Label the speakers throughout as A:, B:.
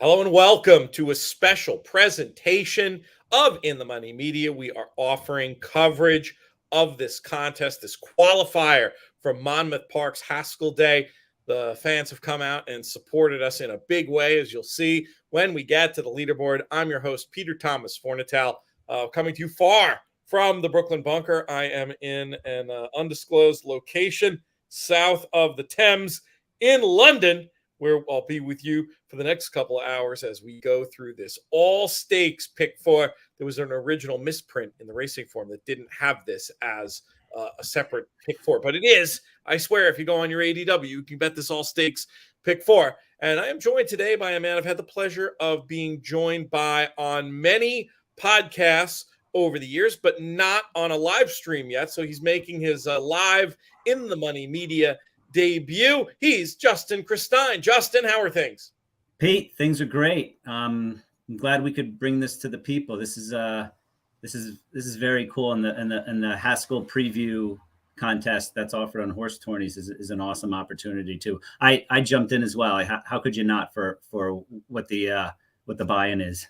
A: Hello and welcome to a special presentation of In the Money Media. We are offering coverage of this contest, this qualifier for Monmouth Park's Haskell Day. The fans have come out and supported us in a big way, as you'll see when we get to the leaderboard. I'm your host, Peter Thomas Fornatal, coming to you far from the Brooklyn Bunker. I am in an undisclosed location south of the Thames in London, where I'll be with you for the next couple of hours as we go through this all stakes pick four. There was an original misprint in the racing form that didn't have this as a separate pick four, but it is. I swear, if you go on your ADW, you can bet this all stakes pick four. And I am joined today by a man I've had the pleasure of being joined by on many podcasts over the years, but not on a live stream yet. So he's making his live In the Money Media debut. He's Justin Christine. Justin, how are things?
B: Pete, things are great. I'm glad we could bring this to the people. This is very cool. And the Haskell preview contest that's offered on Horse Tourneys is an awesome opportunity too. I jumped in as well. How could you not for what the buy-in is?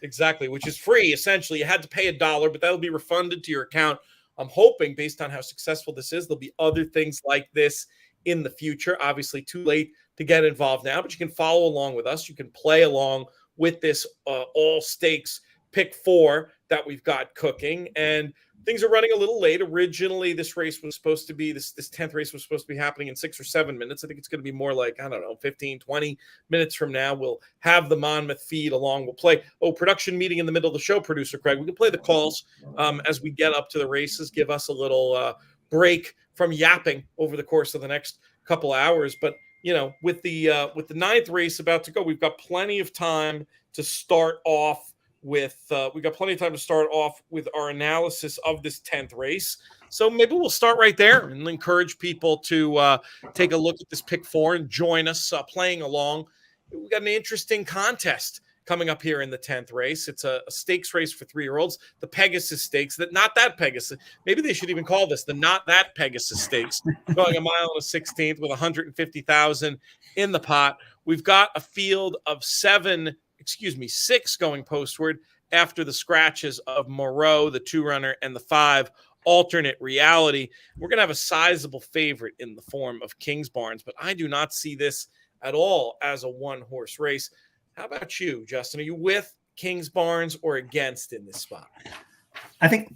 A: Exactly, which is free. Essentially, you had to pay $1, but that'll be refunded to your account. I'm hoping, based on how successful this is, there'll be other things like this in the future. Obviously, too late to get involved now, but you can follow along with us. You can play along with this all stakes pick four that we've got cooking, and things are running a little late. Originally, this race was supposed to be, this 10th race was supposed to be happening in 6 or 7 minutes. I think it's going to be more like, 15, 20 minutes from now. We'll have the Monmouth feed along. We'll play, production meeting in the middle of the show, producer Craig. We can play the calls as we get up to the races, give us a little break from yapping over the course of the next couple hours. But with the ninth race about to go, we've got plenty of time to start off with our analysis of this 10th race. So maybe we'll start right there and encourage people to take a look at this pick four and join us playing along. We've got an interesting contest coming up here in the 10th race. It's a stakes race for 3-year-olds, the Pegasus Stakes. Maybe they should even call this the Not That Pegasus Stakes, going a mile and a 16th with 150,000 in the pot. We've got a field of 6 going postward after the scratches of Moreau, the 2-runner, and the 5 alternate reality. We're going to have a sizable favorite in the form of Kingsbarns, but I do not see this at all as a one-horse race. How about you, Justin? Are you with Kingsbarns or against in this spot?
B: I think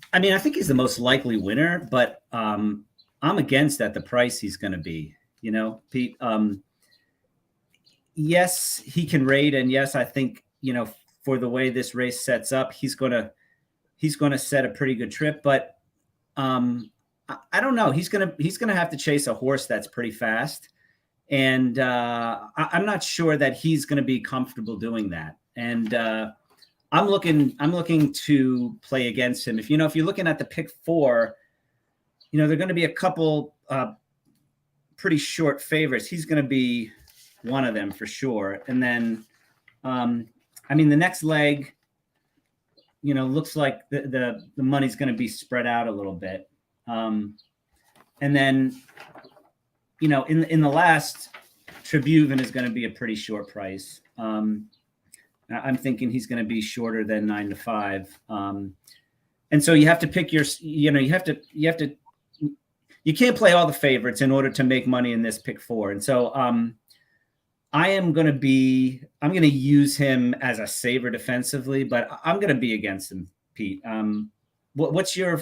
B: he's the most likely winner, but I'm against at the price he's going to be. Pete. Yes, he can rate, and yes, I think for the way this race sets up, he's going to set a pretty good trip. But I don't know. He's going to have to chase a horse that's pretty fast. And I'm not sure that he's going to be comfortable doing that. And I'm looking to play against him. If you're looking at the pick four, there are going to be a couple pretty short favorites. He's going to be one of them for sure. And then, the next leg, looks like the money's going to be spread out a little bit. And then, in the last, Tribhuvan is going to be a pretty short price. I'm thinking he's going to be shorter than 9 to 5. And so you have to pick you can't play all the favorites in order to make money in this pick four. And so I'm going to use him as a saver defensively, but I'm going to be against him, Pete. What's your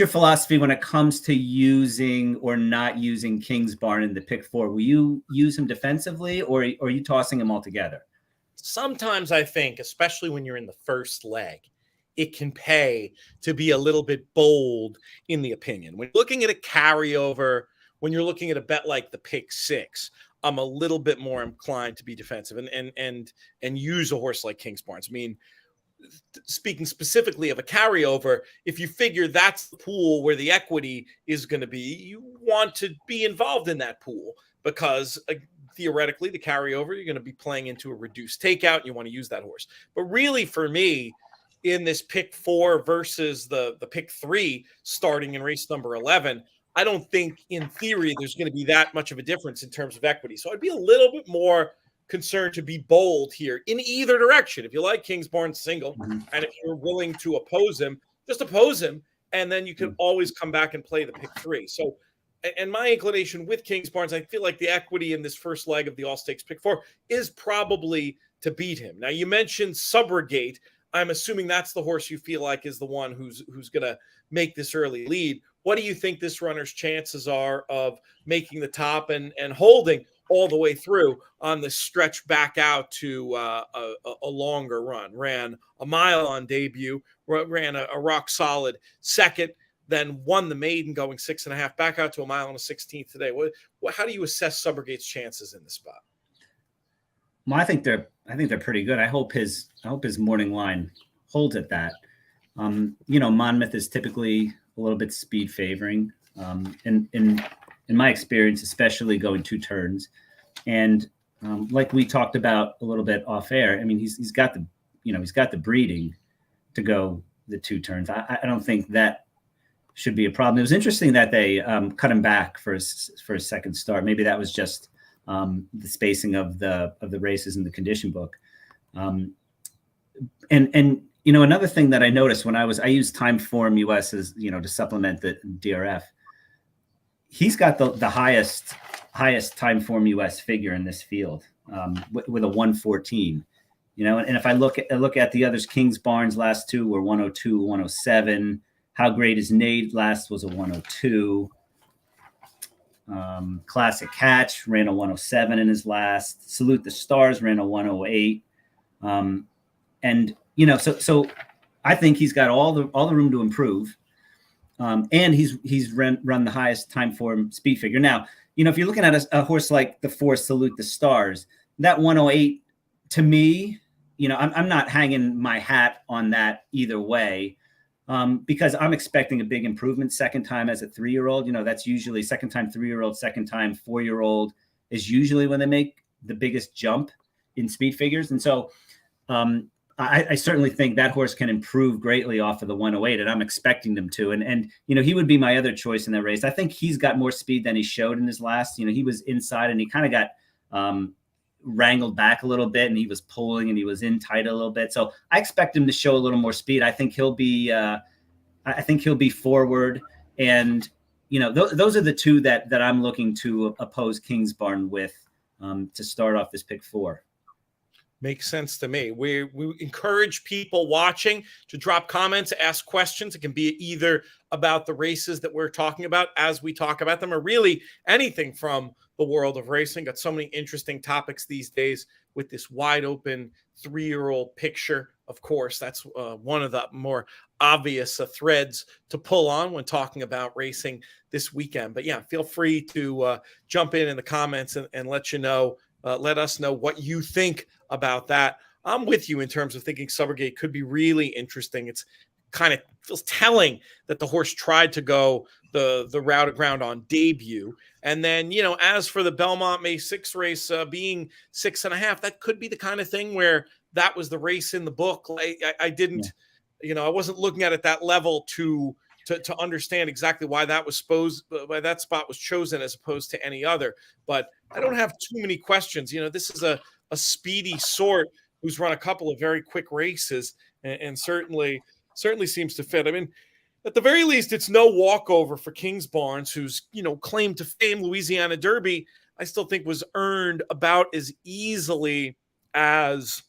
B: philosophy when it comes to using or not using Kingsbarn in the pick four? Will you use him defensively, or are you tossing him altogether?
A: Sometimes I think, especially when you're in the first leg, it can pay to be a little bit bold in the opinion. When looking at a carryover, when you're looking at a bet like the pick 6, I'm a little bit more inclined to be defensive and use a horse like Kingsbarns. Speaking specifically of a carryover, if you figure that's the pool where the equity is going to be, you want to be involved in that pool because theoretically the carryover, you're going to be playing into a reduced takeout and you want to use that horse. But really for me, in this pick 4 versus the pick 3 starting in race number 11, I don't think in theory there's going to be that much of a difference in terms of equity. So I'd be a little bit more concern to be bold here in either direction. If you like Kingsbarn single, and if you're willing to oppose him, just oppose him, and then you can always come back and play the pick 3. So, and my inclination with Kingsbarns, I feel like the equity in this first leg of the All Stakes pick 4 is probably to beat him. Now, you mentioned Subrogate. I'm assuming that's the horse you feel like is the one who's going to make this early lead. What do you think this runner's chances are of making the top and holding all the way through on the stretch back out to a longer run? Ran a mile on debut, ran a rock solid second, then won the maiden going 6.5, back out to a mile and a 16th today. How do you assess Subrogate's chances in this spot?
B: Well, I think they're pretty good. I hope his morning line holds at that. Monmouth is typically a little bit speed favoring. In my experience, especially going 2 turns. And like we talked about a little bit off air, I mean, he's got the breeding to go the 2 turns. I don't think that should be a problem. It was interesting that they cut him back for his second start. Maybe that was just the spacing of the races in the condition book. Another thing that I noticed when I used Timeform US as, to supplement the DRF. He's got the highest Timeform US figure in this field with a 114. And if I look at the others, Kingsbarn's last 2 were 102, 107. How Great Is Nate last was a 102. Classic Catch ran a 107 in his last. Salute the Stars ran a 108. So I think he's got all the room to improve. And he's run the highest Timeform speed figure. Now, if you're looking at a horse like the 4 Salute the Stars, that 108 to me, I'm not hanging my hat on that either way. Because I'm expecting a big improvement second time as a 3-year-old. That's usually second time 3-year-old, second time 4-year-old is usually when they make the biggest jump in speed figures. And so I certainly think that horse can improve greatly off of the 108, and I'm expecting them to. And he would be my other choice in that race. I think he's got more speed than he showed in his last. He was inside and he kind of got wrangled back a little bit, and he was pulling and he was in tight a little bit. So I expect him to show a little more speed. I think he'll be forward, and those are the 2 that I'm looking to oppose Kingsbarn with to start off this pick 4.
A: Makes sense to me. We encourage people watching to drop comments, ask questions. It can be either about the races that we're talking about as we talk about them, or really anything from the world of racing. Got so many interesting topics these days with this wide open 3-year-old picture. Of course, that's one of the more obvious threads to pull on when talking about racing this weekend. But yeah, feel free to jump in the comments and let us know what you think about that. I'm with you in terms of thinking Subrogate could be really interesting. It's kind of feels telling that the horse tried to go the route of ground on debut. And then, as for the Belmont May 6 race being 6.5, that could be the kind of thing where that was the race in the book. I didn't, I wasn't looking at it that level to understand exactly why that spot was chosen as opposed to any other. But I don't have too many questions. This is a speedy sort who's run a couple of very quick races and certainly seems to fit. I mean, at the very least, it's no walkover for Kingsbarns, whose claim to fame, Louisiana Derby, I still think was earned about as easily as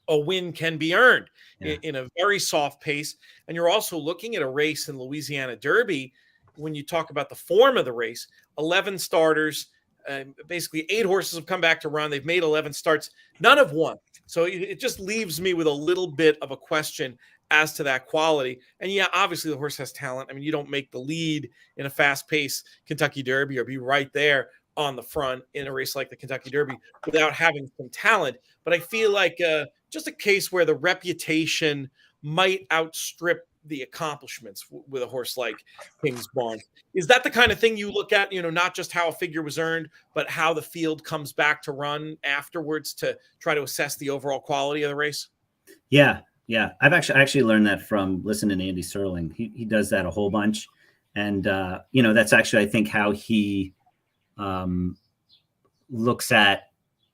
A: a win can be earned in a very soft pace. And you're also looking at a race in Louisiana Derby. When you talk about the form of the race, 11 starters, basically 8 horses have come back to run. They've made 11 starts. None have won. So it just leaves me with a little bit of a question as to that quality. And yeah, obviously the horse has talent. I mean, you don't make the lead in a fast-paced Kentucky Derby or be right there on the front in a race like the Kentucky Derby without having some talent. But I feel like just a case where the reputation might outstrip the accomplishments with a horse like Kingsbarn. Is that the kind of thing you look at, not just how a figure was earned, but how the field comes back to run afterwards to try to assess the overall quality of the race?
B: Yeah. I've actually learned that from listening to Andy Serling. He does that a whole bunch. And, that's actually, I think, how he looks at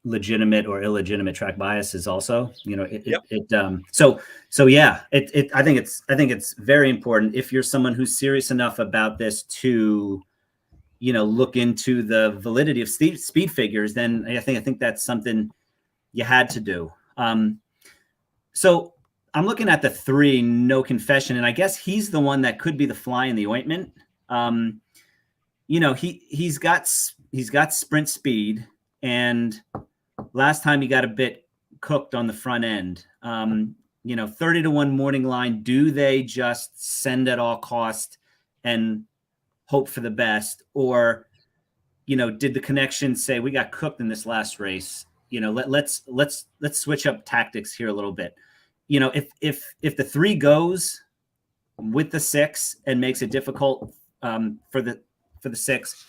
B: legitimate or illegitimate track biases also.
A: Yep.
B: So yeah, I think it's very important if you're someone who's serious enough about this to, look into the validity of speed figures, then I think that's something you had to do. So I'm looking at the 3, No Confession, and I guess he's the one that could be the fly in the ointment. He's got sprint speed, and last time he got a bit cooked on the front end. 30-1 morning line. Do they just send at all cost and hope for the best, or did the connection say we got cooked in this last race? Let's switch up tactics here a little bit. If the 3 goes with the 6 and makes it difficult for the 6,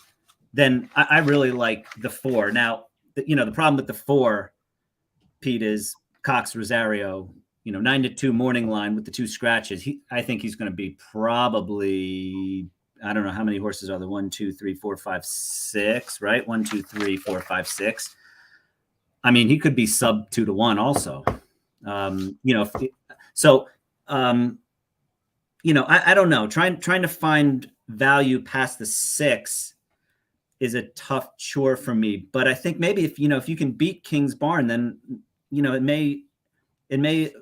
B: then I really like the 4. Now, the problem with the 4, Pete, is Cox Rosario. 9-2 morning line with the 2 scratches. I think he's going to be probably, I don't know how many horses are there. 1, 2, 3, 4, 5, 6, right? 1, 2, 3, 4, 5, 6. I mean, he could be sub 2-1 also. I don't know. Trying to find value past the 6 is a tough chore for me. But I think maybe if you can beat King's Barn, then it may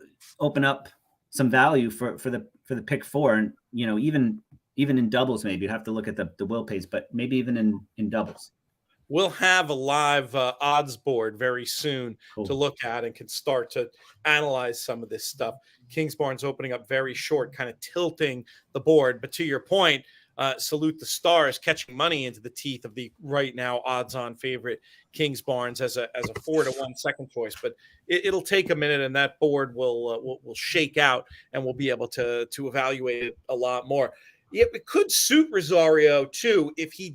B: open up some value for the pick 4, and even in doubles, maybe you have to look at the will pays, but maybe even in doubles.
A: We'll have a live odds board very soon to look at and can start to analyze some of this stuff. Kingsbarn's opening up very short, kind of tilting the board. But to your point, Salute the Stars catching money into the teeth of the right now odds-on favorite Kingsbarns as a 4-1 second choice. But it'll take a minute, and that board will shake out, and we'll be able to evaluate it a lot more. It could suit Rosario too if he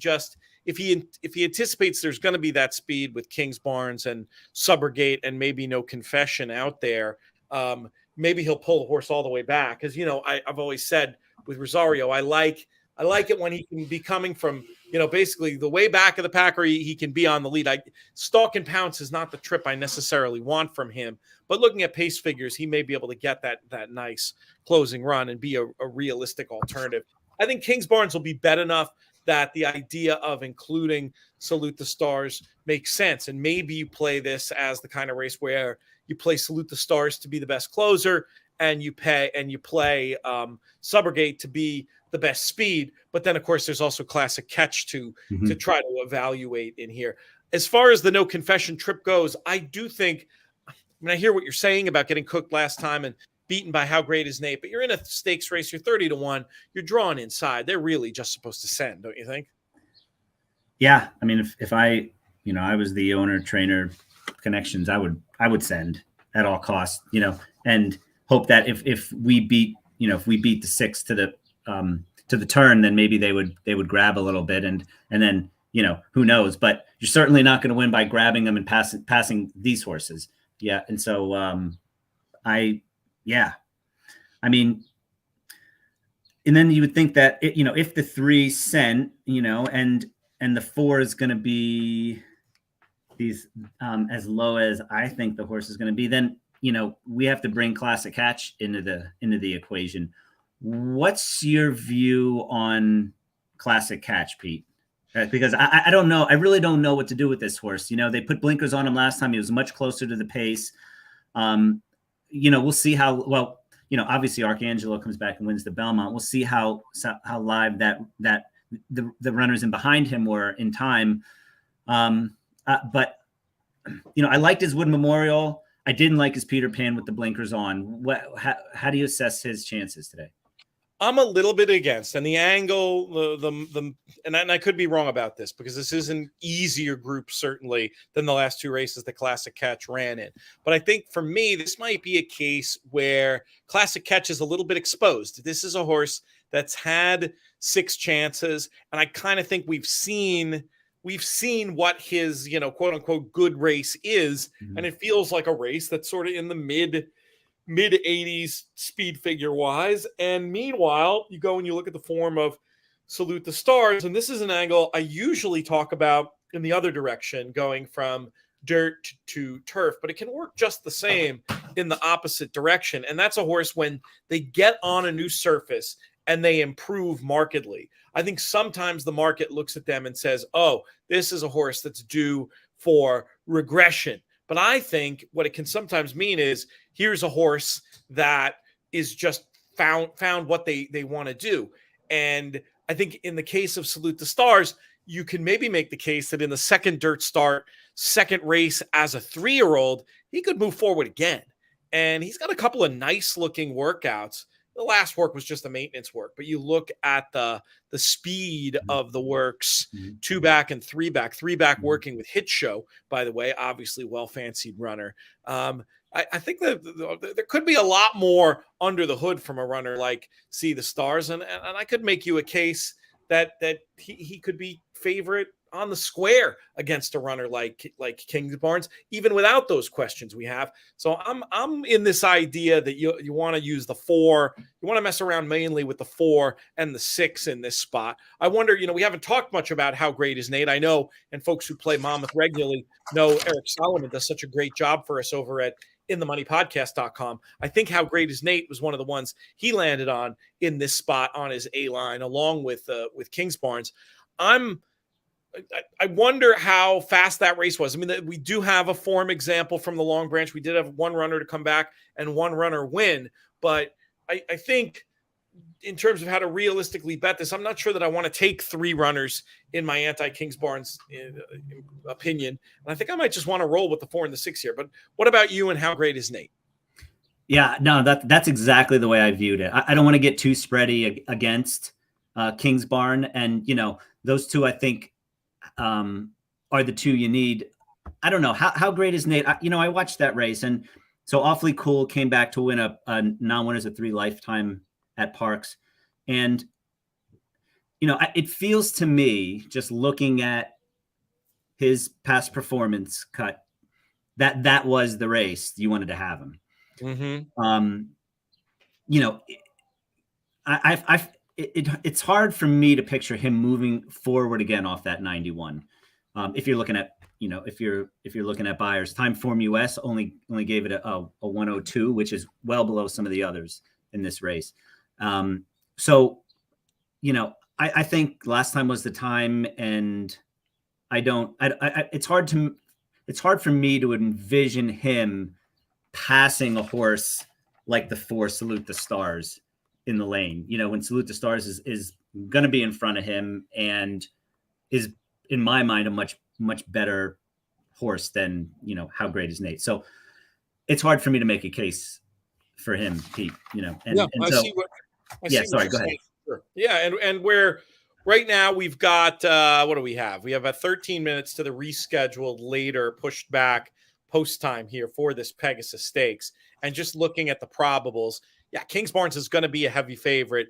A: anticipates there's going to be that speed with Kingsbarns and Subrogate and maybe No Confession out there. Maybe he'll pull the horse all the way back, because I've always said with Rosario, I like it when he can be coming from basically the way back of the pack, or he can be on the lead. Stalk and Pounce is not the trip I necessarily want from him, but looking at pace figures, he may be able to get that nice closing run and be a realistic alternative. I think Kingsbarns will be bet enough that the idea of including Salute the Stars makes sense. And maybe you play this as the kind of race where you play Salute the Stars to be the best closer, and you play Subrogate to be the best speed. But then, of course, there's also Classic Catch to try to evaluate in here. As far as the No Confession trip goes, I do think, I hear what you're saying about getting cooked last time and beaten by How Great Is Nate, but you're in a stakes race, you're 30-1, you're drawn inside. They're really just supposed to send, don't you think?
B: Yeah. I mean, if I was the owner, trainer, connections, I would send at all costs, and hope that if we beat the 6 to the turn, then maybe they would grab a little bit, and then, who knows, but you're certainly not going to win by grabbing them and passing these horses. Yeah. And so, I mean, and then you would think that if the 3 sent, and the 4 is going to be these as low as I think the horse is going to be, then we have to bring Classic Catch into the equation. What's your view on Classic Catch, Pete? Because I don't know. I really don't know what to do with this horse. They put blinkers on him last time. He was much closer to the pace. We'll see how well. Obviously Arcangelo comes back and wins the Belmont. We'll see how live that the runners in behind him were in time. But I liked his Wood Memorial. I didn't like his Peter Pan with the blinkers on. How do you assess his chances today?
A: I'm a little bit against, and the angle, and I could be wrong about this, because this is an easier group certainly than the last 2 races the Classic Catch ran in. But I think for me, this might be a case where Classic Catch is a little bit exposed. This is a horse that's had 6 chances, and I kind of think we've seen what his quote unquote good race is, and it feels like a race that's sort of in the mid 80s speed figure wise. And meanwhile, you go and you look at the form of Salute the Stars, and this is an angle I usually talk about in the other direction, going from dirt to turf, but it can work just the same in the opposite direction. And that's a horse when they get on a new surface and they improve markedly. I think sometimes the market looks at them and says, oh, this is a horse that's due for regression. But I think what it can sometimes mean is here's a horse that is just found what they want to do. And I think in the case of Salute the Stars, you can maybe make the case that in the second dirt start, second race as a 3-year-old, he could move forward again. And he's got a couple of nice looking workouts. The last work was just the maintenance work, but you look at the speed of the works, 2-back and 3-back, 3-back working with Hit Show, by the way, obviously well-fancied runner. I think that there could be a lot more under the hood from a runner like See the Stars, and I could make you a case that he could be favorite on the square against a runner like Kingsbarns, even without those questions we have. So I'm in this idea that you want to use the 4, you want to mess around mainly with the 4 and the 6 in this spot. I wonder, we haven't talked much about How Great Is Nate. I know, and folks who play Monmouth regularly know Eric Solomon does such a great job for us over at inthemoneypodcast.com. I think How Great Is Nate was one of the ones he landed on in this spot on his A line, along with Kingsbarns. I wonder how fast that race was. I mean, we do have a form example from the Long Branch. We did have one runner to come back and one runner win, but I think in terms of how to realistically bet this, I'm not sure that I want to take 3 runners in my anti-Kingsbarns opinion. And I think I might just want to roll with the 4 and the 6 here. But what about you and How Great Is Nate?
B: Yeah, no, that's exactly the way I viewed it. I don't want to get too spready against Kingsbarn. And, those two, I think, are the 2 you need. I don't know. How Great Is Nate? I watched that race, and so Awfully Cool came back to win a non-winners of 3 lifetime at Parks. And, it feels to me, just looking at his past performance cut, that was the race you wanted to have him.
A: Mm-hmm.
B: It's hard for me to picture him moving forward again off that 91. If you're looking at, if you're looking at buyers, Timeform US only gave it a 102, which is well below some of the others in this race. So, I think last time was the time, and it's hard for me to envision him passing a horse like the 4 Salute the Stars in the lane, when Salute the Stars is going to be in front of him and is, in my mind, a much, much better horse than, How Great Is Nate. So it's hard for me to make a case for him, Pete,
A: Sorry, go ahead. Sure. Yeah. And we're right now we've got, what do we have? We have about 13 minutes to the rescheduled later pushed back post time here for this Pegasus Stakes. And just looking at the probables, yeah, Kingsbarns is going to be a heavy favorite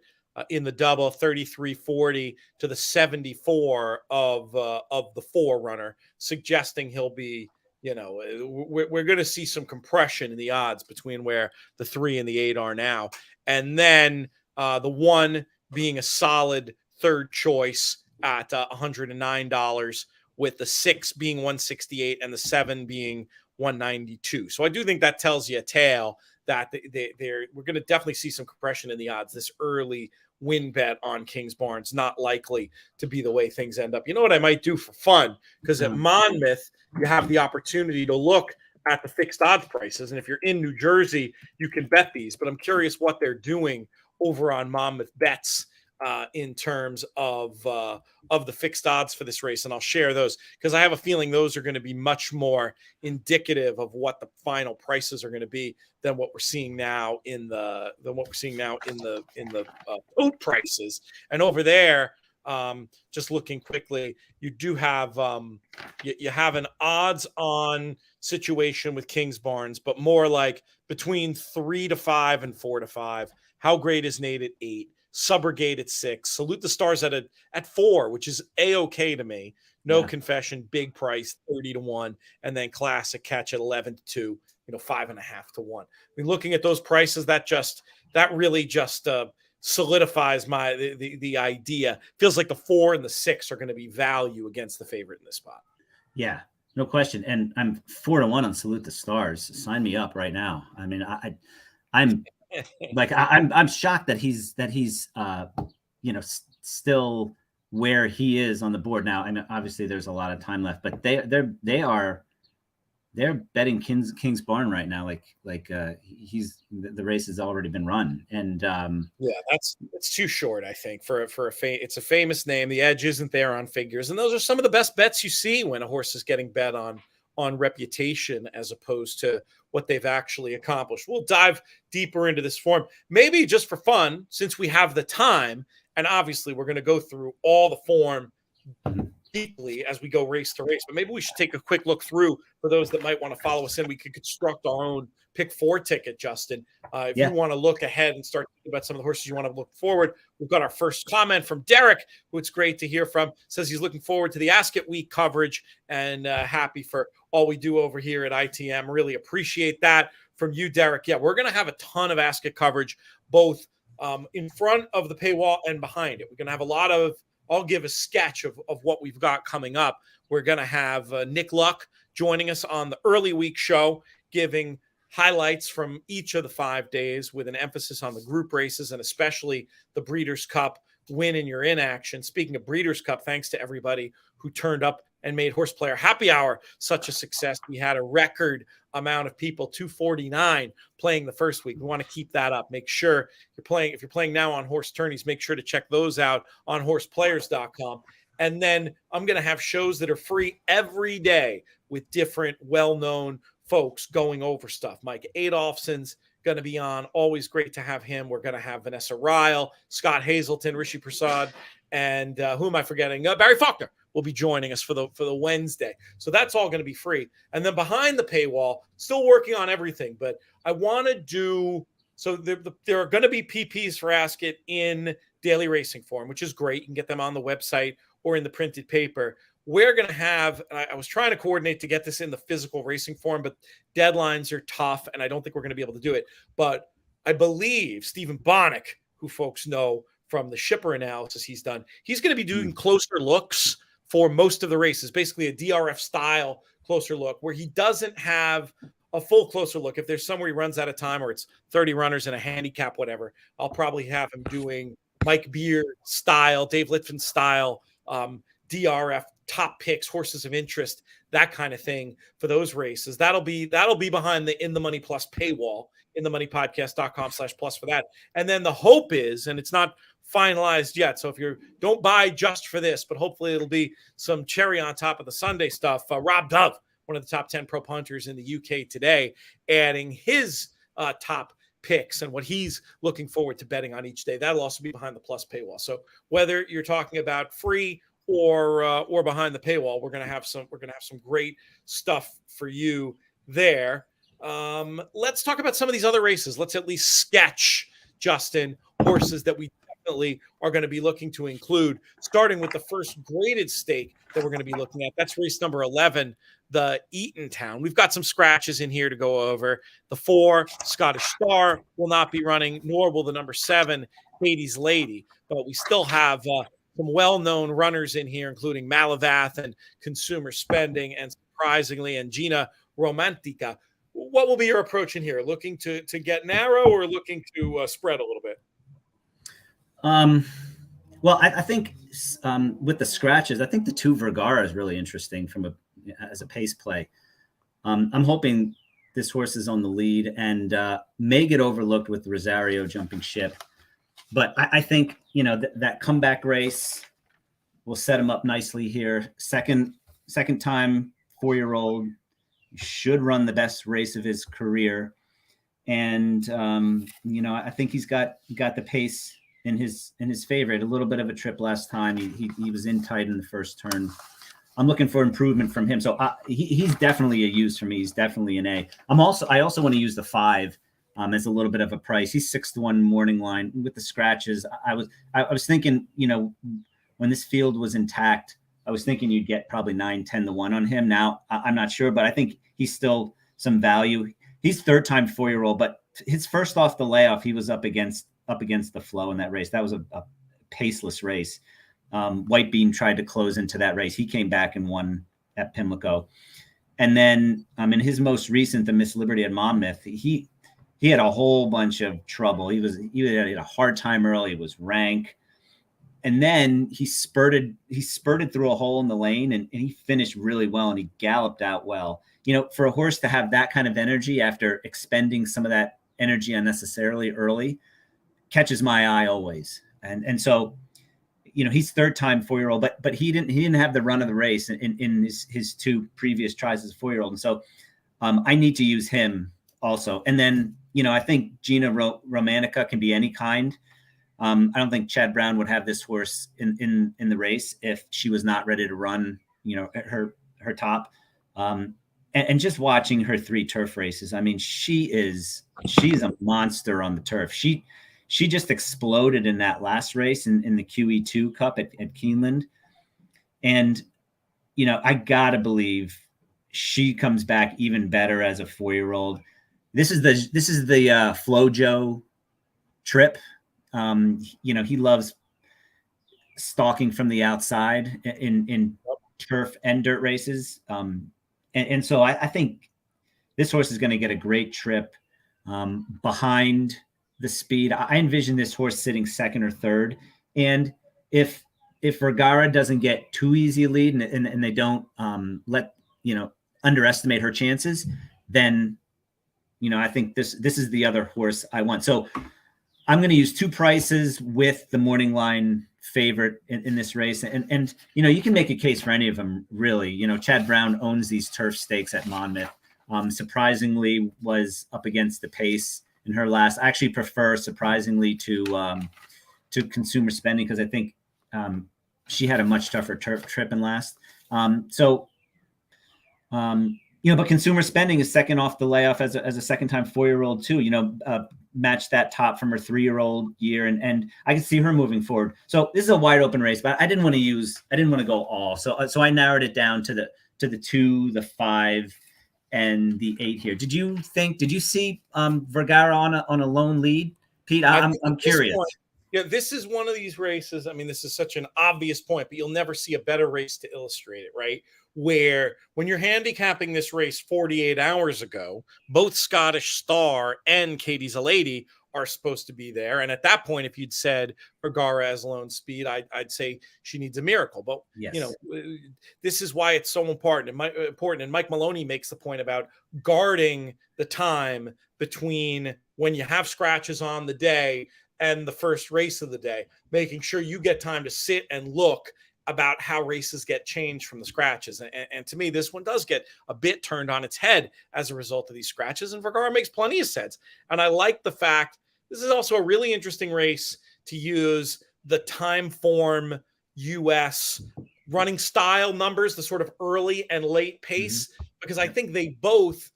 A: in the double, 33-40 to the 74 of the 4 runner, suggesting he'll be, we're going to see some compression in the odds between where the 3 and the 8 are now. And then the 1 being a solid third choice at $109, with the 6 being 168 and the 7 being 192. So I do think that tells you a tale that we're going to definitely see some compression in the odds. This early win bet on Kingsbarns not likely to be the way things end up. You know what I might do for fun? Because at Monmouth, you have the opportunity to look at the fixed odds prices. And if you're in New Jersey, you can bet these. But I'm curious what they're doing over on Monmouth Bets in terms of the fixed odds for this race, and I'll share those because I have a feeling those are going to be much more indicative of what the final prices are going to be than what we're seeing now in the boat prices. And over there, just looking quickly, you do have you have an odds on situation with Kingsbarns, but more like between 3 to 5 and 4 to 5. How Great Is Nate at 8? Subrogate at 6, Salute the Stars at 4, which is a-okay to me. No Confession, big price, 30 to 1, and then Classic Catch at 11 to 2, 5.5 to 1. I mean, looking at those prices, that really just solidifies the idea. Feels like the 4 and the 6 are going to be value against the favorite in this spot.
B: Yeah. No question. And I'm 4-1 on Salute the Stars. Sign me up right now. I mean, I'm like, I'm shocked that he's still where he is on the board now. And obviously there's a lot of time left, but they're betting King's Barn right now. The race has already been run. And
A: yeah, it's too short, I think, for it's a famous name. The edge isn't there on figures, and those are some of the best bets you see when a horse is getting bet on reputation as opposed to what they've actually accomplished. We'll dive deeper into this form, maybe just for fun, since we have the time, and obviously we're going to go through all the form deeply as we go race to race. But maybe we should take a quick look through for those that might want to follow us in. We could construct our own pick 4 ticket, Justin. If you want to look ahead and start thinking about some of the horses you want to look forward, we've got our first comment from Derek, who it's great to hear from. Says he's looking forward to the Ascot Week coverage and happy for all we do over here at ITM. Really appreciate that from you, Derek. Yeah, we're going to have a ton of Ascot coverage, both in front of the paywall and behind it. We're going to have a lot of, I'll give a sketch of what we've got coming up. We're going to have Nick Luck joining us on the early week show, giving highlights from each of the 5 days with an emphasis on the group races and especially the Breeders' Cup win and you're in action. Speaking of Breeders' Cup, thanks to everybody who turned up and made Horse Player Happy Hour such a success. We had a record amount of people, 249, playing the first week. We want to keep that up. Make sure if you're playing now on Horse Tourneys, make sure to check those out on horseplayers.com. And then I'm going to have shows that are free every day with different well-known folks going over stuff. Mike Adolphson's going to be on. Always great to have him. We're going to have Vanessa Ryle, Scott Hazelton, Rishi Prasad, and who am I forgetting? Barry Faulkner will be joining us for the Wednesday. So that's all going to be free. And then behind the paywall, still working on everything, but I want to do, so there are going to be PPs for Ascot in daily racing form, which is great. You can get them on the website or in the printed paper. We're going to have, I was trying to coordinate to get this in the physical racing form, but deadlines are tough, and I don't think we're going to be able to do it. But I believe Stephen Bonnick, who folks know from the shipper analysis he's done, he's going to be doing closer looks for most of the races, basically a DRF style closer look, where he doesn't have a full closer look. If there's somewhere he runs out of time or it's 30 runners in a handicap, whatever, I'll probably have him doing Mike Beard style, Dave Litvin style, DRF top picks, horses of interest, that kind of thing for those races. That'll be behind the In the Money Plus paywall, inthemoneypodcast.com/plus for that. And then the hope is, and it's not finalized yet, so if you don't buy just for this, but hopefully it'll be some cherry on top of the Sunday stuff. Rob Dove, one of the top 10 pro punters in the UK today, adding his top picks and what he's looking forward to betting on each day. That'll also be behind the Plus paywall. So whether you're talking about free or behind the paywall, we're gonna have some great stuff for you there. Let's talk about some of these other races. Let's at least sketch, Justin, horses that we definitely are going to be looking to include, starting with the first graded stake that we're going to be looking at. That's race number 11, the Eaton Town. We've got some scratches in here to go over. The 4, Scottish Star, will not be running, nor will the number 7, Hades Lady. But we still have some well-known runners in here, including Malavath and Consumer Spending, and surprisingly, Angina Romantica. What will be your approach in here? Looking to get narrow or looking to spread a little bit?
B: Well, I think with the scratches, I think the 2 Vergara is really interesting as a pace play. I'm hoping this horse is on the lead and may get overlooked with the Rosario jumping ship. But I think, that comeback race will set him up nicely here. Second time 4-year-old, should run the best race of his career. And, I think he's got the pace in his favor. A little bit of a trip last time. He was in tight in the first turn. I'm looking for improvement from him. So he's definitely a use for me. He's definitely an A. I also want to use the 5 as a little bit of a price. He's 6-1 morning line with the scratches. I was thinking, when this field was intact, I was thinking you'd get probably 9-10-1 on him. Now I'm not sure, but I think he's still some value. He's 3rd-time 4-year-old, but his first off the layoff, he was up against the flow in that race. That was a paceless race. White Beam tried to close into that race. He came back and won at Pimlico. And then in his most recent, the Miss Liberty at Monmouth, he had a whole bunch of trouble. He had a hard time early. It was rank. And then he spurted through a hole in the lane, and he finished really well, and he galloped out well. For a horse to have that kind of energy after expending some of that energy unnecessarily early catches my eye always. And so, he's third time 4-year-old, but he didn't have the run of the race in his two previous tries as a 4-year-old. And so I need to use him also. And then, I think Gina Romantica can be any kind. I don't think Chad Brown would have this horse in the race if she was not ready to run, her top. And just watching her 3 turf races, I mean, she's a monster on the turf. She just exploded in that last race in the QE2 Cup at Keeneland. And, I got to believe she comes back even better as a 4-year-old. This is the Flojo trip. He loves stalking from the outside in turf and dirt races. And so I think this horse is going to get a great trip behind the speed. I envision this horse sitting second or third. And if Vergara doesn't get too easy a lead and they don't underestimate her chances, then, I think this is the other horse I want. So I'm going to use 2 prices with the morning line favorite in this race. And you can make a case for any of them, really. Chad Brown owns these turf stakes at Monmouth. Surprisingly was up against the pace in her last. I actually prefer, surprisingly, to Consumer Spending, because I think she had a much tougher turf trip in last. But Consumer Spending is second off the layoff as a second-time 4-year-old too. Matched that top from her 3-year-old year, and I can see her moving forward. So this is a wide open race, but I didn't want to go all. So I narrowed it down to the 2, the 5, and the 8 here. Did you see Vergara on a lone lead, Pete? I'm curious.
A: This is one of these races. I mean, this is such an obvious point, but you'll never see a better race to illustrate it, right? Where when you're handicapping this race 48 hours ago, both Scottish Star and Katie's a Lady are supposed to be there. And at that point, if you'd said Vergara as lone speed, I'd say she needs a miracle. But,
B: yes.
A: This is why it's so important. And Mike Maloney makes the point about guarding the time between when you have scratches on the day and the first race of the day, making sure you get time to sit and look about how races get changed from the scratches. And to me, this one does get a bit turned on its head as a result of these scratches. And Vergara makes plenty of sense. And I like the fact this is also a really interesting race to use the time form US running style numbers, the sort of early and late pace, because I think they both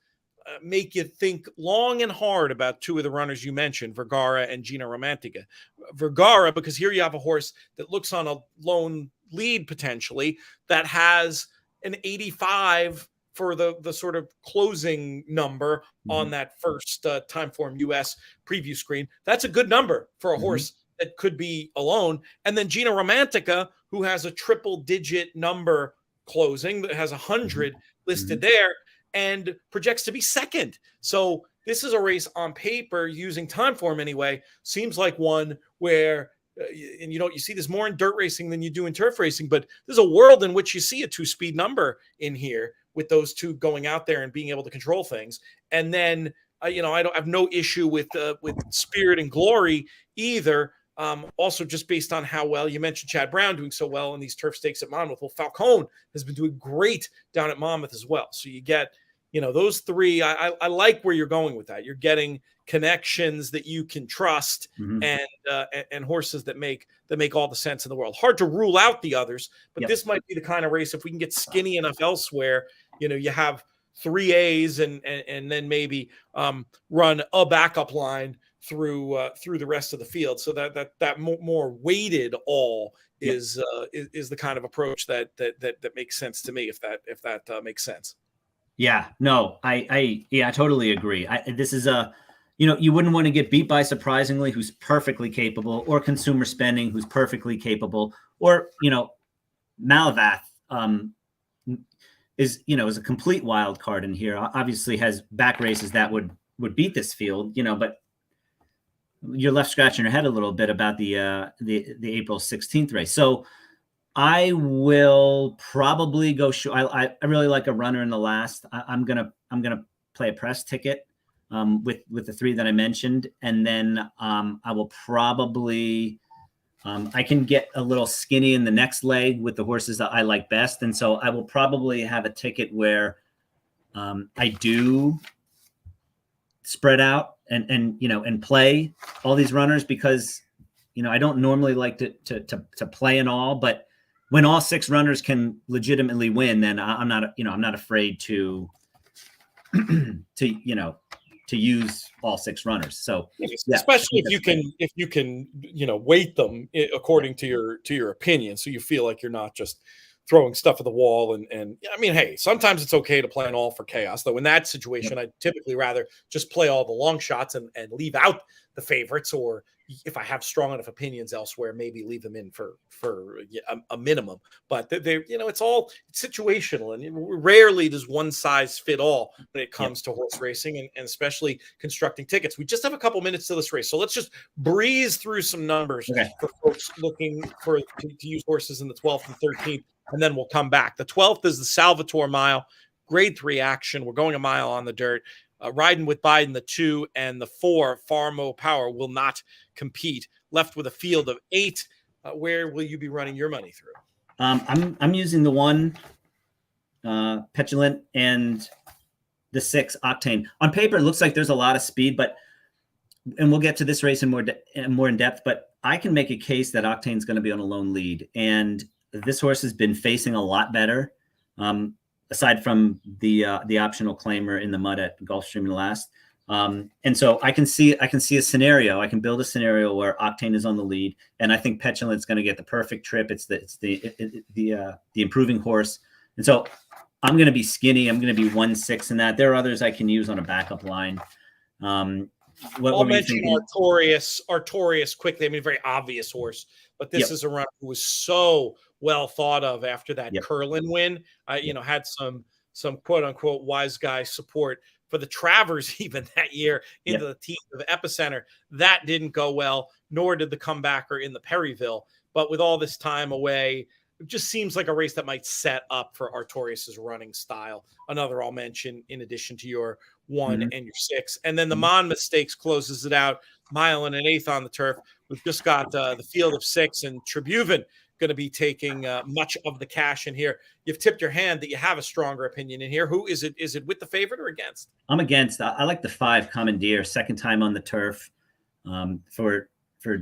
A: make you think long and hard about 2 of the runners you mentioned, Vergara and Gina Romantica. Vergara, because here you have a horse that looks on a lone lead potentially that has an 85 for the sort of closing number on that first time form US preview screen. That's a good number for a horse that could be alone. And then Gina Romantica, who has a triple digit number closing that has 100 listed there and projects to be second. So this is a race on paper, using time form anyway, seems like one where and you see this more in dirt racing than you do in turf racing, but there's a world in which you see a 2-speed number in here with those 2 going out there and being able to control things. And then, I have no issue with Spirit and Glory either. Also, just based on how well you mentioned Chad Brown doing so well in these turf stakes at Monmouth. Well, Falcone has been doing great down at Monmouth as well. So you get, those 3. I like where you're going with that. You're getting connections that you can trust and horses that make all the sense in the world. Hard to rule out the others, but this might be the kind of race, if we can get skinny enough elsewhere, you have 3 A's and then maybe run a backup line through the rest of the field, so that more weighted all is the kind of approach that makes sense to me, if that makes sense.
B: Yeah, no, I totally agree. This is you wouldn't want to get beat by Surprisingly, who's perfectly capable, or Consumer Spending, who's perfectly capable, or Malavath. is a complete wild card in here. Obviously has back races that would beat this field, but you're left scratching your head a little bit about the April 16th race. So I will probably go. I really like a runner in the last. I'm gonna play a press ticket with the three that I mentioned, and then I will probably. I can get a little skinny in the next leg with the horses that I like best. And so I will probably have a ticket where I do spread out and play all these runners, because, I don't normally like to play in all, but when all 6 runners can legitimately win, then I'm not afraid to use all 6 runners. So
A: especially if you can weight them according to your opinion, so you feel like you're not just throwing stuff at the wall. And I mean, hey, sometimes it's okay to play an all for chaos, though in that situation I'd typically rather just play all the long shots and leave out the favorites, or if I have strong enough opinions elsewhere, maybe leave them in for a minimum. But it's all situational, and rarely does one size fit all when it comes to horse racing, and especially constructing tickets. We just have a couple minutes to this race, so let's just breeze through some numbers for folks looking to use horses in the 12th and 13th, and then we'll come back. The 12th is the Salvatore Mile, grade 3 action. We're going a mile on the dirt. Riding with Biden, the 2 and the 4, Farmo Power, will not compete. Left with a field of 8. Where will you be running your money through?
B: I'm using the 1, Petulant, and the 6, Octane. On paper, it looks like there's a lot of speed, and we'll get to this race in more in depth, but I can make a case that Octane's going to be on a lone lead, and this horse has been facing a lot better. Aside from the optional claimer in the mud at Gulfstream in the last. And so I can see a scenario. I can build a scenario where Octane is on the lead, and I think Petulant's going to get the perfect trip. It's the improving horse. And so I'm going to be skinny. I'm going to be 1-6 in that. There are others I can use on a backup line.
A: I'll mention Artorias quickly. I mean, very obvious horse, but this is a runner who was so well thought of after that Curlin win. Had some quote unquote wise guy support for the Travers even that year into the team of Epicenter. That didn't go well, nor did the comebacker in the Perryville. But with all this time away, it just seems like a race that might set up for Artorias's running style. Another I'll mention in addition to your 1 and your 6. And then the Monmouth Stakes closes it out, mile and an 1/8 on the turf. We've just got the field of 6, and Tribhuvan going to be taking much of the cash in here. You've tipped your hand that you have a stronger opinion in here. Who is it? Is it with the favorite or against?
B: I'm against. I like the 5, Commandeer, second time on the turf for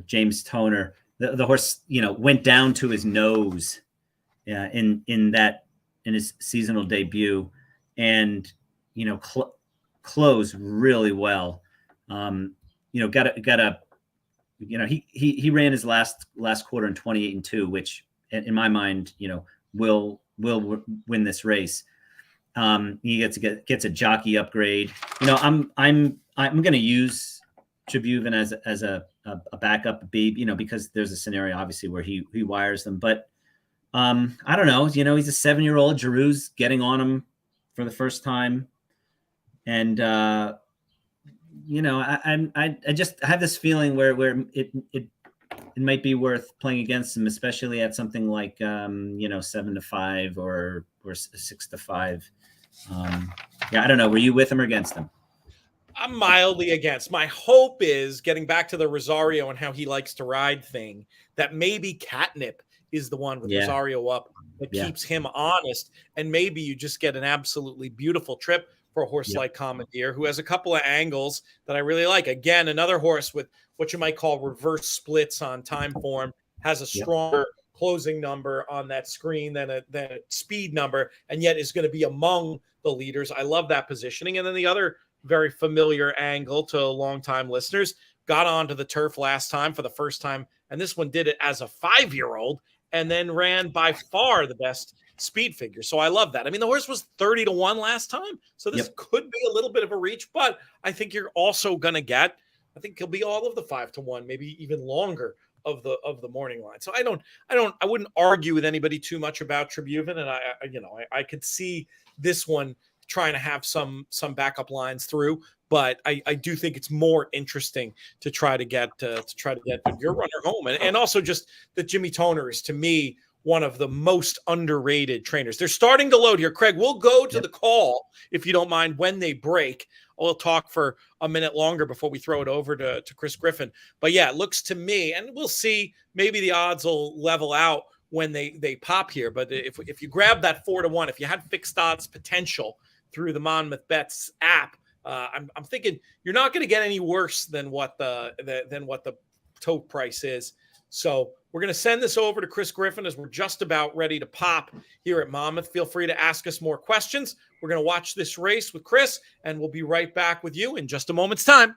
B: James Toner. The horse, went down to his nose in his seasonal debut, and closed really well. He ran his last quarter in 28-2, which in my mind, will win this race. He gets a jockey upgrade. I'm going to use Tribhuvan as a backup B, because there's a scenario obviously where he wires them, but I don't know. He's a 7-year-old. Giroux's getting on him for the first time, and I just have this feeling where it might be worth playing against him, especially at something like 7-5 or 6-5. I don't know. Were you with him or against him?
A: I'm mildly against. My hope is, getting back to the Rosario and how he likes to ride thing, that maybe Catnip is the one with Rosario up that keeps him honest, and maybe you just get an absolutely beautiful trip for a horse like Commandeer, who has a couple of angles that I really like. Again, another horse with what you might call reverse splits on time form, has a stronger closing number on that screen than a speed number, and yet is going to be among the leaders. I love that positioning. And then the other very familiar angle to longtime listeners, got onto the turf last time for the first time, and this one did it as a 5-year-old, and then ran by far the best speed figure. So I love that. I mean, the horse was 30-1 last time, so this could be a little bit of a reach, but I think you're also going to get, I think he'll be all of the 5-1, maybe even longer of the morning line. So I wouldn't argue with anybody too much about Tribhuvan, and I could see this one trying to have some backup lines through, but I do think it's more interesting to try to get your runner home, and also just that Jimmy Toner is, to me, one of the most underrated trainers. They're starting to load here. Craig, we'll go to the call, if you don't mind, when they break. We'll talk for a minute longer before we throw it over to Chris Griffin. But yeah, it looks to me, and we'll see, maybe the odds will level out when they pop here. But if you grab that 4-1, if you had fixed odds potential through the Monmouth Bets app, I'm thinking you're not going to get any worse than what the tote price is. So we're going to send this over to Chris Griffin as we're just about ready to pop here at Monmouth. Feel free to ask us more questions. We're going to watch this race with Chris, and we'll be right back with you in just a moment's time.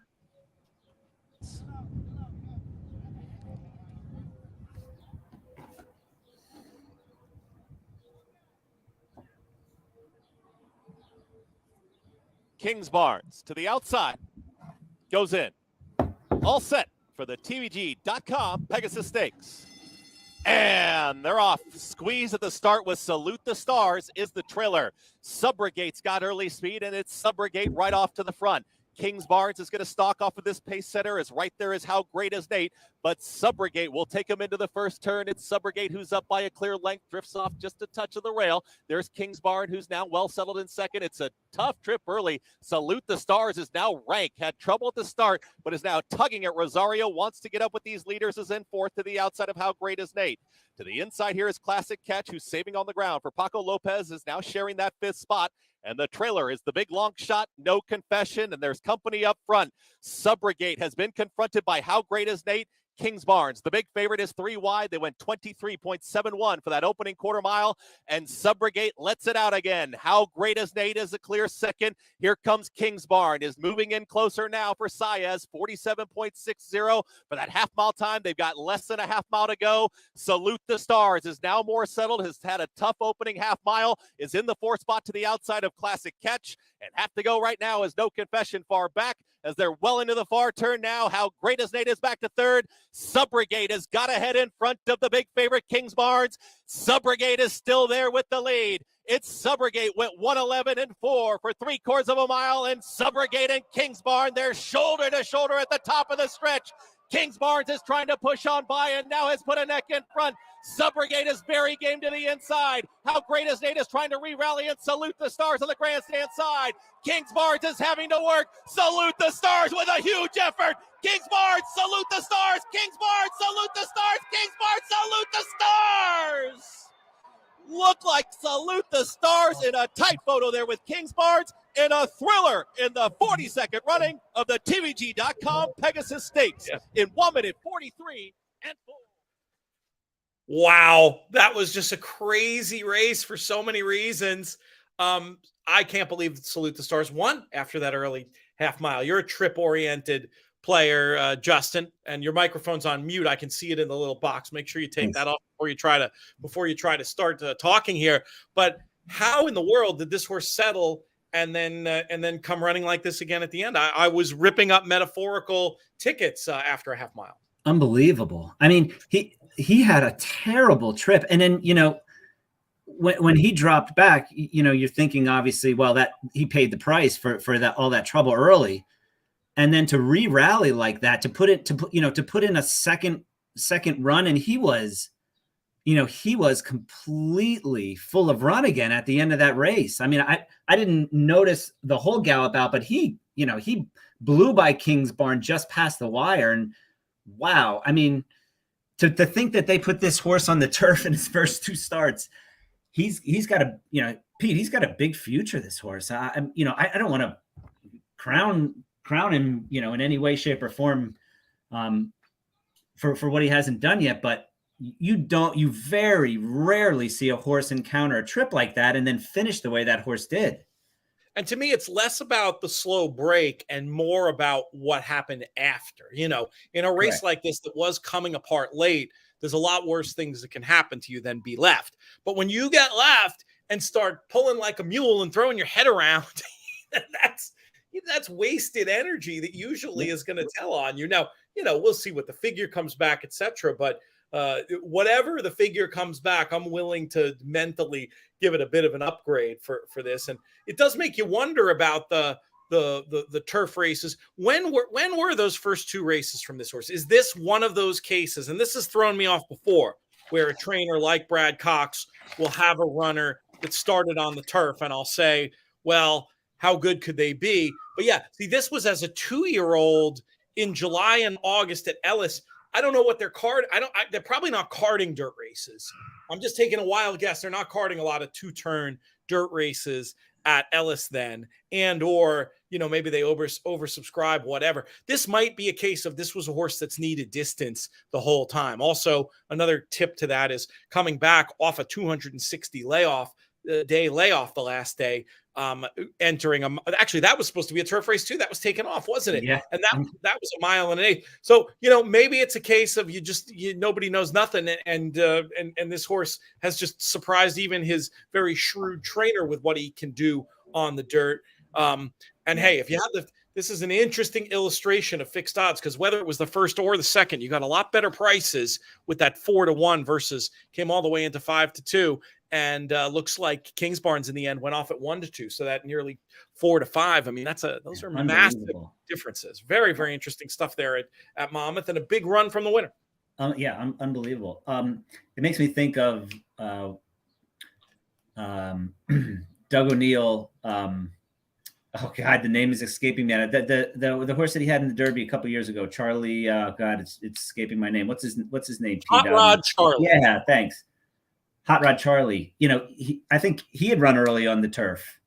C: Kings Barnes to the outside, goes in, all set for the TVG.com Pegasus Stakes. And they're off. Squeeze at the start with Salute the Stars is the trailer. Subrogate's got early speed, and it's Subrogate right off to the front. Kings Barnes is going to stalk off of this pace setter. As right there is How Great Is Nate, but Subrogate will take him into the first turn. It's Subrogate who's up by a clear length, drifts off just a touch of the rail. There's Kings Barnes, who's now well settled in second. It's a tough trip early. Salute the Stars is now ranked, had trouble at the start, but is now tugging at Rosario, wants to get up with these leaders, is in fourth to the outside of How Great Is Nate. To the inside here is Classic Catch, who's saving on the ground for Paco Lopez, is now sharing that fifth spot. And the trailer is the big long shot, No Confession, and there's company up front. Subrogate has been confronted by How Great Is Nate. Kings Barnes, the big favorite, is 3 wide. They went 23.71 for that opening quarter mile, and Subrogate lets it out again. How Great Is Nate is a clear second. Here comes Kings Barnes, is moving in closer now for Saez, 47.60 for that half mile time. They've got less than a half mile to go. Salute the Stars is now more settled, has had a tough opening half mile, is in the fourth spot to the outside of Classic Catch, and have to go right now is No Confession far back, as they're well into the far turn now. How Great Is Nate is back to third. Subrogate has got ahead in front of the big favorite Kings Barnes. Subrogate is still there with the lead. It's Subrogate went 1:11.4 for 3/4 of a mile, and Subrogate and Kings Barnes, they're shoulder to shoulder at the top of the stretch. Kings Barnes is trying to push on by and now has put a neck in front. Subrogate is very game to the inside. How Great Is Nate is trying to re-rally and Salute the Stars on the grandstand side. Kings Barnes is having to work. Salute the Stars with a huge effort. Kings Barnes, Salute the Stars. Kings Barnes, Salute the Stars. Kings Barnes, Salute the Stars. Look like Salute the Stars in a tight photo there with Kings Barnes in a thriller in the 42nd running of the TVG.com Pegasus Stakes in 1 minute 43 and 4.
A: Wow, that was just a crazy race for so many reasons. I can't believe Salute the Stars won after that early half mile. You're a trip-oriented player, Justin, and your microphone's on mute. I can see it in the little box. Make sure you take that off before you try to start talking here. But how in the world did this horse settle and then come running like this again at the end? I was ripping up metaphorical tickets after a half mile.
B: Unbelievable. I mean, he had a terrible trip, and then when he dropped back, you're thinking obviously, well, that he paid the price for that all that trouble early, and then to re-rally like that, to put in a second run, and he was completely full of run again at the end of that race. I mean, I didn't notice the whole gallop out, but he blew by Kings Barnes just past the wire, and wow, I mean, to think that they put this horse on the turf in his first two starts, he's got a Pete, he's got a big future. This horse, I don't want to crown him, in any way, shape, or form, for what he hasn't done yet. But you very rarely see a horse encounter a trip like that and then finish the way that horse did.
A: And to me, it's less about the slow break and more about what happened after. In a race like this that was coming apart late, there's a lot worse things that can happen to you than be left. But when you get left and start pulling like a mule and throwing your head around, that's that's wasted energy that usually is going to tell on you. Now, we'll see what the figure comes back, etc. But whatever the figure comes back, I'm willing to mentally give it a bit of an upgrade for this. And it does make you wonder about the turf races. When were those first 2 races from this horse? Is this one of those cases? And this has thrown me off before, where a trainer like Brad Cox will have a runner that started on the turf, and I'll say, well, how good could they be? But yeah, see, this was as a 2-year-old in July and August at Ellis. I don't know what they're they're probably not karting dirt races. I'm just taking a wild guess. They're not karting a lot of 2-turn dirt races at Ellis then, and or maybe they oversubscribe, whatever. This might be a case of this was a horse that's needed distance the whole time. Also, another tip to that is coming back off a 260 day layoff the last day, entering actually that was supposed to be a turf race too. That was taken off, wasn't it?
B: Yeah.
A: And that was a mile and an eighth. So maybe it's a case of nobody knows nothing, and this horse has just surprised even his very shrewd trainer with what he can do on the dirt. And hey, if you have this is an interesting illustration of fixed odds, because whether it was the first or the second, you got a lot better prices with that 4-1 versus came all the way into 5-2. And looks like Kingsbarns in the end went off at 1-2. So that nearly 4-5. I mean, those are massive differences. Very, very interesting stuff there at Monmouth, and a big run from the winner.
B: Unbelievable. It makes me think of Doug O'Neill. Oh God, the name is escaping me. The horse that he had in the Derby a couple years ago, Charlie. God, it's escaping my name. What's his name?
A: Hot Rod Charlie.
B: Yeah, thanks. Hot Rod Charlie. I think he had run early on the turf,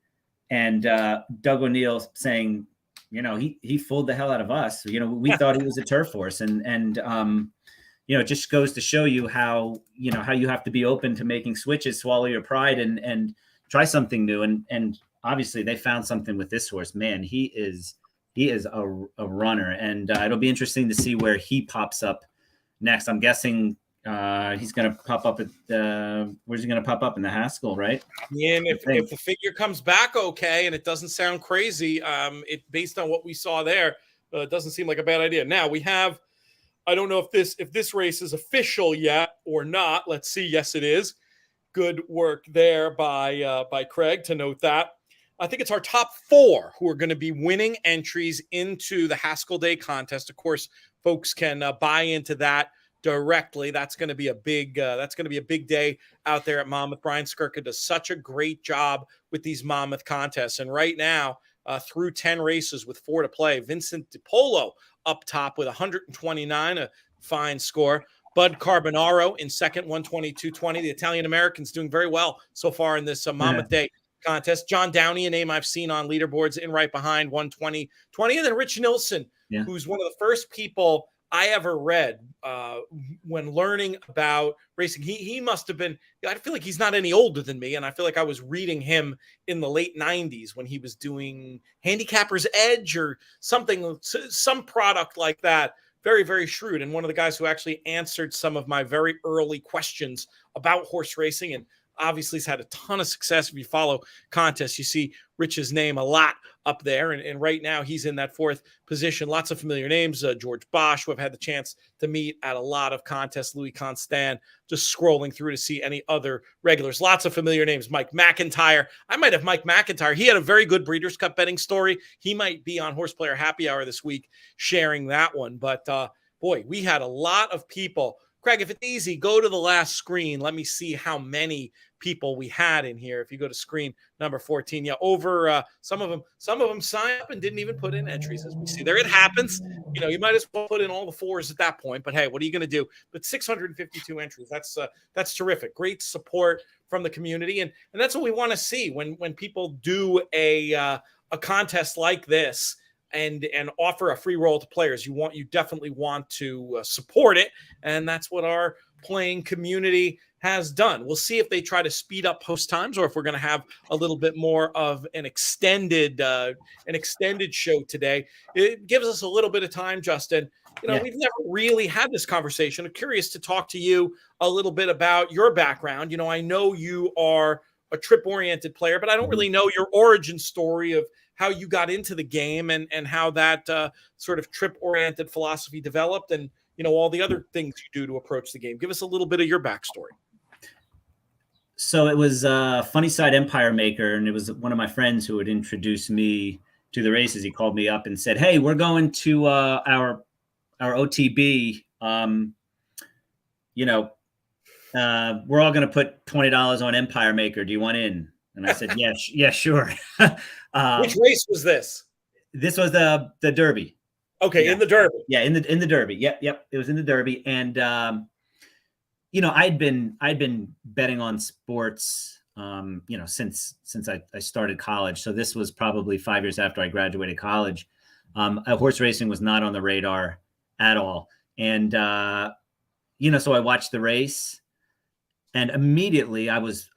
B: and Doug O'Neill saying, he fooled the hell out of us. We thought he was a turf horse, and it just goes to show you how you have to be open to making switches, swallow your pride, and try something new. And obviously they found something with this horse. Man, he is a runner, and it'll be interesting to see where he pops up next. I'm guessing he's going to pop up at where's he going to pop up in the Haskell, right?
A: Yeah, and if the figure comes back okay, and it doesn't sound crazy, it based on what we saw there, it doesn't seem like a bad idea. Now we have, I don't know if this race is official yet or not. Let's see. Yes, it is. Good work there by Craig to note that. I think it's our top 4 who are going to be winning entries into the Haskell Day contest. Of course, folks can buy into that directly. That's going to be a big day out there at Monmouth. Brian Skirka does such a great job with these Monmouth contests. And right now, through 10 races with 4 to play, Vincent DiPolo up top with 129, a fine score. Bud Carbonaro in second, 122.20. The Italian Americans doing very well so far in this Monmouth Day contest. John Downey, a name I've seen on leaderboards, in right behind, 120.20. And then Rich Nilsson, who's one of the first people I ever read when learning about racing. He must have been, I feel like he's not any older than me, and I feel like I was reading him in the late 90s when he was doing Handicapper's Edge or something, some product like that. Very, very shrewd, and one of the guys who actually answered some of my very early questions about horse racing, and obviously has had a ton of success. If you follow contests, you see Rich's name a lot up there. And right now he's in that 4th position. Lots of familiar names. George Bosch, who I've had the chance to meet at a lot of contests. Louis Constant, just scrolling through to see any other regulars. Lots of familiar names. Mike McIntyre. I might have Mike McIntyre. He had a very good Breeders' Cup betting story. He might be on Horse Player Happy Hour this week sharing that one. But boy, we had a lot of people. Craig, if it's easy, go to the last screen. Let me see how many people we had in here. If you go to screen number 14, over some of them signed up and didn't even put in entries, as we see there. It happens. You might as well put in all the 4s at that point. But hey, what are you going to do? But 652 entries. That's terrific. Great support from the community, and that's what we want to see when people do a contest like this. And offer a free roll to players. You definitely want to support it, and that's what our playing community has done. We'll see if they try to speed up post times, or if we're going to have a little bit more of an extended show today. It gives us a little bit of time, Justin. We've never really had this conversation. I'm curious to talk to you a little bit about your background. I know you are a trip-oriented player, but I don't really know your origin story of how you got into the game and how that sort of trip-oriented philosophy developed, and all the other things you do to approach the game. Give us a little bit of your backstory.
B: So it was Funny Side Empire Maker, and it was one of my friends who had introduced me to the races. He called me up and said, "Hey, we're going to our OTB. We're all going to put $20 on Empire Maker. Do you want in?" And I said, "Yeah, sure."
A: Which race was this?
B: This was the Derby.
A: Okay,
B: yeah.
A: In the Derby.
B: Yeah, in the Derby. Yep. It was in the Derby, and I'd been betting on sports, since I started college. So this was probably 5 years after I graduated college. Horse racing was not on the radar at all, and so I watched the race, and immediately I was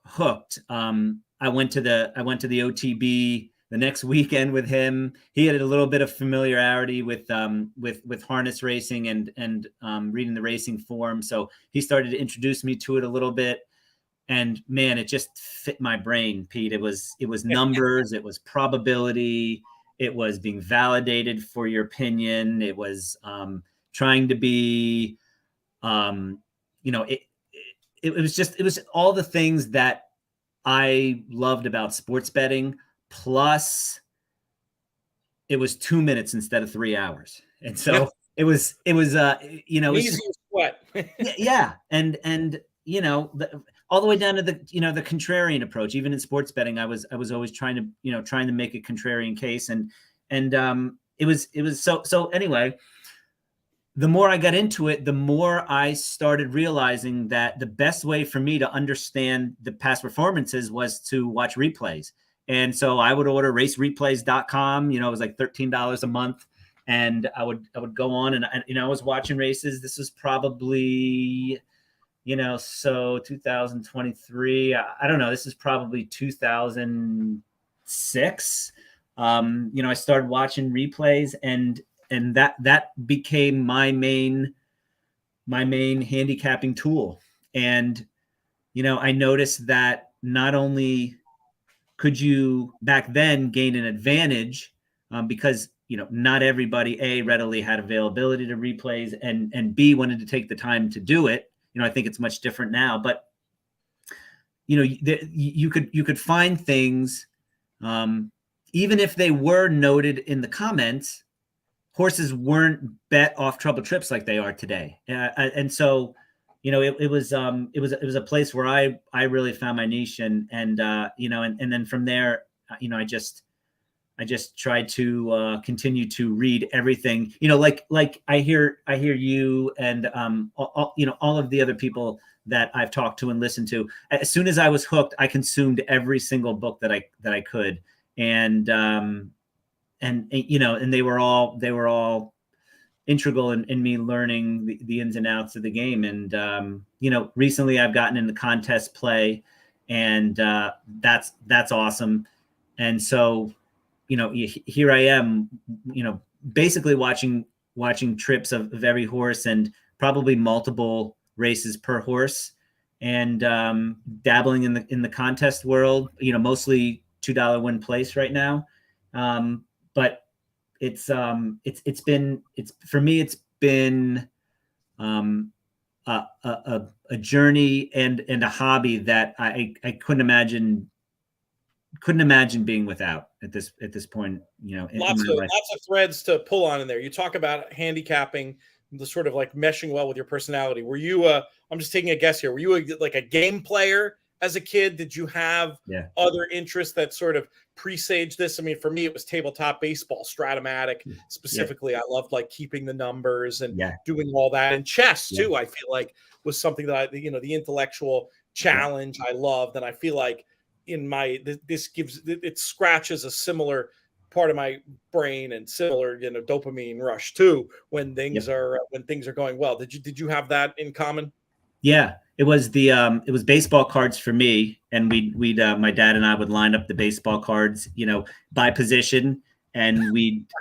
B: hooked. I went to the OTB the next weekend with him. He had a little bit of familiarity with harness racing and reading the racing form. So he started to introduce me to it a little bit, and man, it just fit my brain, Pete. It was numbers, it was probability, it was being validated for your opinion. It was trying to be, it was all the things that I loved about sports betting. Plus, it was 2 minutes instead of 3 hours, and so it was
A: easy sweat.
B: yeah, and all the way down to the the contrarian approach. Even in sports betting, I was always trying to make a contrarian case, and it was so anyway. The more I got into it, the more I started realizing that the best way for me to understand the past performances was to watch replays. And so I would order racereplays.com. It was like $13 a month. And I would go on, and I was watching races. This was probably, so 2023. I don't know. This is probably 2006. I started watching replays, and that became my main handicapping tool. And I noticed that not only could you back then gain an advantage because not everybody readily had availability to replays, and B, wanted to take the time to do it. I think it's much different now, but you could find things, even if they were noted in the comments. Horses weren't bet off trouble trips like they are today, and so it was a place where I really found my niche, and then from there, I just tried to continue to read everything, like I hear you and all of the other people that I've talked to and listened to. As soon as I was hooked, I consumed every single book that I could, and they were all integral in me learning the ins and outs of the game. And recently I've gotten into contest play, and that's awesome. And so here I am, basically watching trips of every horse, and probably multiple races per horse, and dabbling in the contest world, mostly $2 win place right now. But it's been a journey and a hobby that I couldn't imagine being without at this point.
A: Lots of threads to pull on in there. You talk about handicapping, the sort of like meshing well with your personality. Were you I'm just taking a guess here. Were you like a game player as a kid? Did you have other interests that sort of presaged this? I mean, for me, it was tabletop baseball, Stratomatic specifically. I loved like keeping the numbers and doing all that. And chess too, I feel like was something that the intellectual challenge I loved. And I feel like it scratches a similar part of my brain and similar, dopamine rush too when things are going well. Did you have that in common?
B: Yeah, it was baseball cards for me, and we'd my dad and I would line up the baseball cards, by position, and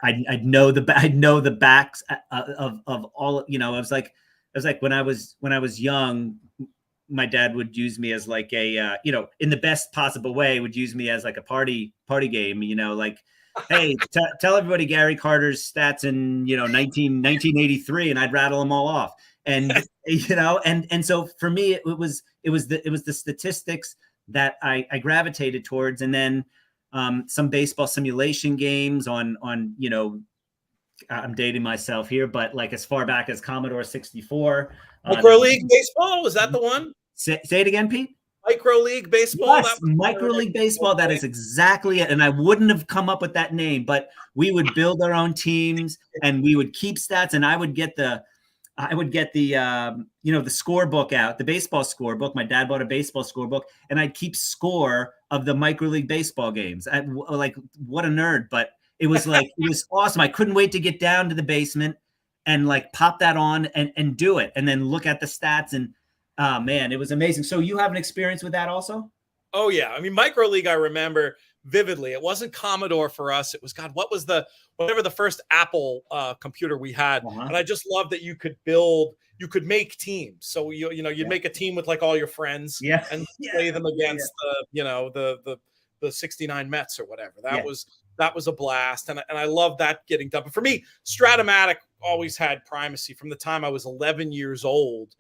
B: I'd know the backs of all. It was like when I was young, my dad would use me as like a, in the best possible way, would use me as like a party game, like, hey, tell everybody Gary Carter's stats in, 1983, and I'd rattle them all off. And, and so for me, it was the statistics that I gravitated towards. And then some baseball simulation games on, I'm dating myself here, but like as far back as Commodore 64.
A: Micro League Baseball, was that the one?
B: Say it again, Pete.
A: Micro League Baseball?
B: Yes, Micro League Baseball. That is exactly it. And I wouldn't have come up with that name, but we would build our own teams and we would keep stats, and I would get the the scorebook out, the baseball scorebook. My dad bought a baseball scorebook, and I'd keep score of the Micro League Baseball games. Like, what a nerd, but it was like, it was awesome. I couldn't wait to get down to the basement and like pop that on and do it, and then look at the stats. And man, it was amazing. So you have an experience with that also?
A: Oh yeah. I mean, Micro League, I remember vividly. It wasn't Commodore for us. It was, God, what was whatever the first Apple computer we had.
B: Uh-huh.
A: And I just loved that you could make teams. So you'd make a team with like all your friends, and play them against the 69 Mets or whatever. That was a blast. And I love that getting done. But for me, Stratomatic always had primacy from the time I was 11 years old.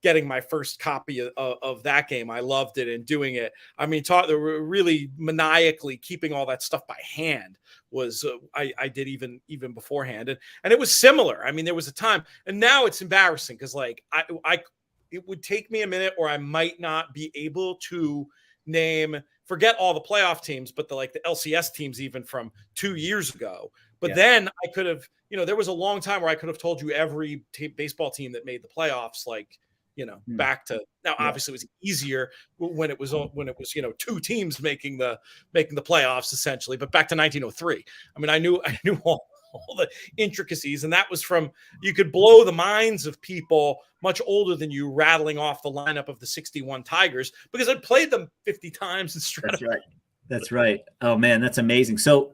A: Getting my first copy of that game. I loved it and doing it. I mean, they were really maniacally keeping all that stuff by hand was I did even beforehand. And it was similar. I mean, there was a time, and now it's embarrassing because like it would take me a minute, or I might not be able to forget all the playoff teams, but the LCS teams even from 2 years ago. But then I could have, there was a long time where I could have told you every baseball team that made the playoffs, back to now. Obviously, it was easier when it was two teams making the playoffs essentially. But back to 1903, I mean, I knew all the intricacies, and that was from, you could blow the minds of people much older than you rattling off the lineup of the 61 Tigers because I'd played them 50 times in Stratomatic.
B: That's right. That's right. Oh man, that's amazing. So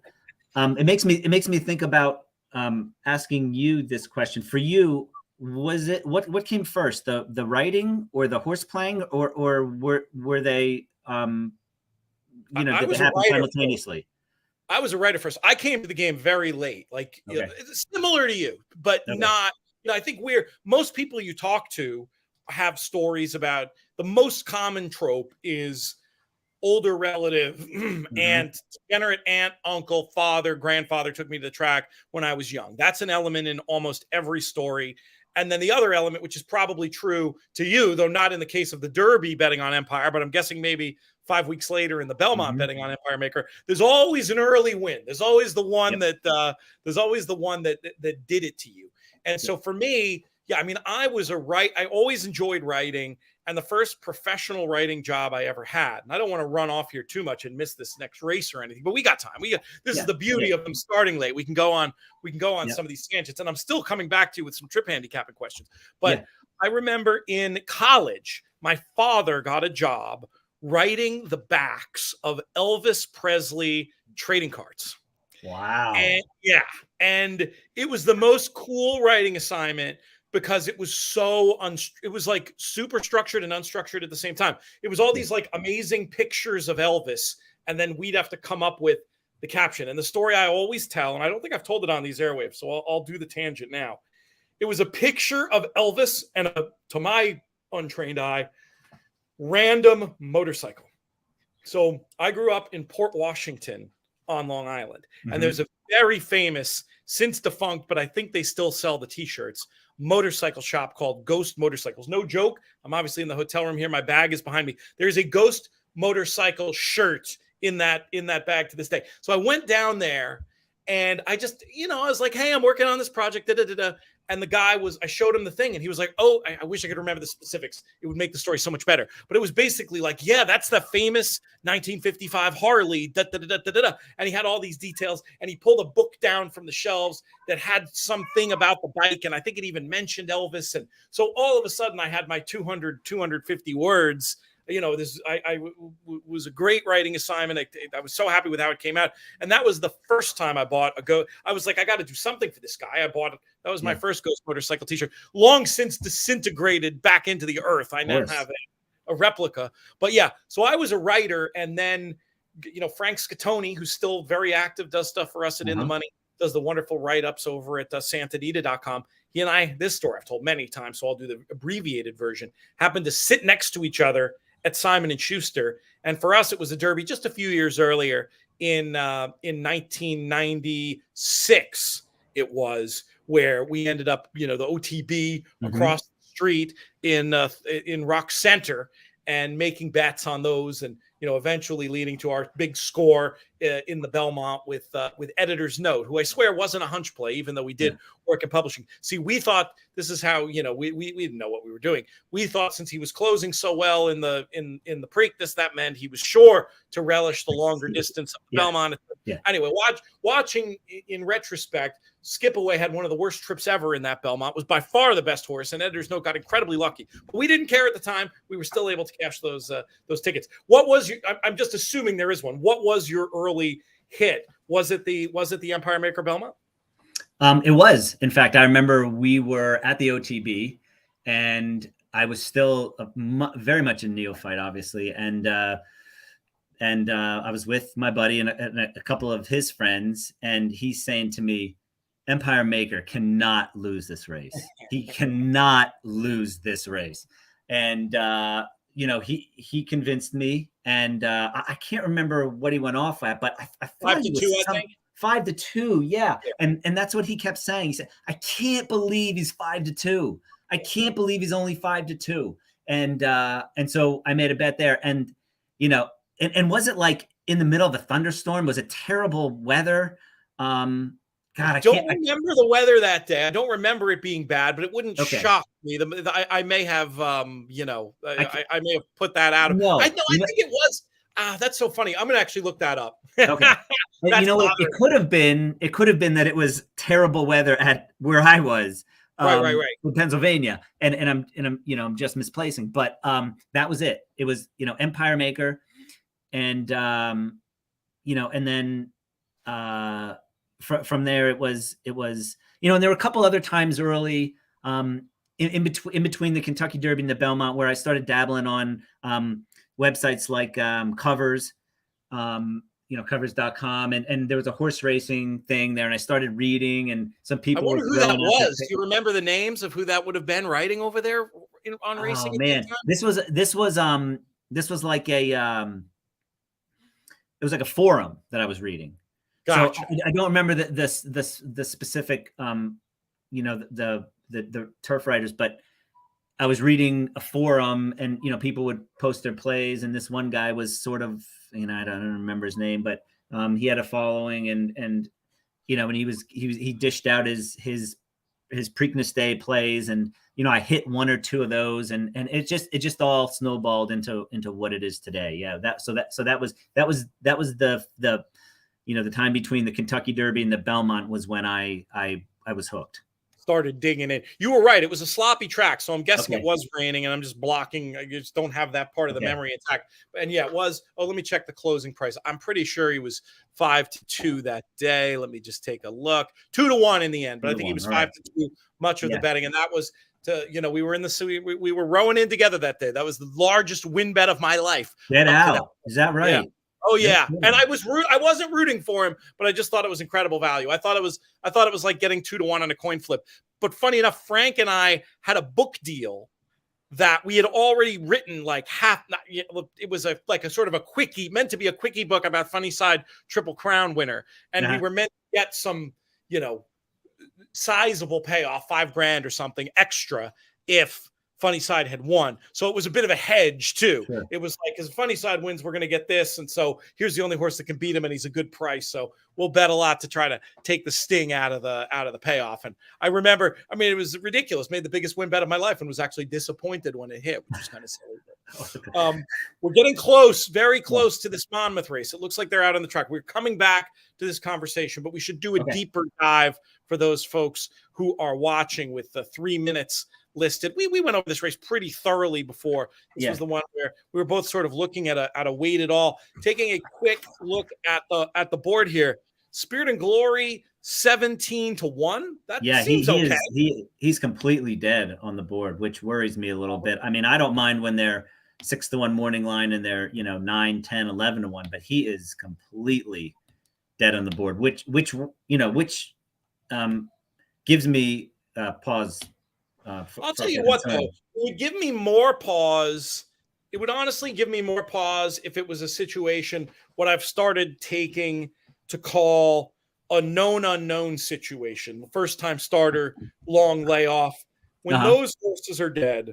B: it makes me think about asking you this question. For you, was it what came first, the writing or the horse playing, or were they did they happen simultaneously?
A: I was a writer first. I came to the game very late, similar to you, but not. I think most people you talk to have stories about, the most common trope is older relative, aunt, degenerate aunt, uncle, father, grandfather took me to the track when I was young. That's an element in almost every story. And then the other element, which is probably true to you, though not in the case of the Derby betting on Empire, but I'm guessing maybe 5 weeks later in the Belmont betting on Empire Maker, there's always an early win. There's always the one that did it to you. And so for me, I mean, I always enjoyed writing, and the first professional writing job I ever had. And I don't want to run off here too much and miss this next race or anything, but we got time. This is the beauty of them starting late. We can go on some of these tangents, and I'm still coming back to you with some trip handicapping questions. But I remember in college, my father got a job writing the backs of Elvis Presley trading cards.
B: Wow.
A: And it was the most cool writing assignment because it was it was like super structured and unstructured at the same time. It was all these like amazing pictures of Elvis, and then we'd have to come up with the caption. And the story I always tell, and I don't think I've told it on these airwaves, so I'll do the tangent now. It was a picture of Elvis and to my untrained eye, random motorcycle. So I grew up in Port Washington on Long Island, and there's a very famous, since defunct, but I think they still sell the t-shirts, motorcycle shop called Ghost Motorcycles. No joke. I'm obviously in the hotel room here. My bag is behind me. There's a Ghost Motorcycle shirt in that bag to this day. So I went down there, and I just, I was like, hey, I'm working on this project. And the guy I showed him the thing, and he was like, oh, I wish I could remember the specifics. It would make the story so much better. But it was basically like, that's the famous 1955 Harley, And he had all these details, and he pulled a book down from the shelves that had something about the bike, and I think it even mentioned Elvis. And so all of a sudden I had my 250 words was a great writing assignment. I was so happy with how it came out. And that was the first time I bought I was like, I got to do something for this guy. That was my first Ghost Motorcycle t-shirt, long since disintegrated back into the earth. I now have a replica. But yeah, so I was a writer, and then, Frank Scattoni, who's still very active, does stuff for us at In the Money, does the wonderful write-ups over at santadita.com. He and I, this story I've told many times, so I'll do the abbreviated version, happened to sit next to each other at Simon & Schuster. And for us, it was a Derby just a few years earlier in 1996. It was where we ended up, the OTB across the street in Rock Center, and making bets on those, and eventually leading to our big score in the Belmont with Editor's Note, who I swear wasn't a hunch play, even though we did work in publishing. See, we thought this is how, we didn't know what we were doing. We thought since he was closing so well in the Preakness, that meant he was sure to relish the longer distance of the Belmont. Anyway, watching in retrospect, Skip Away had one of the worst trips ever in that Belmont, was by far the best horse, and Editor's Note got incredibly lucky. But we didn't care at the time. We were still able to cash those tickets. What was I'm just assuming there is one. What was your early hit? Was it the Empire Maker Belmont?
B: It was. In fact, I remember we were at the OTB, and I was still very much a neophyte, obviously, and I was with my buddy and a couple of his friends, and he's saying to me, Empire Maker cannot lose this race. He cannot lose this race. And, he convinced me, and I can't remember what he went off at, but I thought
A: 5-2, I think.
B: 5-2. Yeah. And that's what he kept saying. He said, I can't believe he's 5-2. I can't believe he's only 5-2. And so I made a bet there, and, and was it like in the middle of a thunderstorm? Was it terrible weather? God, I
A: don't remember the weather that day. I don't remember it being bad, but it wouldn't shock me. I may have, I may have put that out.
B: No,
A: I think it was. That's so funny. I'm gonna actually look that up.
B: Okay, it could have been that it was terrible weather at where I was,
A: right,
B: in Pennsylvania, and I'm just misplacing, but that was it. It was Empire Maker, and and then from there it was and there were a couple other times early in between the Kentucky Derby and the Belmont where I started dabbling on websites like Covers, covers.com, and there was a horse racing thing there, and I started reading, and some people.
A: I wonder who that was. Do you remember the names of who that would have been writing over there on racing?
B: Oh man, this was like it was like a forum that I was reading.
A: Gotcha.
B: So I don't remember the specific, the turf riders, but I was reading a forum, and people would post their plays, and this one guy was sort of, I don't remember his name, but he had a following, and he dished out his Preakness Day plays, and I hit one or two of those, and it just all snowballed into what it is today. Yeah, that was the the time between the Kentucky Derby and the Belmont was when I was hooked.
A: Started digging in. You were right. It was a sloppy track, so I'm guessing it was raining, and I'm just blocking. I just don't have that part of the memory intact. And yeah, it was. Oh, let me check the closing price. I'm pretty sure he was 5-2 that day. Let me just take a look. 2-1 in the end, but I think he was 5-2 much of the betting, and that was to we were in the we were rowing in together that day. That was the largest win bet of my life.
B: Get out. Is that right?
A: Yeah. Oh yeah, and I wasn't rooting for him, but I just thought it was incredible value. I thought it was like getting 2-1 on a coin flip. But funny enough, Frank and I had a book deal that we had already written, like it was a sort of a quickie, meant to be a quickie book about Funny Side Triple Crown winner, and we were meant to get some sizable payoff, $5,000 or something extra if Funny Side had won. So it was a bit of a hedge too. Sure. It was like, as Funny Side wins, we're going to get this. And so here's the only horse that can beat him, and he's a good price. So we'll bet a lot to try to take the sting out of the payoff. And I remember, it was ridiculous. Made the biggest win bet of my life and was actually disappointed when it hit, which was kind of silly. We're getting close, very close to this Monmouth race. It looks like they're out on the track. We're coming back to this conversation, but we should do a deeper dive for those folks who are watching with the 3 minutes listed. We went over this race pretty thoroughly before. This was the one where we were both sort of looking at a weighted all. Taking a quick look at the board here. Spirit and Glory 17-1. That seems okay.
B: He's completely dead on the board, which worries me a little bit. I mean, I don't mind when they're 6-1 morning line and they're 9, 10, 11-1, but he is completely dead on the board, which gives me pause.
A: I'll tell you what, though, it would give me more pause. It would honestly give me more pause if it was a situation what I've started taking to call a known unknown situation. The first time starter, long layoff. When those horses are dead,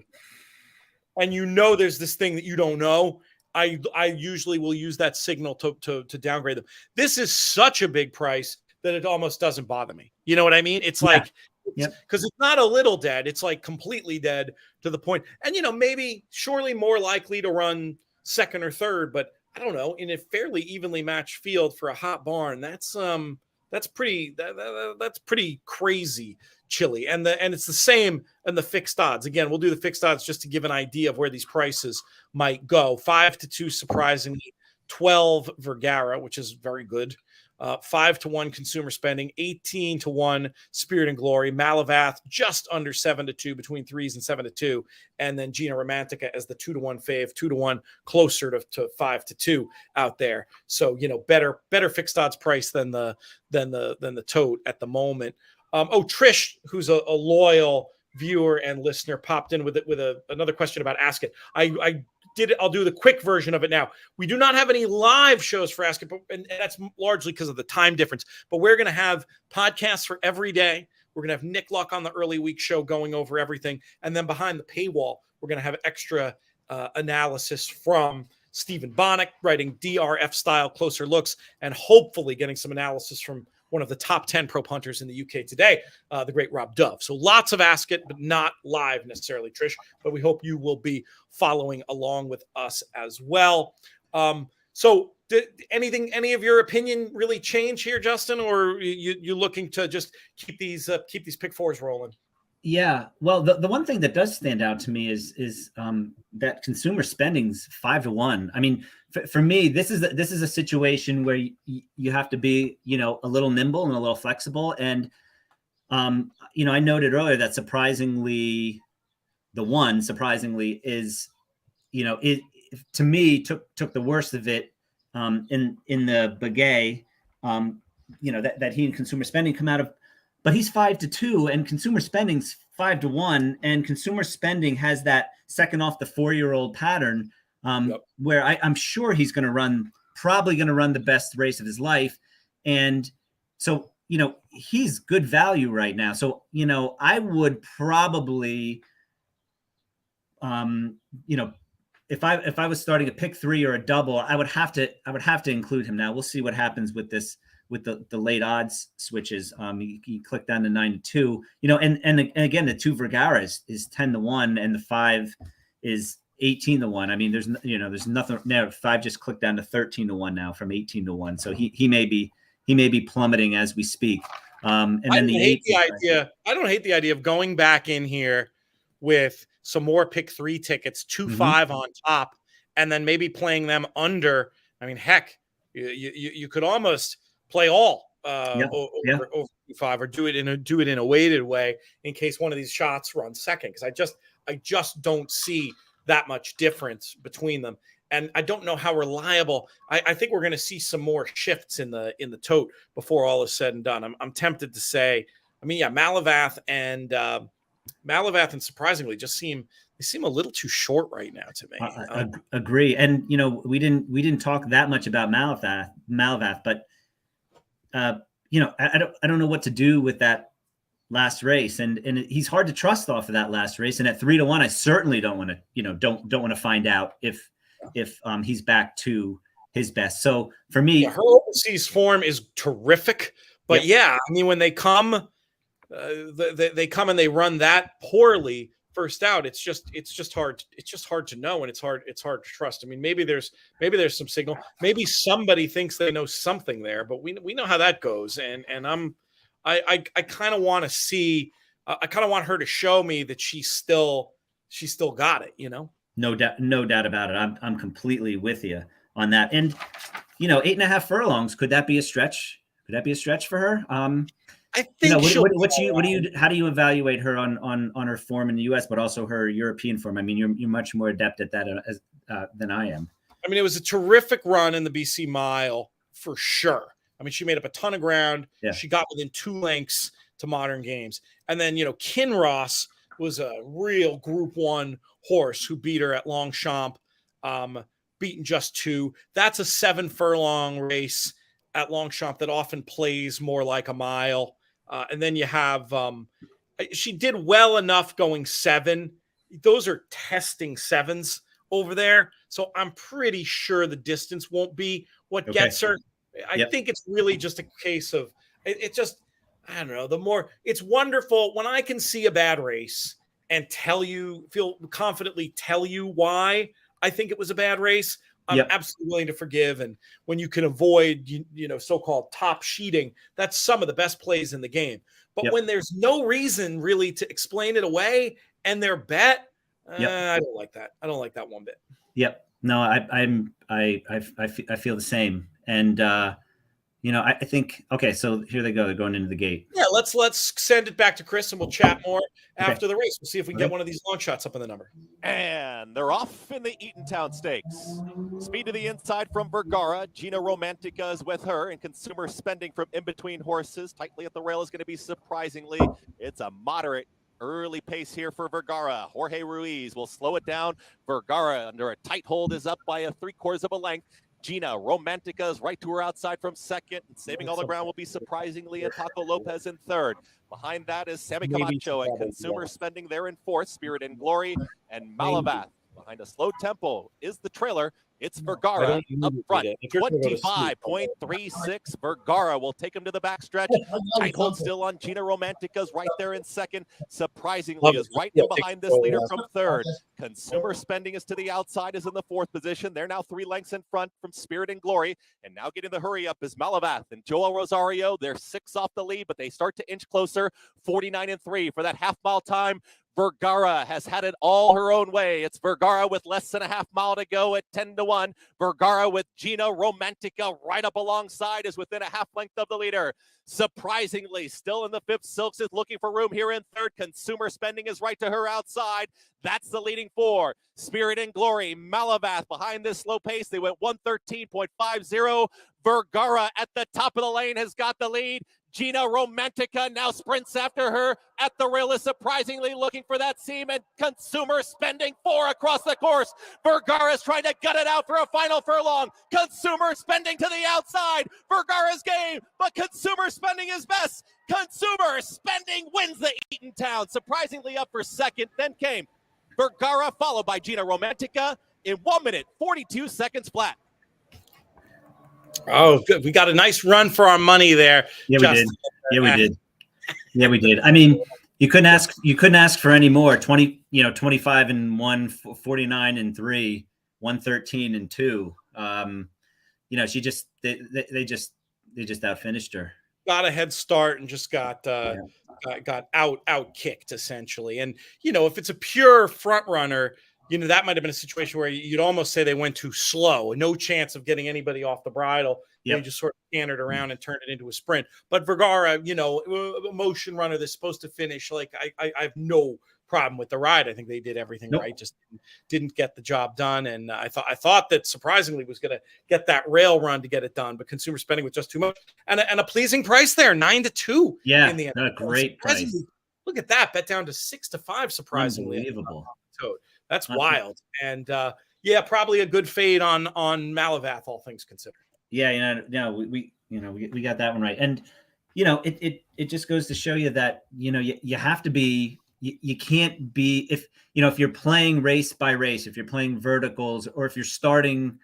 A: and there's this thing that you don't know, I usually will use that signal to downgrade them. This is such a big price that it almost doesn't bother me. You know what I mean? It's like, because it's not a little dead. It's like completely dead to the point. And, maybe surely more likely to run second or third, but I don't know, in a fairly evenly matched field for a hot barn, that's pretty crazy chilly. And it's the same in the fixed odds. Again, we'll do the fixed odds just to give an idea of where these prices might go. 5-2, surprisingly, 12 Vergara, which is very good. 5-1 Consumer Spending, 18-1 Spirit and Glory, Malavath just under 7-2, between 3s and 7-2, and then Gina Romantica as the 2-1 fave, 2-1 closer to 5-2 out there. So better fixed odds price than the tote at the moment. Trish, who's a loyal viewer and listener, popped in with another question about Ask It. I'll do the quick version of it now. We do not have any live shows for Ask It, and that's largely because of the time difference. But we're going to have podcasts for every day. We're going to have Nick Luck on the early week show going over everything. And then behind the paywall, we're going to have extra analysis from Stephen Bonnick, writing DRF-style closer looks, and hopefully getting some analysis from one of the top 10 pro punters in the UK today, the great Rob Dove. So lots of Ask It, but not live necessarily, Trish. But we hope you will be following along with us as well. So did any of your opinion really change here, Justin, or you looking to just keep these pick fours rolling?
B: Yeah, well, the one thing that does stand out to me is that consumer spending's 5-1. I mean, for me, this is a situation where you have to be, a little nimble and a little flexible. And I noted earlier that surprisingly is, it to me took the worst of it in the Begay, that he and consumer spending come out of. But he's 5-2, and consumer spending's 5-1, and consumer spending has that second off the 4-year-old pattern, where I'm sure he's probably going to run the best race of his life. And so, he's good value right now. So, I would probably, if I was starting a pick 3 or a double, I would have to include him. Now we'll see what happens with this, with the late odds switches. You click down to 9-2, and again, the 2 Vergara is 10-1, and the 5 is 18-1. I mean, there's nothing there. 5 just clicked down to 13-1 now from 18-1. So he may be plummeting as we speak. And then I don't
A: hate the idea of going back in here with some more pick 3 tickets, 2-5 on top, and then maybe playing them under. I mean, heck, you could almost play all over 5, or do it in a weighted way in case one of these shots runs second, because I just don't see that much difference between them. And I don't know how reliable. I think we're going to see some more shifts in the tote before all is said and done. I'm tempted to say, Malavath and surprisingly just seem a little too short right now to me.
B: Agree. And we didn't talk that much about Malavath, but I don't know what to do with that last race, and he's hard to trust off of that last race. And at 3-1, I certainly don't want to don't want to find out if he's back to his best. So for me,
A: her overseas form is terrific, but when they come, they come and they run that poorly, first out, it's just hard. It's just hard to know, and it's hard to trust. I mean, maybe there's some signal. Maybe somebody thinks they know something there, but we know how that goes. And I kind of want to see. I kind of want her to show me that she's still got it.
B: No doubt about it. I'm completely with you on that. And 8.5 furlongs, could that be a stretch? Could that be a stretch for her?
A: I think
B: how do you evaluate her on her form in the U.S., but also her European form? I mean, you're much more adept at that than I am.
A: I mean, it was a terrific run in the BC Mile for sure. I mean, she made up a ton of ground.
B: Yeah.
A: She got within 2 lengths to Modern Games, and then Kinross was a real Group 1 horse who beat her at Longchamp, beaten just 2. That's a 7 furlong race at Longchamp that often plays more like a mile. And then you have, she did well enough going 7. Those are testing 7s over there. So I'm pretty sure the distance won't be what gets her. I think it's really just a case of, it just, I don't know, it's wonderful when I can see a bad race and feel confidently tell you why I think it was a bad race. I'm absolutely willing to forgive. And when you can avoid, so-called top sheeting, that's some of the best plays in the game. But when there's no reason really to explain it away and they're bet, I don't like that. I don't like that one bit.
B: Yep. No, I feel the same. And, I think, okay, so here they go. They're going into the gate.
A: Yeah, let's send it back to Chris and we'll chat more after the race. We'll see if we can get one of these long shots up in the number.
C: And they're off in the Eaton Town Stakes. Speed to the inside from Vergara. Gina Romantica is with her, and consumer spending from in between horses. Tightly at the rail is going to be surprisingly. It's a moderate early pace here for Vergara. Jorge Ruiz will slow it down. Vergara under a tight hold is up by a 3/4 of a length. Gina Romantica is right to her outside from second, and saving all the ground will be surprisingly and Taco Lopez in third. Behind that is Sammy Camacho, and consumer spending there in fourth. Spirit and Glory and Malavath. Behind a slow tempo is the trailer. It's Vergara up front. 25.36. Vergara will take him to the backstretch. Tight hold still on Gina Romantica's right there in second. Surprisingly, is right in behind this leader from third. Consumer spending is to the outside, is in the fourth position. They're now 3 lengths in front from Spirit and Glory. And now getting the hurry up is Malavath and Joel Rosario. They're 6 off the lead, but they start to inch closer. 49-3 for that half-mile time. Vergara has had it all her own way. It's Vergara with less than a half mile to go at 10-1. Vergara with Gina Romantica right up alongside, is within a half length of the leader. Surprisingly, still in the fifth, Silks is looking for room here in third. Consumer spending is right to her outside. That's the leading 4. Spirit and Glory, Malavath behind this slow pace. They went 113.50. Vergara at the top of the lane has got the lead. Gina Romantica now sprints after her. At the rail is surprisingly looking for that seam, and consumer spending 4 across the course. Vergara's trying to gut it out for a final furlong. Consumer spending to the outside. Vergara's game, but consumer spending is best. Consumer spending wins the Eaton Town. Surprisingly up for second. Then came Vergara, followed by Gina Romantica in 1 minute, 42 seconds flat.
A: Oh, good. We got a nice run for our money there.
B: Yeah, we did. Yeah, we did. Yeah, we did. I mean, you couldn't ask for any more. 25-1, 49-3, 113-2. She just they just outfinished her.
A: Got a head start and just got out kicked essentially. And if it's a pure front runner, that might have been a situation where you'd almost say they went too slow. No chance of getting anybody off the bridle. They just sort of cantered around and turned it into a sprint. But Vergara, a motion runner that's supposed to finish, like I have no problem with the ride. I think they did everything right, just didn't get the job done. And I thought that surprisingly was going to get that rail run to get it done, but consumer spending was just too much. And a pleasing price there, 9-2.
B: Yeah,
A: in the end.
B: A great price.
A: Look at that, bet down to 6-5. Surprisingly,
B: unbelievable.
A: That's wild. And probably a good fade on Malavath, all things considered.
B: Yeah, we got that one right. And it just goes to show you that you have to be, you can't be, if you're playing race by race, if you're playing verticals, or if you're starting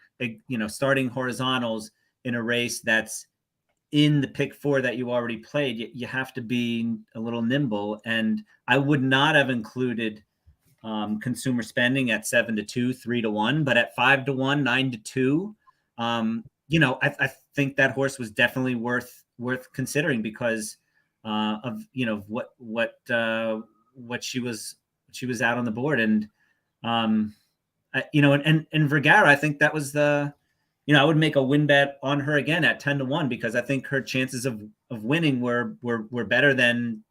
B: horizontals in a race that's in the pick 4 that you already played, you have to be a little nimble. And I would not have included consumer spending at 7-2, 3-1, but at 5-1, 9-2, I think that horse was definitely worth considering because of what she was out on the board. And and Vergara, I think that was I would make a win bet on her again at 10-1 because I think her chances of winning were better than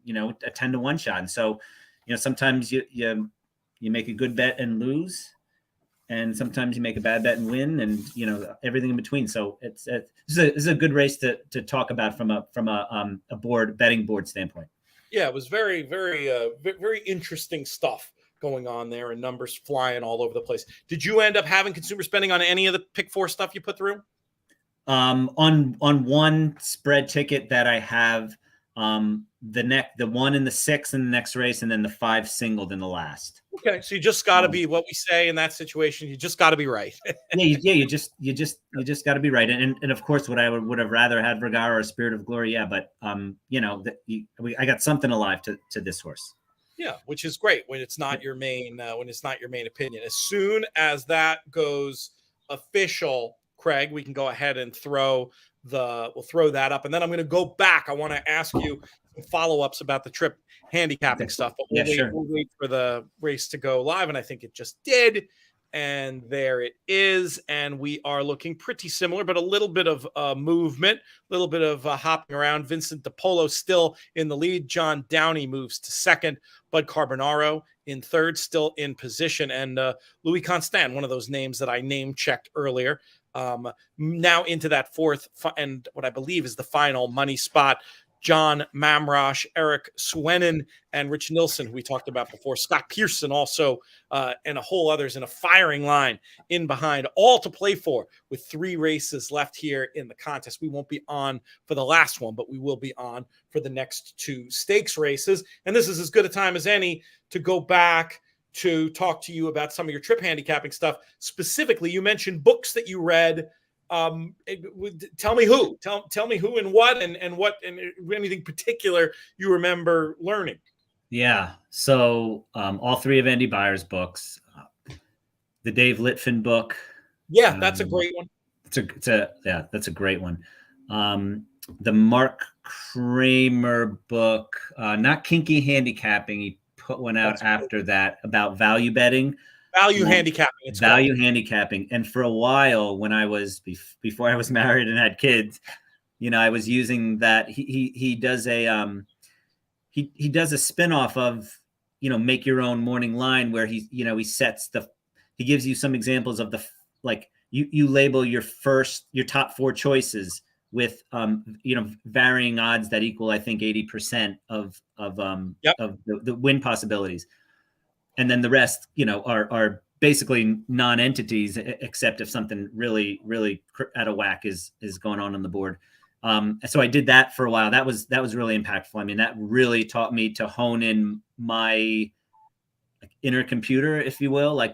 B: a 10-1 shot. And so sometimes you make a good bet and lose, and sometimes you make a bad bet and win, and everything in between. So this is a good race to talk about from a betting board standpoint.
A: Yeah, it was very, very, very interesting stuff going on there, and numbers flying all over the place. Did you end up having consumer spending on any of the pick four stuff you put through?
B: On one spread ticket that I have, the 1 in the 6 in the next race, and then the 5 singled in the last.
A: Okay, so you just got to be what we say in that situation. You just got to be right.
B: You just got to be right. And of course, what I would have rather had Vergara or Spirit of Glory. Yeah, but I got something alive to this horse.
A: Yeah, which is great when it's not your main opinion. As soon as that goes official, Craig, we can go ahead and we'll throw that up, and then I'm going to go back. I want to ask you some follow-ups about the trip handicapping stuff, but we'll wait for the race to go live, and I think it just did. And there it is. And we are looking pretty similar, but a little bit of movement, a little bit of hopping around. Vincent DiPolo still in the lead. John Downey moves to second. Bud Carbonaro in third, still in position. And Louis Constant, one of those names that I name-checked earlier, now into that fourth and what I believe is the final money spot. John Mamrosh, Eric Swenin, and Rich Nilsson, who we talked about before. Scott Pearson also, and a whole others in a firing line in behind, all to play for with 3 races left here in the contest. We won't be on for the last one, but we will be on for the next 2 stakes races. And this is as good a time as any to go back to talk to you about some of your trip handicapping stuff. Specifically, you mentioned books that you read. Tell me who. Tell me who and what and what and anything particular you remember learning.
B: Yeah. So all 3 of Andy Byer's books, the Dave Litfin book.
A: Yeah, that's a great one.
B: That's a great one. The Mark Kramer book, not Kinky Handicapping. He put one out after that about value betting. Handicapping. And for a while, when I was before I was married and had kids, I was using that. He does a he does a spinoff of Make Your Own Morning Line, where he gives you some examples of you label your top 4 choices with varying odds that equal, I think, 80% of the win possibilities. And then the rest, are basically non-entities, except if something really, really out of whack is going on the board. So I did that for a while. That was really impactful. I mean, that really taught me to hone in my inner computer, if you will, I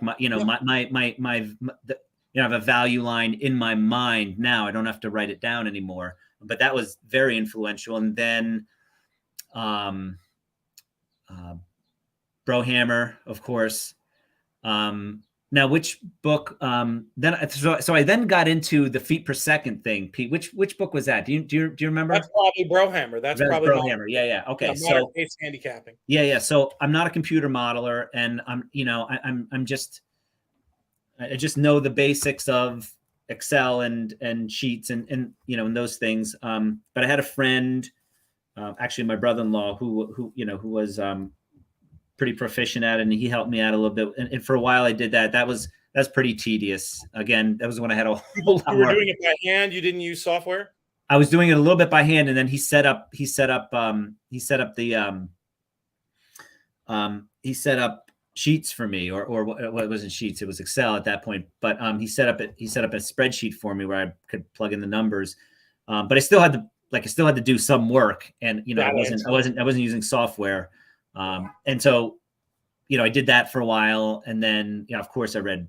B: have a value line in my mind now. I don't have to write it down anymore. But that was very influential. And then, Brohammer, of course. Now, which book? So I then got into the feet per second thing. Pete, which book was that? Do you remember?
A: That's probably Brohammer. That's probably
B: Brohammer. Yeah. Okay.
A: Yeah, so it's handicapping.
B: Yeah. So I'm not a computer modeler, and I just know the basics of Excel and sheets and those things. But I had a friend, actually my brother-in-law, who was pretty proficient at it, and he helped me out a little bit. And for a while I did that. That's pretty tedious. Again, that was when I had a whole lot more.
A: You were doing it by hand? You didn't use software?
B: I was doing it a little bit by hand, and then he set up sheets for me, or what wasn't sheets, it was Excel at that point. But he set up a spreadsheet for me where I could plug in the numbers. But I still had to do some work, and I wasn't using software. And so, I did that for a while, and then, of course I read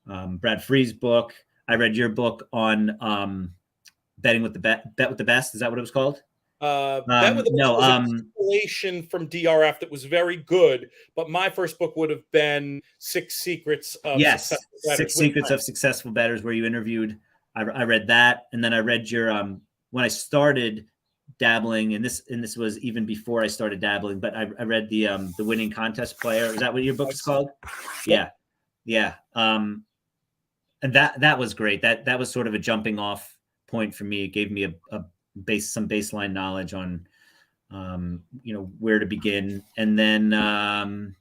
B: Brad Free's book. I read your book on betting with the bet with the best. Is that what it was called?
A: That was
B: No.
A: a compilation from DRF that was very good. But my first book would have been Six Secrets of
B: Yes,
A: Successful Bettors.
B: Six Secrets of Successful Bettors, where you interviewed. I read that, and then I read your when I started dabbling, and this was even before I started dabbling. But I read the Winning Contest Player. Is that what your book is called? Yeah. And that was great. That was sort of a jumping off point for me. It gave me some baseline knowledge on where to begin, and then the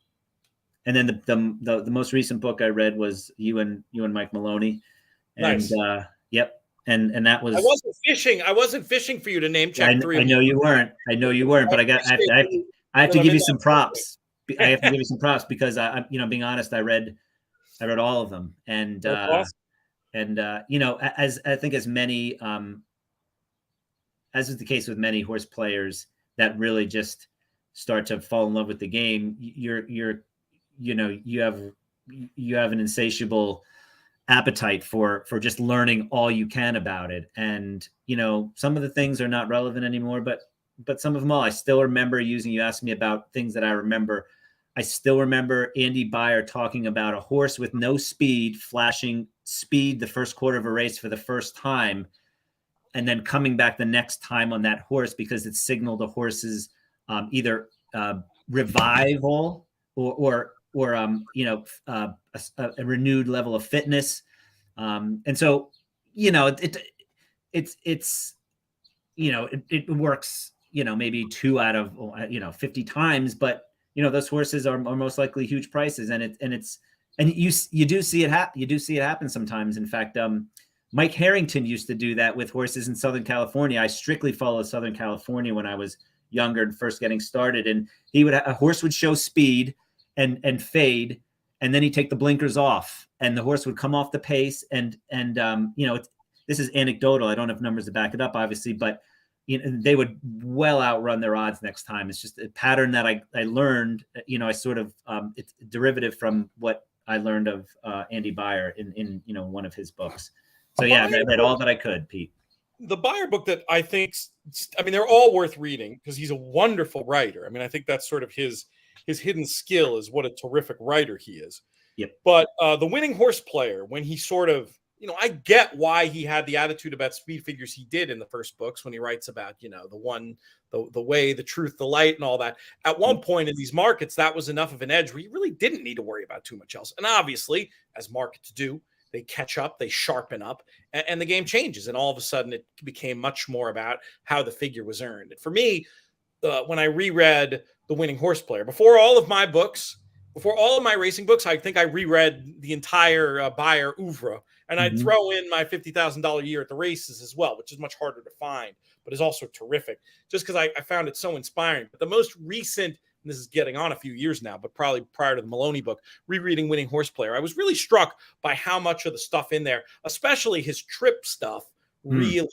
B: most recent book I read was you and Mike Maloney, and
A: nice.
B: Yep. And that was.
A: I wasn't fishing for you to name check three.
B: I know you weren't. But I have to give you some props. I have to give you some props because being honest, I read all of them, and
A: awesome.
B: As I think as many as is the case with many horse players that really just start to fall in love with the game, you have an insatiable appetite for just learning all you can about it. And, some of the things are not relevant anymore, but some of them all. I still remember you asked me about things that I remember. I still remember Andy Beyer talking about a horse with no speed, flashing speed the first quarter of a race for the first time, and then coming back the next time on that horse because it signaled the horse's either revival or a renewed level of fitness. And so, it works, maybe 2 out of, 50 times, but those horses are most likely huge prices. And you do see it happen sometimes. In fact, Mike Harrington used to do that with horses in Southern California. I strictly followed Southern California when I was younger and first getting started. And a horse would show speed and fade, and then he'd take the blinkers off, and the horse would come off the pace. And this is anecdotal. I don't have numbers to back it up, obviously, but they would well outrun their odds next time. It's just a pattern that I learned. I sort of it's derivative from what I learned of Andy Beyer in one of his books. So yeah, I read all that I could, Pete.
A: The Beyer book that I think, they're all worth reading because he's a wonderful writer. I think that's sort of his hidden skill is what a terrific writer he is.
B: Yep.
A: But the Winning Horse Player, when he sort of, I get why he had the attitude about speed figures he did in the first books when he writes about, the way, the truth, the light, and all that. At one point in these markets, that was enough of an edge where you really didn't need to worry about too much else. And obviously, as markets do, they catch up, they sharpen up, and the game changes. And all of a sudden, it became much more about how the figure was earned. And for me, when I reread The Winning Horse Player, before all of my racing books, I think I reread the entire Beyer oeuvre. And I'd throw in my $50,000 a year at the races as well, which is much harder to find, but is also terrific, just because I found it so inspiring. But the most recent, and this is getting on a few years now, but probably prior to the Maloney book, rereading Winning Horse Player, I was really struck by how much of the stuff in there, especially his trip stuff, really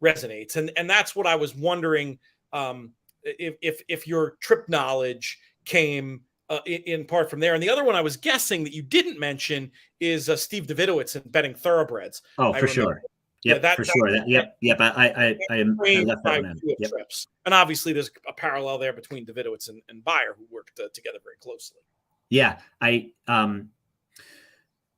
A: resonates. And that's what I was wondering, if your trip knowledge came in part from there. And the other one I was guessing that you didn't mention is Steve Davidowitz and Betting Thoroughbreds.
B: Oh, for sure. Yep, for sure. Yep. I left that one in. Yep.
A: Trips. And obviously there's a parallel there between Davidowitz and Beyer, who worked together very closely.
B: Yeah.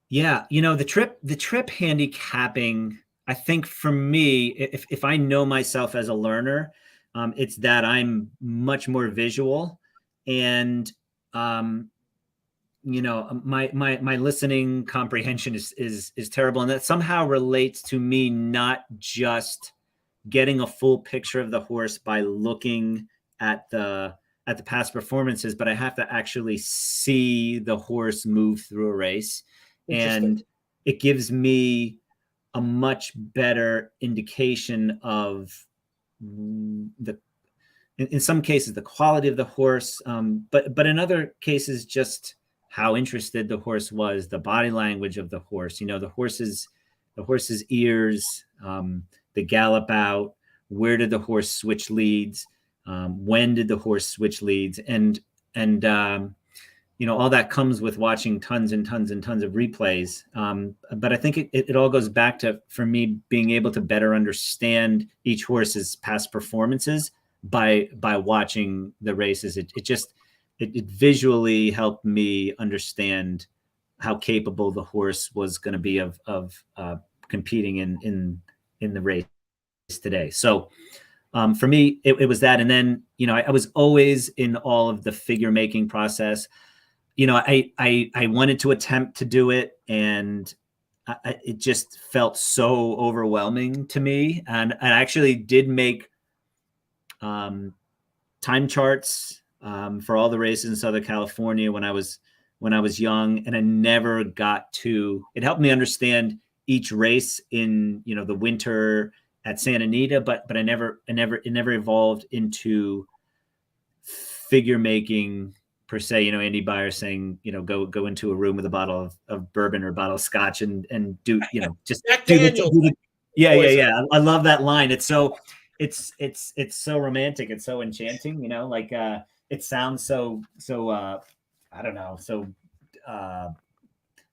B: The trip handicapping, I think for me, if I know myself as a learner, it's that I'm much more visual, and my listening comprehension is terrible, and that somehow relates to me not just getting a full picture of the horse by looking at the past performances, but I have to actually see the horse move through a race, and it gives me a much better indication of in some cases the quality of the horse, but in other cases just how interested the horse was, the body language of the horse, the horse's ears, the gallop out, where did the horse switch leads, when did the horse switch leads, and all that comes with watching tons and tons and tons of replays. But I think it all goes back to, for me, being able to better understand each horse's past performances by watching the races. It visually helped me understand how capable the horse was going to be of competing in the race today. So for me, it was that. And then, I was always in all of the figure making process. I wanted to attempt to do it, and it just felt so overwhelming to me. And I actually did make time charts for all the races in Southern California when I was young, and I never got to. It helped me understand each race in the winter at Santa Anita, but it never evolved into figure making per se. Andy Beyer saying, go into a room with a bottle of bourbon or a bottle of scotch and do, just do the, yeah. I love that line. It's so romantic. It's so enchanting, it sounds so I don't know, so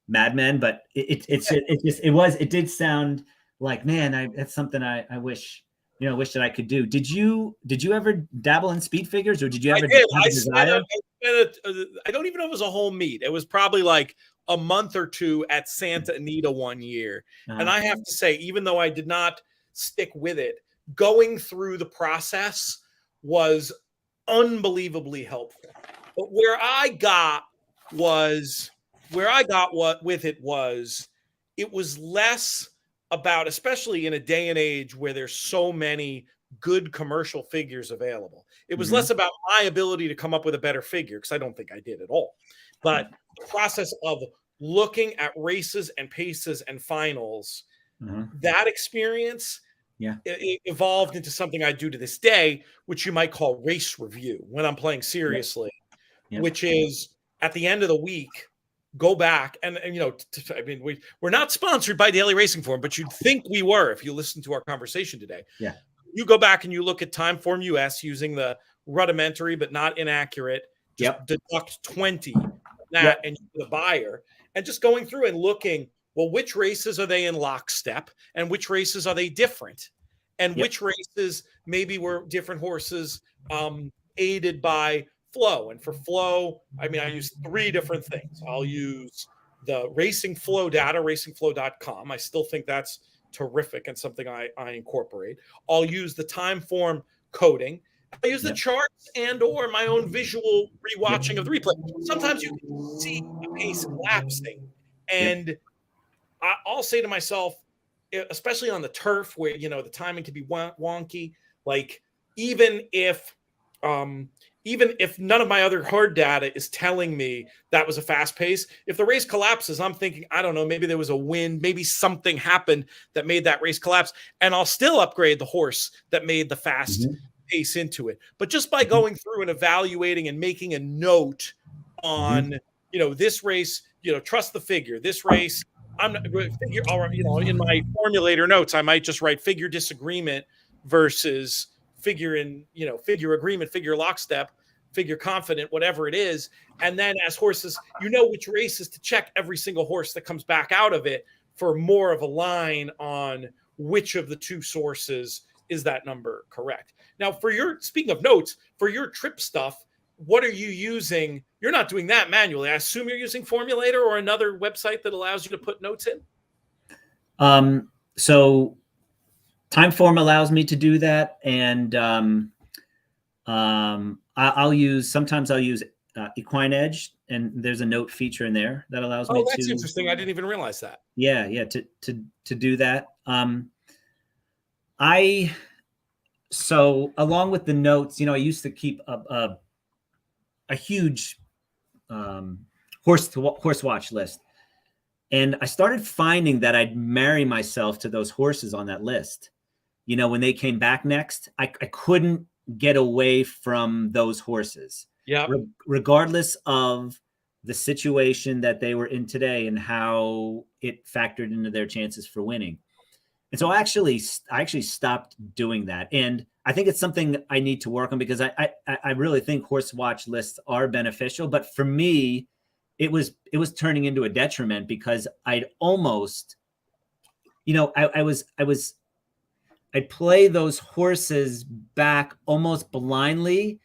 B: Mad Men, but it did sound like, man, that's something I wish that I could do. Did you ever dabble in speed figures, or did you ever have a desire?
A: I don't even know if it was a whole meet. It was probably like a month or two at Santa Anita one year. And I have to say, even though I did not stick with it, going through the process was unbelievably helpful. But where I got what with it was less about, especially in a day and age where there's so many good commercial figures available. It was less about my ability to come up with a better figure, because I don't think I did at all. But the process of looking at races and paces and finals, that experience, it evolved into something I do to this day, which you might call race review when I'm playing seriously, which is at the end of the week, go back and we're not sponsored by Daily Racing Form, but you'd think we were if you listen to our conversation today.
B: Yeah.
A: You go back and you look at Timeform US using the rudimentary but not inaccurate. Deduct 20 that and the buyer, and just going through and looking, well, which races are they in lockstep and which races are they different, and which races maybe were different horses aided by flow. And for flow, I use three different things. I'll use the racing flow data, racingflow.com. I still think that's terrific and something I incorporate. I'll use the time form coding. I use the charts and or my own visual rewatching of the replay. Sometimes you can see the pace collapsing. And I'll say to myself, especially on the turf where, the timing can be wonky, like even if none of my other hard data is telling me that was a fast pace, if the race collapses, I'm thinking, I don't know, maybe there was a wind, maybe something happened that made that race collapse, and I'll still upgrade the horse that made the fast pace into it. But just by going through and evaluating and making a note on, this race, trust the figure. This race, I'm not figure. In my formulator notes, I might just write figure disagreement versus figure figure agreement, figure lockstep, figure confident, whatever it is. And then as horses, which races to check every single horse that comes back out of it for more of a line on which of the two sources is that number correct. Now, speaking of notes, for your trip stuff, what are you using? You're not doing that manually. I assume you're using Formulator or another website that allows you to put notes in.
B: So Timeform allows me to do that. And I'll use Equine Edge, and there's a note feature in there that allows me to. Oh,
A: that's interesting. I didn't even realize that.
B: Yeah, to do that. So along with the notes, I used to keep a huge horse watch list, and I started finding that I'd marry myself to those horses on that list. When they came back next, I couldn't get away from those horses.
A: Yeah.
B: Regardless of the situation that they were in today and how it factored into their chances for winning. And so I actually stopped doing that. And I think it's something I need to work on, because I really think horse watch lists are beneficial. But for me, it was turning into a detriment, because I'd almost, I I'd play those horses back almost blindly.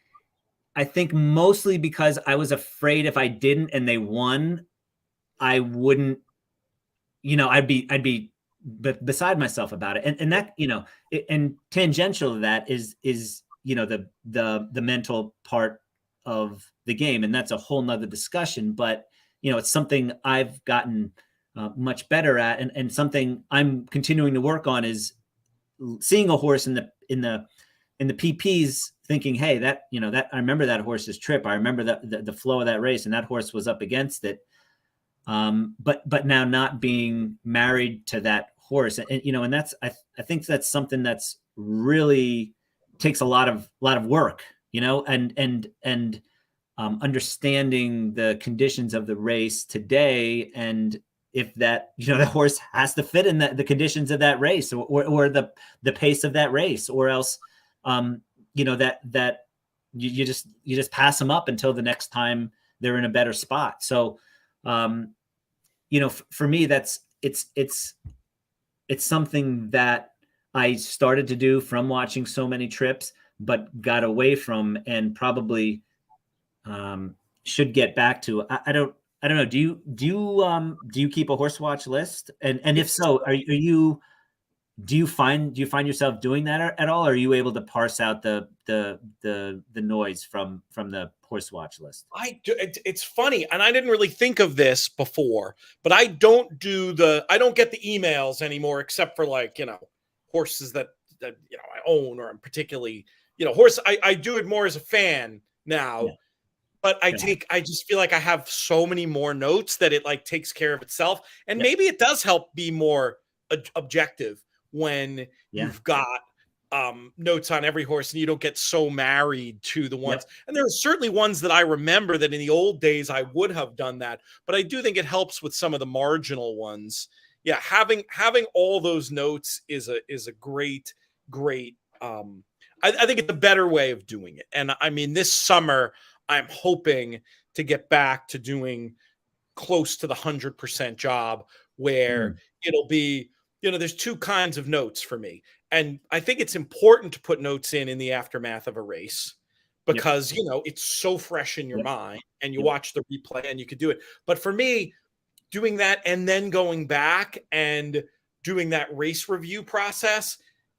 B: I think mostly because I was afraid if I didn't and they won, I wouldn't, I'd be beside myself about it. And that, and tangential to that is, the mental part of the game. And that's a whole nother discussion, but it's something I've gotten much better at. And something I'm continuing to work on is seeing a horse in the PPs, thinking, hey, that I remember that horse's trip. I remember the flow of that race, and that horse was up against it. But now not being married to that horse, and that's I think that's something that's really takes a lot of work, and understanding the conditions of the race today, and if that the horse has to fit in the conditions of that race, or the pace of that race, or else that you just pass them up until the next time they're in a better spot. So for me, it's something that I started to do from watching so many trips, but got away from, and probably should get back to. I don't know. Do you keep a horse watch list? And if so, do you find yourself doing that at all? Or are you able to parse out the noise from the horse watch list?
A: It's funny, and I didn't really think of this before, but I don't get the emails anymore, except for horses that I own, or I'm particularly horse. I do it more as a fan now. Yeah. But I just feel like I have so many more notes that it takes care of itself. And maybe it does help be more objective when you've got notes on every horse and you don't get so married to the ones. And there are certainly ones that I remember that in the old days I would have done that. But I do think it helps with some of the marginal ones. Yeah, having all those notes is a great I think it's a better way of doing it. And I mean, this summer I'm hoping to get back to doing close to the 100% job, where it'll be, there's two kinds of notes for me. And I think it's important to put notes in the aftermath of a race, because, it's so fresh in your mind, and you watch the replay and you could do it. But for me, doing that and then going back and doing that race review process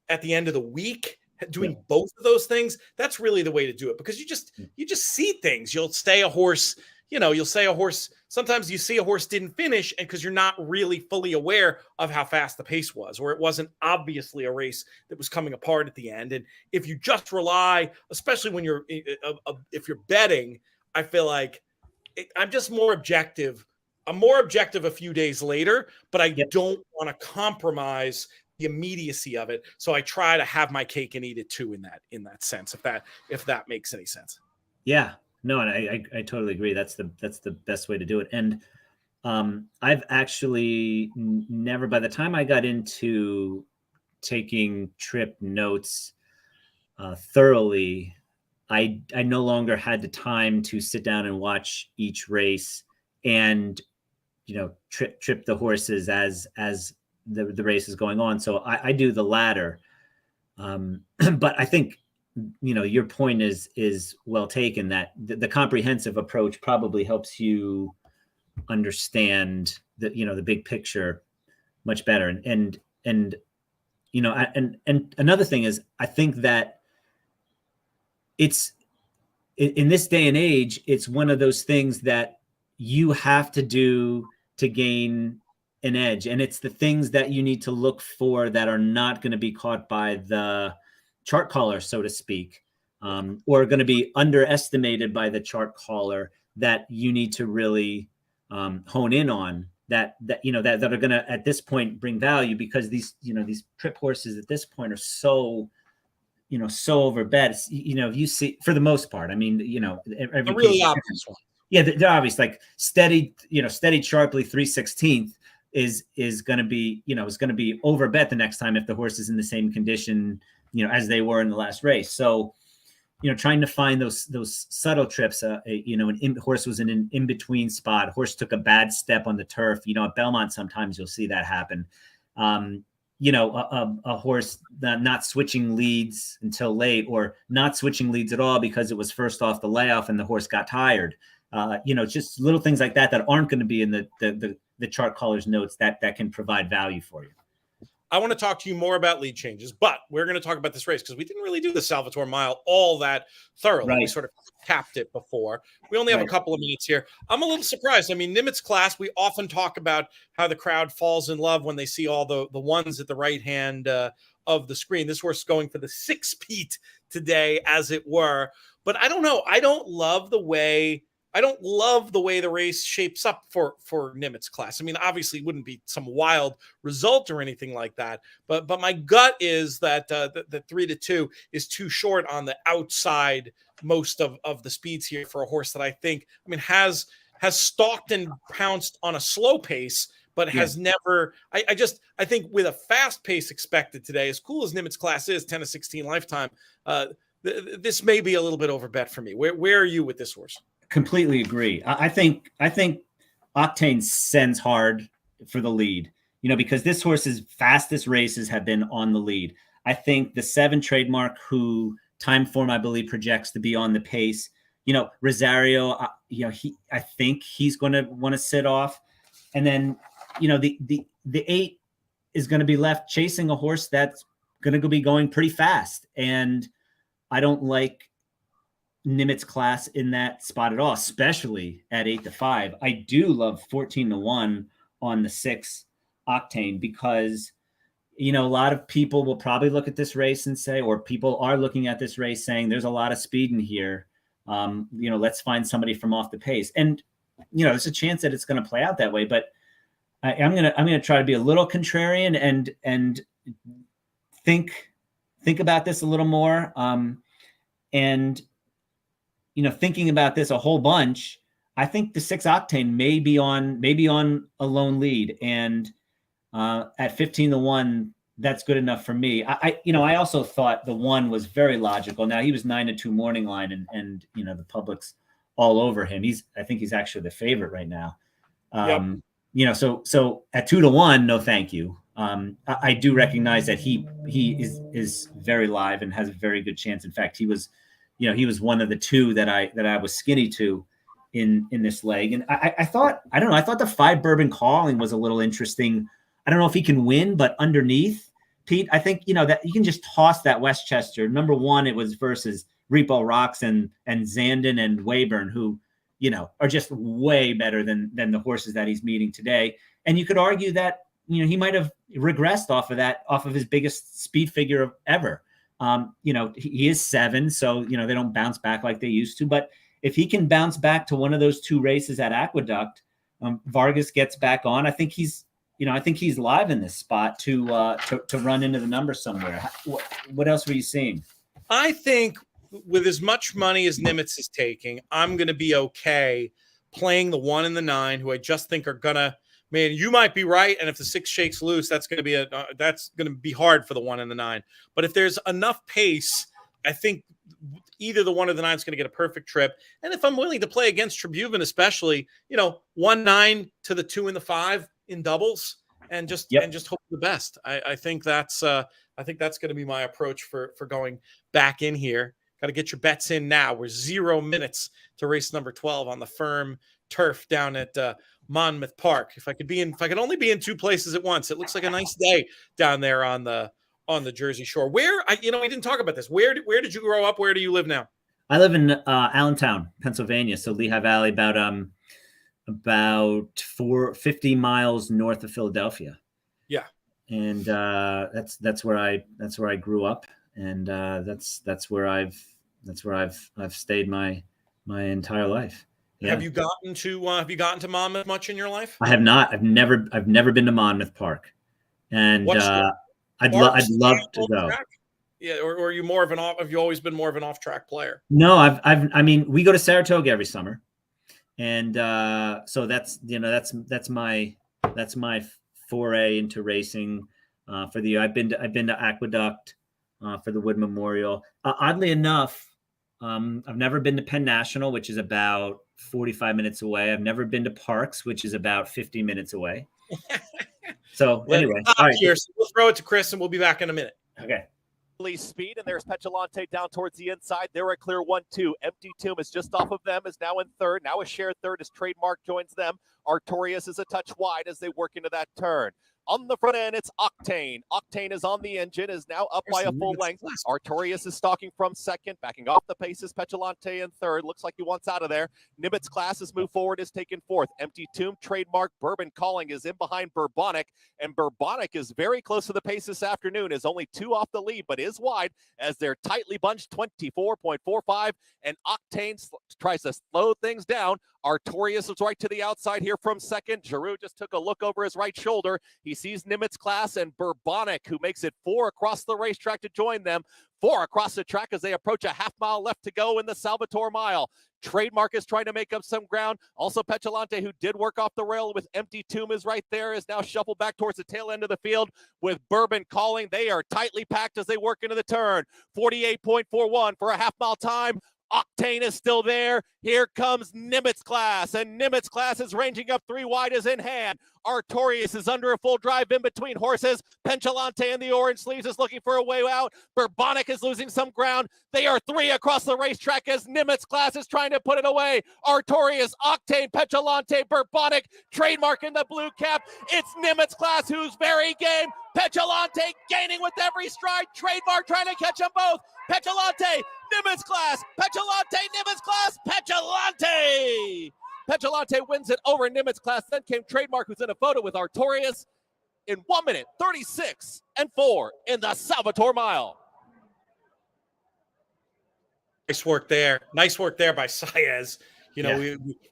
A: at the end of the week, doing both of those things, that's really the way to do it, because you just see things. You'll say a horse, sometimes you see a horse didn't finish, and because you're not really fully aware of how fast the pace was, or it wasn't obviously a race that was coming apart at the end. And if you just rely, especially when if you're betting, I feel like I'm just more objective. I'm more objective a few days later, but I don't want to compromise the immediacy of it. So I try to have my cake and eat it too, in that sense, if that makes any sense.
B: Yeah, no, and I totally agree. That's the best way to do it. And I've actually never, by the time I got into taking trip notes thoroughly, I no longer had the time to sit down and watch each race and trip the horses as the race is going on. So I do the latter. But I think, your point is well taken, that the comprehensive approach probably helps you understand the big picture much better. And another thing is, I think that it's in this day and age, it's one of those things that you have to do to gain an edge. And it's the things that you need to look for that are not going to be caught by the chart caller, so to speak, or going to be underestimated by the chart caller, that you need to really hone in on, that are going to, at this point, bring value, because these trip horses at this point are so overbet. If you see, for the most part, I mean, every
A: really obvious one.
B: Yeah, they're obvious, like steady sharply 3/16 is going to be, is going to be overbet the next time if the horse is in the same condition, as they were in the last race. So, trying to find those subtle trips, an horse was in an in-between spot. Horse took a bad step on the turf. At Belmont, sometimes you'll see that happen. a horse not switching leads until late, or not switching leads at all because it was first off the layoff and the horse got tired. Just little things like that aren't going to be in the chart caller's notes that can provide value for you.
A: I want to talk to you more about lead changes, but we're going to talk about this race because we didn't really do the Salvatore Mile all that thoroughly.
B: Right.
A: We sort of capped it before. We only have a couple of minutes here. I'm a little surprised. I mean, Nimitz class, we often talk about how the crowd falls in love when they see all the ones at the right hand of the screen. This horse is going for the 6-peat today, as it were. But I don't know. I don't love the way the race shapes up for Nimitz class. I mean, obviously it wouldn't be some wild result or anything like that, but my gut is that the 3-2 is too short on the outside most of the speeds here for a horse that I think, has stalked and pounced on a slow pace, but has never, I think with a fast pace expected today, as cool as Nimitz class is, 10-16 lifetime, this may be a little bit overbet for me. Where are you with this horse?
B: Completely agree. I think Octane sends hard for the lead, because this horse's fastest races have been on the lead. I think the 7 trademark, who time form I believe projects to be on the pace. Rosario, I think he's going to want to sit off, and then the 8 is going to be left chasing a horse that's going to be going pretty fast, and I don't like Nimitz class in that spot at all, especially at 8-5. I do love 14-1 on the 6 Octane because, a lot of people will probably look at this race and say, or people are looking at this race saying, there's a lot of speed in here. Let's find somebody from off the pace. And, there's a chance that it's going to play out that way, but I'm going to try to be a little contrarian and think about this a little more. Thinking about this a whole bunch, I think the 6 Octane may be on a lone lead, and at 15-1, that's good enough for me. I also thought the 1 was very logical. Now he was 9-2 morning line, and the public's all over him. I think he's actually the favorite right now. So at 2-1, no, thank you. I do recognize that he is very live and has a very good chance. In fact, he was one of the 2 that I was skinny to in this leg. And I thought the 5 Bourbon Calling was a little interesting. I don't know if he can win, but underneath, Pete, I think, that you can just toss that Westchester. Number 1, it was versus Repo Rocks and Zandon and Weyburn, who, are just way better than the horses that he's meeting today. And you could argue that, he might have regressed off of his biggest speed figure ever. He is 7, so, they don't bounce back like they used to. But if he can bounce back to one of those 2 races at Aqueduct, Vargas gets back on. I think he's live in this spot to run into the number somewhere. What else were you seeing?
A: I think with as much money as Nimitz is taking, I'm going to be okay playing the 1 and the 9, who I just think are going to, man, you might be right. And if the 6 shakes loose, that's going to be hard for the 1 and the 9. But if there's enough pace, I think either the 1 or the 9 is going to get a perfect trip. And if I'm willing to play against Tribhuvan, especially, 1-9 to the 2 and the 5 in doubles, and just hope for the best. I think that's going to be my approach for going back in here. Got to get your bets in now. We're 0 minutes to race number 12 on the firm turf down at Monmouth Park. If I could only be in 2 places at once. It looks like a nice day down there on the Jersey Shore. We didn't talk about this. Where did you grow up? Where do you live now?
B: I live in Allentown, Pennsylvania, so Lehigh Valley, about 50 miles north of Philadelphia. Yeah, and that's where I grew up, and that's where I've stayed my entire life. Yeah.
A: Have you gotten to Monmouth much in your life?
B: I have not. I've never been to Monmouth Park, and I'd love to go.
A: Track? Yeah, or are you more of have you always been more of an off-track player?
B: No, I mean, we go to Saratoga every summer, and so that's my foray into racing for the year. I've been to Aqueduct for the Wood Memorial. Oddly enough, I've never been to Penn National, which is about 45 minutes away. I've never been to Parks, which is about 50 minutes away. So anyway, all right.
A: Here, so we'll throw it to Chris, and we'll be back in a minute.
B: Okay.
C: Speed, and there's Petulante down towards the inside. They're a clear 1-2. Empty Tomb is just off of them, is now in third. Now a shared third as Trademark joins them. Artorias is a touch wide as they work into that turn. On the front end, it's Octane. Octane is on the engine, is now up by a full length. Artorias is stalking from second, backing off the paces. Petulante in third. Looks like he wants out of there. Nimitz Class has moved forward, is taken fourth. Empty Tomb, Trademark, Bourbon Calling is in behind Bourbonic, and Bourbonic is very close to the pace this afternoon, is only 2 off the lead, but is wide as they're tightly bunched, 24.45, and Octane tries to slow things down. Artorias is right to the outside here from second. Giroux just took a look over his right shoulder. He sees Nimitz Class and Bourbonic, who makes it 4 across the racetrack to join them. 4 across the track as they approach a half mile left to go in the Salvatore Mile. Trademark is trying to make up some ground. Also, Petulante, who did work off the rail with Empty Tomb, is right there, is now shuffled back towards the tail end of the field with Bourbon Calling. They are tightly packed as they work into the turn. 48.41 for a half mile time. Octane is still there. Here comes Nimitz Class, and Nimitz Class is ranging up 3 wide as in hand. Artorias is under a full drive in between horses. Petulante in the orange sleeves is looking for a way out. Bourbonic is losing some ground. They are 3 across the racetrack as Nimitz Class is trying to put it away. Artorias, Octane, Petulante, Bourbonic, Trademark in the blue cap. It's Nimitz Class who's very game. Petulante gaining with every stride. Trademark trying to catch them both. Petulante, Nimitz Class, Petulante, Nimitz Class, Petulante! Petulante wins it over Nimitz Class. Then came Trademark, who's in a photo with Artorias in 1 minute, 36 and 4 in the Salvatore Mile.
A: Nice work there. Nice work there by Saez. You know,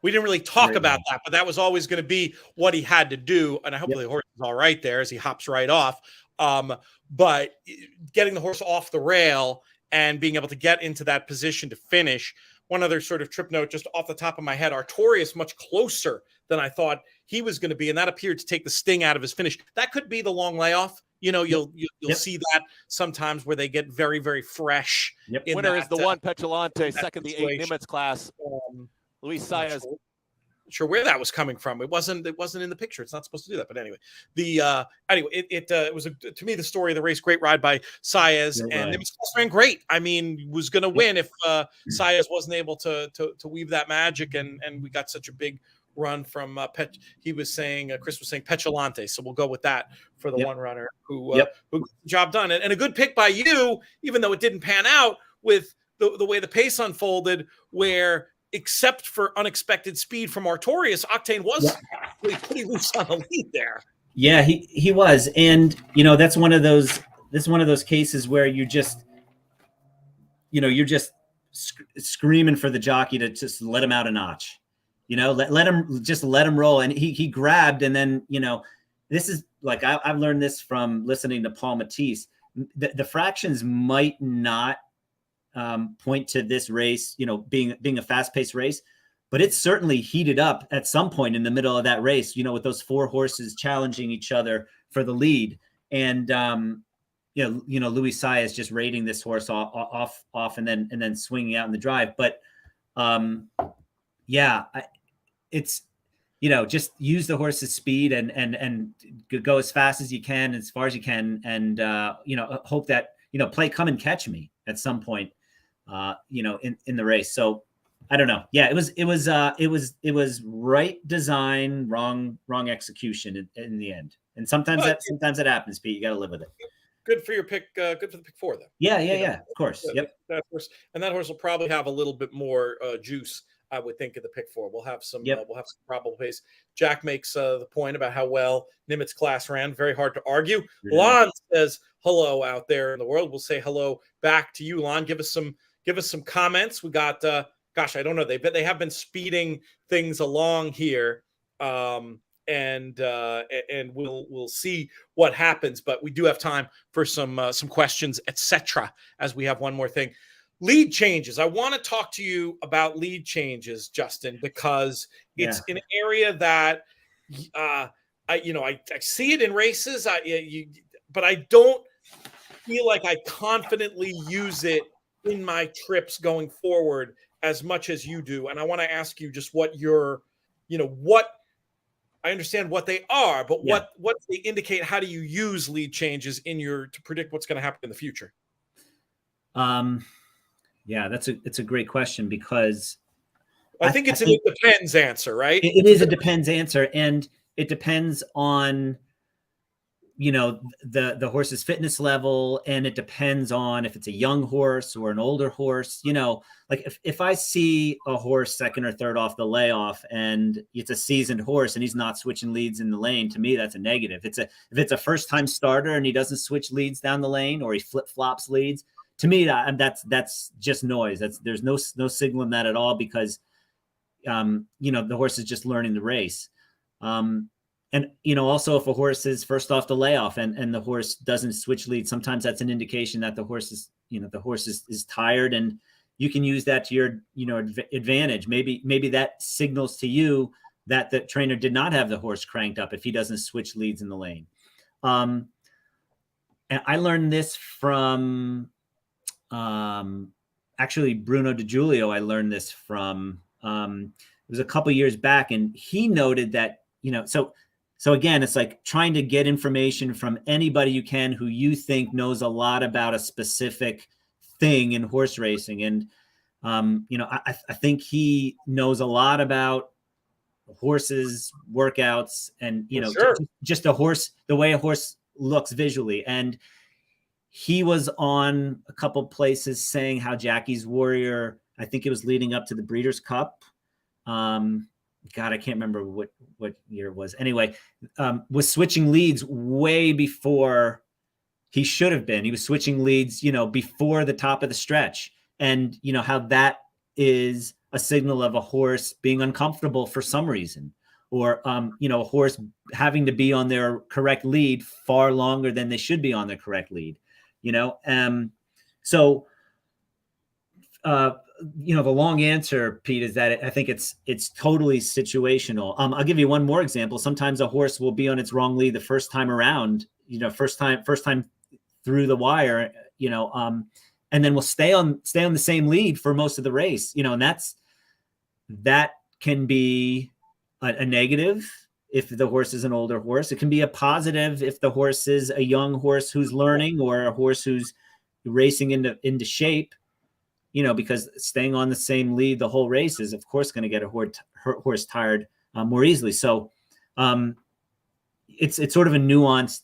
A: we didn't really talk about that, but that was always going to be what he had to do. And I hope the horse is all right there as he hops right off. But getting the horse off the rail and being able to get into that position to finish. One other sort of trip note just off the top of my head, Artorias much closer than I thought he was going to be, and that appeared to take the sting out of his finish. That could be the long layoff. You know, you'll see that sometimes where they get very, very fresh.
C: Winner is the one, Petulante, second the 8 Nimitz Class. Luis Saez.
A: Sure where that was coming from. It wasn't in the picture. It's not supposed to do that. But anyway, it was to me the story of the race. Great ride by Saez, and Nimitz Class ran great. I mean, was going to win if Saez wasn't able to weave that magic, and we got such a big run from He was saying Chris was saying Petulante, so we'll go with that for the one runner who got the job done, and a good pick by you, even though it didn't pan out with the way the pace unfolded, where except for unexpected speed from Artorias, Octane was pretty loose on the lead there.
B: Yeah, he was, and you know that's one of those cases where you're just screaming for the jockey to just let him out a notch. You know, let him roll, and he grabbed, and then this is like I've learned this from listening to Paul Matisse. The fractions might not point to this race, being a fast-paced race, but it's certainly heated up at some point in the middle of that race, with those 4 horses challenging each other for the lead. And, Luis Saez just raiding this horse off and then swinging out in the drive. But it's, just use the horse's speed and go as fast as you can, as far as you can. And, hope that, play come and catch me at some point. In the race. So I don't know. Yeah, it was right design, wrong execution in the end. And sometimes that happens, Pete. You got to live with it.
A: Good for your pick. Good for the pick 4, though.
B: Yeah. Of course.
A: That horse will probably have a little bit more juice, I would think, at the pick 4. We'll have some. We'll have some probable pace. Jack makes the point about how well Nimitz Class ran. Very hard to argue. Lon says hello out there in the world. We'll say hello back to you, Lon. Give us some comments. We got, I don't know. They have been speeding things along here, and we'll see what happens. But we do have time for some questions, etc. As we have one more thing, lead changes. I want to talk to you about lead changes, Justin, because it's an area that I see it in races. But I don't feel like I confidently use it in my trips going forward as much as you do. And I want to ask you just what I understand what they are, but
B: Yeah.
A: what they indicate? How do you use lead changes to predict what's going to happen in the future?
B: Yeah, it's a great question, because
A: I think it's it depends answer, right?
B: It is a depends answer, and it depends on, the horse's fitness level, and it depends on if it's a young horse or an older horse. Like if I see a horse second or third off the layoff and it's a seasoned horse and he's not switching leads in the lane, to me that's a negative. If it's a first time starter and he doesn't switch leads down the lane, or he flip flops leads, to me that's just noise. There's no signal in that at all, because the horse is just learning the race. And, also if a horse is first off the layoff and the horse doesn't switch leads, sometimes that's an indication that the horse is tired, and you can use that to your, advantage. Maybe that signals to you that the trainer did not have the horse cranked up if he doesn't switch leads in the lane. And I learned this from, actually Bruno DiGiulio. I learned this from, it was a couple years back, and he noted that, so again, it's like trying to get information from anybody you can who you think knows a lot about a specific thing in horse racing. And, I think he knows a lot about horses, workouts, and,
A: Sure.
B: just the way a horse looks visually. And he was on a couple places saying how Jackie's Warrior, I think it was leading up to the Breeders' Cup. God, I can't remember what year it was. Anyway, was switching leads way before he should have been. He was switching leads, before the top of the stretch. And, how that is a signal of a horse being uncomfortable for some reason, or, a horse having to be on their correct lead far longer than they should be on their correct lead, so, the long answer, Pete, is that I think it's totally situational. I'll give you one more example. Sometimes a horse will be on its wrong lead the first time around, first time through the wire, and then will stay on the same lead for most of the race, and that can be a negative if the horse is an older horse. It can be a positive if the horse is a young horse who's learning, or a horse who's racing into shape. Because staying on the same lead the whole race is, of course, going to get a horse tired more easily. So it's sort of a nuanced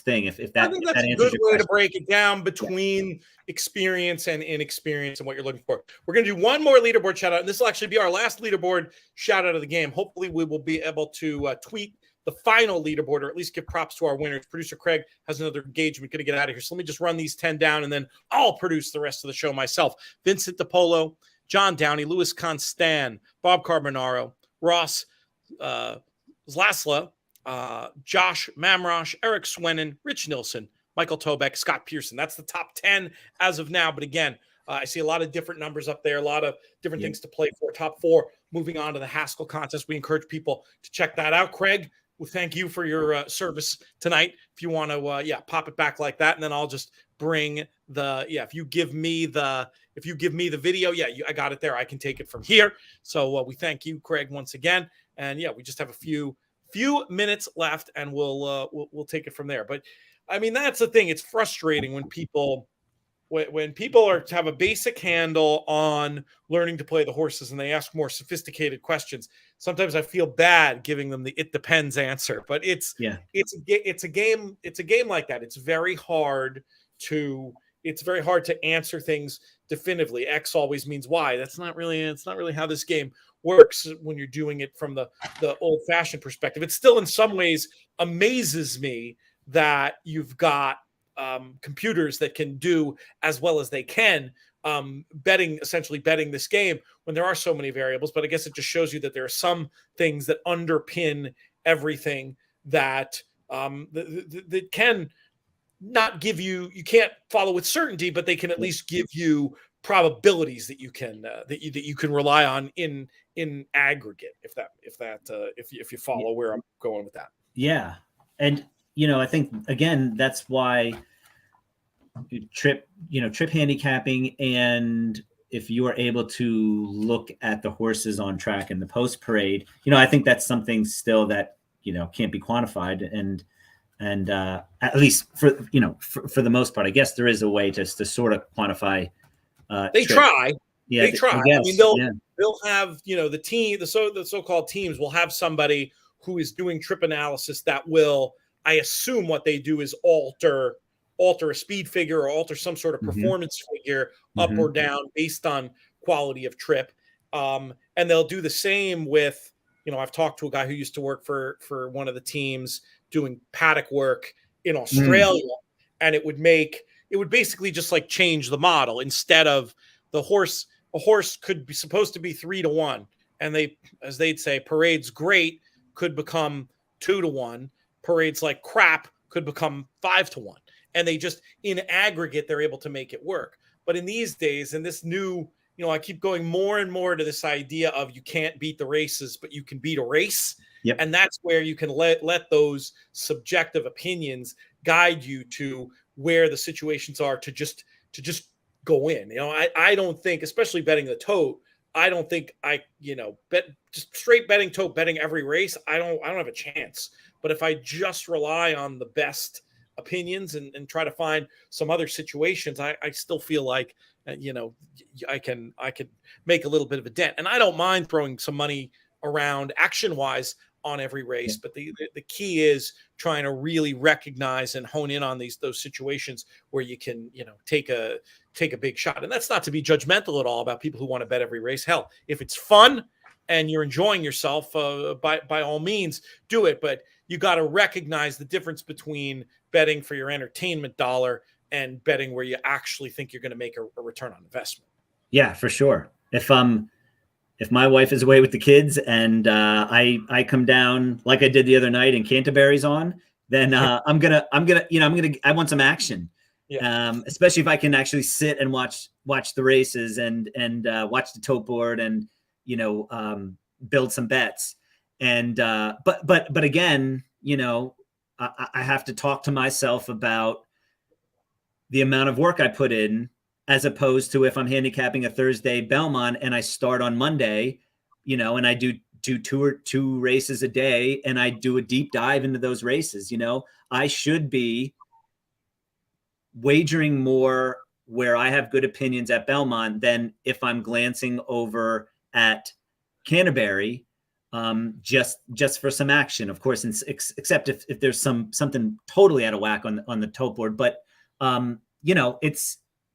B: thing. If that,
A: I think that's a good way to break it down between experience and inexperience and what you're looking for. We're going to do one more leaderboard shout out, and this will actually be our last leaderboard shout out of the game. Hopefully, we will be able to tweet the final leaderboard, or at least give props to our winners. Producer Craig has another engagement, going to get out of here. So let me just run these 10 down, and then I'll produce the rest of the show myself. Vincent DiPolo, John Downey, Louis Constan, Bob Carbonaro, Ross Zlasla, Josh Mamrosh, Eric Swenin, Rich Nilsson, Michael Tobeck, Scott Pearson. That's the top 10 as of now. But again, I see a lot of different numbers up there, a lot of different things to play for. Top 4 moving on to the Haskell contest. We encourage people to check that out. Craig, well, thank you for your service tonight. If you want to, pop it back like that, and then I'll just bring the, if you give me the video, I got it there. I can take it from here. So we thank you, Craig, once again. And we just have a few minutes left, and we'll take it from there. But I mean, that's the thing. It's frustrating when people have a basic handle on learning to play the horses and they ask more sophisticated questions. Sometimes I feel bad giving them the "it depends" answer, but it's a game like that. It's very hard to answer things definitively. X always means Y. It's not really how this game works when you're doing it from the old-fashioned perspective. It still in some ways amazes me that you've got computers that can do as well as they can essentially betting this game when there are so many variables. But I guess it just shows you that there are some things that underpin everything that that can not give you can't follow with certainty, but they can at least give you probabilities that you can rely on in aggregate, if you follow where I'm going with that.
B: Yeah. And I think again that's why trip handicapping, and if you are able to look at the horses on track in the post parade, I think that's something still that can't be quantified. And at least for the most part, I guess there is a way to sort of quantify.
A: They try.
B: Yeah,
A: they try.
B: I guess,
A: mean, they'll have, the team, the so-called teams will have somebody who is doing trip analysis that will, I assume what they do is alter a speed figure or alter some sort of performance figure up or down based on quality of trip. And they'll do the same with, I've talked to a guy who used to work for one of the teams doing paddock work in Australia, and it would basically just like change the model. Instead of a horse could be supposed to be 3-1, and as they'd say, Parade's great could become 2-1. Parade's like crap could become 5-1. And they just, in aggregate, they're able to make it work. But in these days, in this new, I keep going more and more to this idea of you can't beat the races, but you can beat a race.
B: Yep.
A: And that's where you can let those subjective opinions guide you to where the situations are to just go in. I don't think, especially betting the tote, I don't think bet just straight betting tote, betting every race. I don't have a chance. But if I just rely on the best opinions and try to find some other situations, I still feel like, I can make a little bit of a dent. And I don't mind throwing some money around action wise on every race. But the key is trying to really recognize and hone in on those situations where you can, take a big shot. And that's not to be judgmental at all about people who want to bet every race. Hell, if it's fun and you're enjoying yourself, by all means, do it. But you got to recognize the difference between betting for your entertainment dollar and betting where you actually think you're going to make a return on investment. Yeah,
B: for sure. If my wife is away with the kids and I come down like I did the other night and Canterbury's on, then I want some action.
A: Yeah.
B: Especially if I can actually sit and watch the races and watch the tote board and build some bets. And but again, I have to talk to myself about the amount of work I put in, as opposed to if I'm handicapping a Thursday Belmont and I start on Monday, and I do two races a day and I do a deep dive into those races. I should be wagering more where I have good opinions at Belmont than if I'm glancing over at Canterbury, just for some action, of course, except if there's something totally out of whack on the tote board. But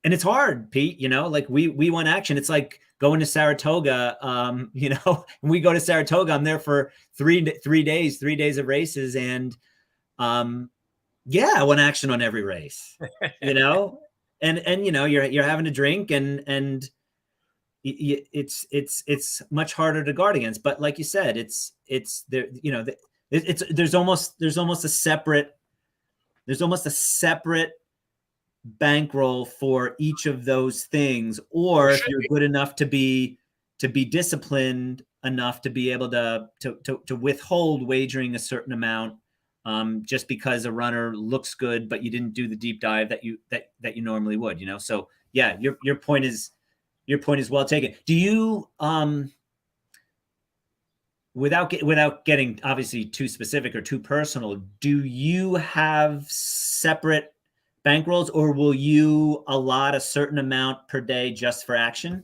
B: it's hard, Pete. Like we want action. It's like going to Saratoga. When we go to Saratoga, I'm there for three days of races, and I want action on every race. and you're having a drink, and it's much harder to guard against. But like you said, it's there. There's almost a separate bankroll for each of those things. Or if you're good enough to be disciplined enough to be able to withhold wagering a certain amount, just because a runner looks good, but you didn't do the deep dive that you normally would. So yeah, your point is well taken. Do you without getting obviously too specific or too personal, do you have separate bankrolls, or will you allot a certain amount per day just for action?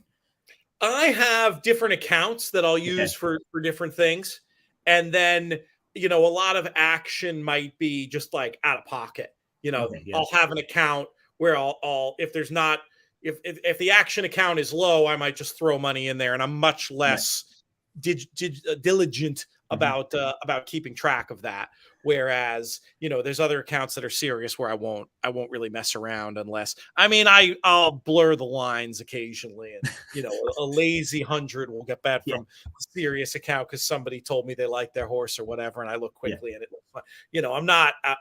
A: I have different accounts that I'll use for different things. And then, a lot of action might be just like out of pocket. I'll have an account where I'll if there's not, if the action account is low, I might just throw money in there, and I'm much less diligent about keeping track of that. Whereas, there's other accounts that are serious where I won't really mess around unless, I'll blur the lines occasionally. And, a lazy 100 will get bet from a serious account because somebody told me they like their horse or whatever. And I look quickly and it looks fine.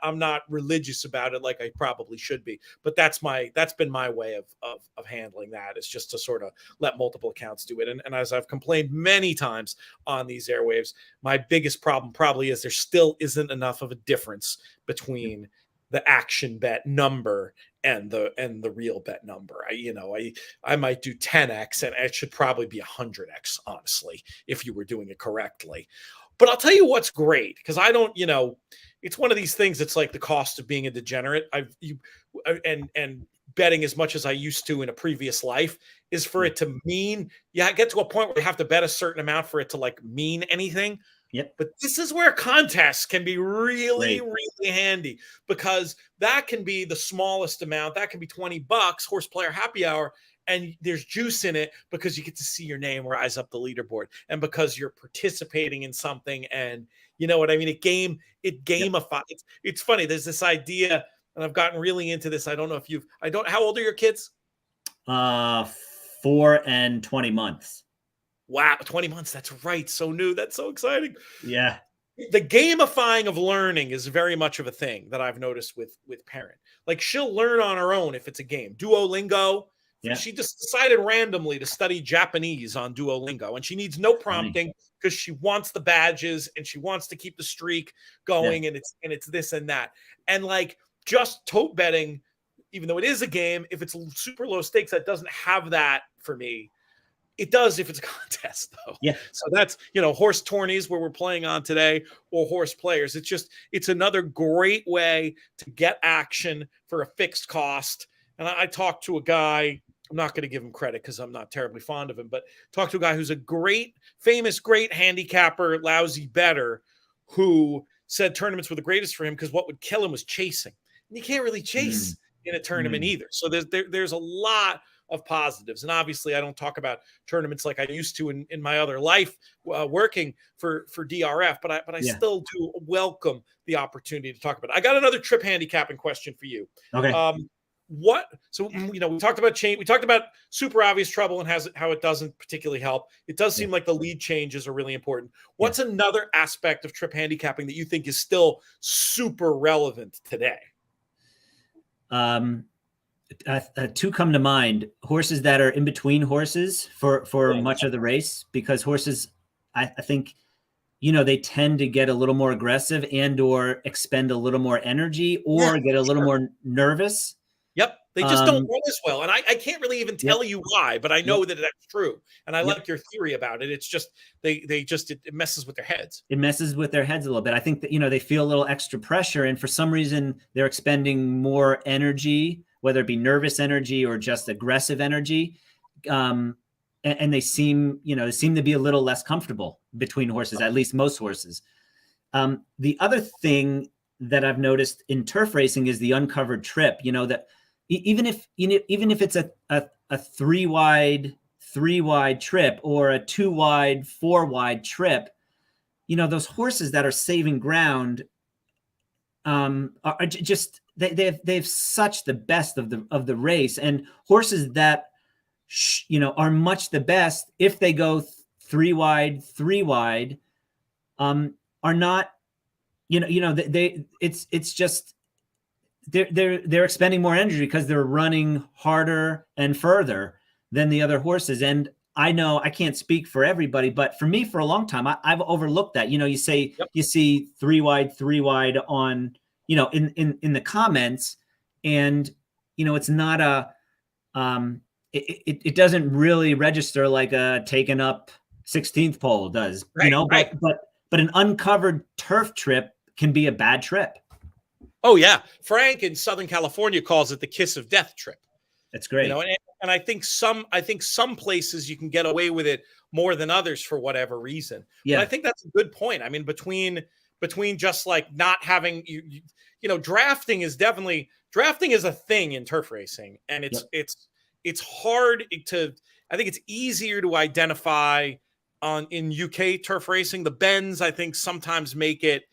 A: I'm not religious about it like I probably should be, but that's been my way of handling that, is just to sort of let multiple accounts do it. And as I've complained many times on these airwaves, my biggest problem probably is there still isn't enough of a difference between the action bet number and the real bet number. I might do 10x, and it should probably be 100x, honestly, if you were doing it correctly. But I'll tell you what's great, because I don't, it's one of these things. It's like the cost of being a degenerate. And betting as much as I used to in a previous life is for it to mean, get to a point where you have to bet a certain amount for it to like mean anything.
B: Yep.
A: But this is where contests can be really,
B: Great.
A: really handy, because that can be the smallest amount. That can be $20, horse player happy hour. And there's juice in it because you get to see your name rise up the leaderboard, and because you're participating in something. And you know what I mean? It gamifies. Yep. It's funny. There's this idea, and I've gotten really into this. I don't know if how old are your kids?
B: 4 and 20 months.
A: Wow. 20 months. That's right. So new. That's so exciting.
B: Yeah.
A: The gamifying of learning is very much of a thing that I've noticed with parent. Like, she'll learn on her own if it's a game. Duolingo. Yeah. She just decided randomly to study Japanese on Duolingo, and she needs no prompting because she wants the badges and she wants to keep the streak going. Yeah. And it's this and that. And like, just tote betting, even though it is a game, if it's super low stakes, that doesn't have that for me. It does if it's a contest, though.
B: Yeah.
A: So that's, horse tourneys where we're playing on today, or horse players. It's another great way to get action for a fixed cost. And I talked to a guy, I'm not going to give him credit because I'm not terribly fond of him, but talk to a guy who's a famous great handicapper, lousy bettor, who said tournaments were the greatest for him because what would kill him was chasing. And you can't really chase in a tournament either. So there's a lot of positives. And obviously I don't talk about tournaments like I used to in my other life, working for DRF, but I still do welcome the opportunity to talk about it. I got another trip handicapping question for you.
B: Okay.
A: We talked about change. We talked about super obvious trouble and how it doesn't particularly help. It does seem like the lead changes are really important. What's another aspect of trip handicapping that you think is still super relevant today?
B: Two come to mind: horses that are in between horses for much of the race, because horses, I think, they tend to get a little more aggressive and or expend a little more energy or get a little more nervous.
A: Yep. They just don't run as well. And I can't really even tell you why, but I know that that's true. And I like your theory about it. It's just, it messes with their heads.
B: It messes with their heads a little bit. I think that, they feel a little extra pressure, and for some reason they're expending more energy, whether it be nervous energy or just aggressive energy. And they seem to be a little less comfortable between horses, at least most horses. The other thing that I've noticed in turf racing is the uncovered trip, that even if it's a 3 wide trip or a 2 wide, 4 wide trip, those horses that are saving ground are just, they've such the best of the race, and horses that are much the best if they go 3 wide, are not, it's just they're expending more energy because they're running harder and further than the other horses. And I know I can't speak for everybody, but for me, for a long time, I've overlooked that. You say you see 3 wide on, in the comments, and it's not it doesn't really register like a taken up 16th pole does, but an uncovered turf trip can be a bad trip.
A: Oh yeah. Frank in Southern California calls it the kiss of death trip.
B: That's great.
A: And I think some places you can get away with it more than others for whatever reason. Yeah. But I think that's a good point. I mean, between just like not having drafting is a thing in turf racing, and it's hard to, I think it's easier to identify in UK turf racing. The bends, I think, sometimes make it,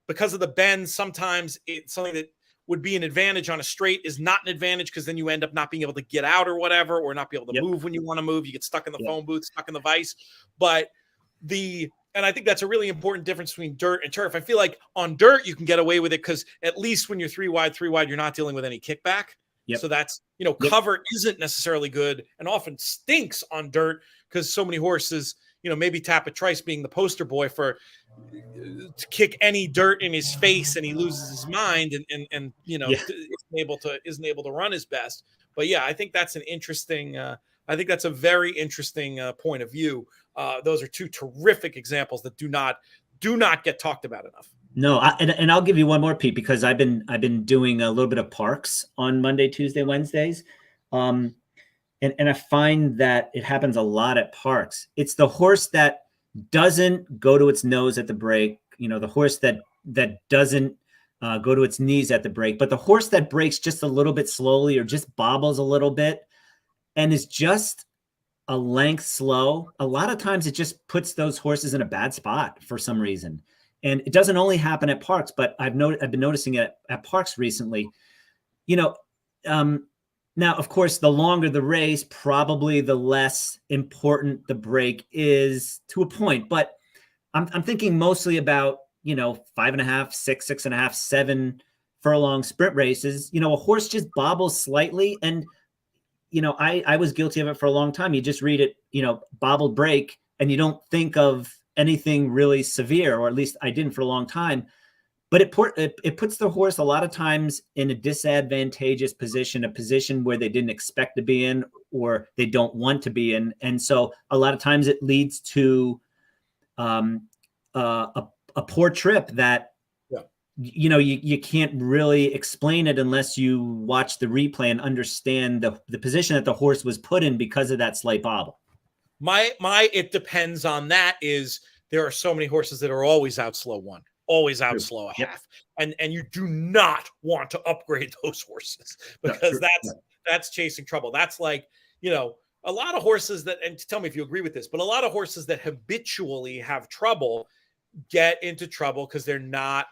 A: because of the bends, sometimes it's something that would be an advantage on a straight is not an advantage, because then you end up not being able to get out or whatever, or not be able to move when you want to move. You get stuck in the phone booth, stuck in the vice. And I think that's a really important difference between dirt and turf. I feel like on dirt, you can get away with it because at least when you're 3 wide, you're not dealing with any kickback. Yep. So that's, cover isn't necessarily good and often stinks on dirt because so many horses, maybe Tapit Trice being the poster boy for to kick any dirt in his face and he loses his mind and isn't able to run his best. But yeah, I think that's an interesting, I think that's a very interesting point of view. Those are two terrific examples that do not do not get talked about enough.
B: No, and I'll give you one more, Pete, because I've been doing a little bit of parks on Monday, Tuesday, Wednesdays, and I find that it happens a lot at parks. It's the horse that doesn't go to its nose at the break, the horse that doesn't go to its knees at the break, but the horse that breaks just a little bit slowly or just bobbles a little bit and is just a length slow. A lot of times it just puts those horses in a bad spot for some reason. And it doesn't only happen at parks, but I've been noticing it at parks recently. Now, of course, the longer the race, probably the less important the break is to a point. But I'm thinking mostly about 5.5, 6, 6.5, 7 furlong sprint races. A horse just bobbles slightly, and I was guilty of it for a long time. You just read it, bobbled break, and you don't think of anything really severe, or at least I didn't for a long time. But it puts the horse a lot of times in a disadvantageous position, a position where they didn't expect to be in or they don't want to be in. And so a lot of times it leads to a poor trip that, you can't really explain it unless you watch the replay and understand the position that the horse was put in because of that slight bobble.
A: It depends on that is there are so many horses that are always out slow one, always out slow a half. And you do not want to upgrade those horses because that's chasing trouble. That's like, a lot of horses that, and tell me if you agree with this, but a lot of horses that habitually have trouble get into trouble because they're not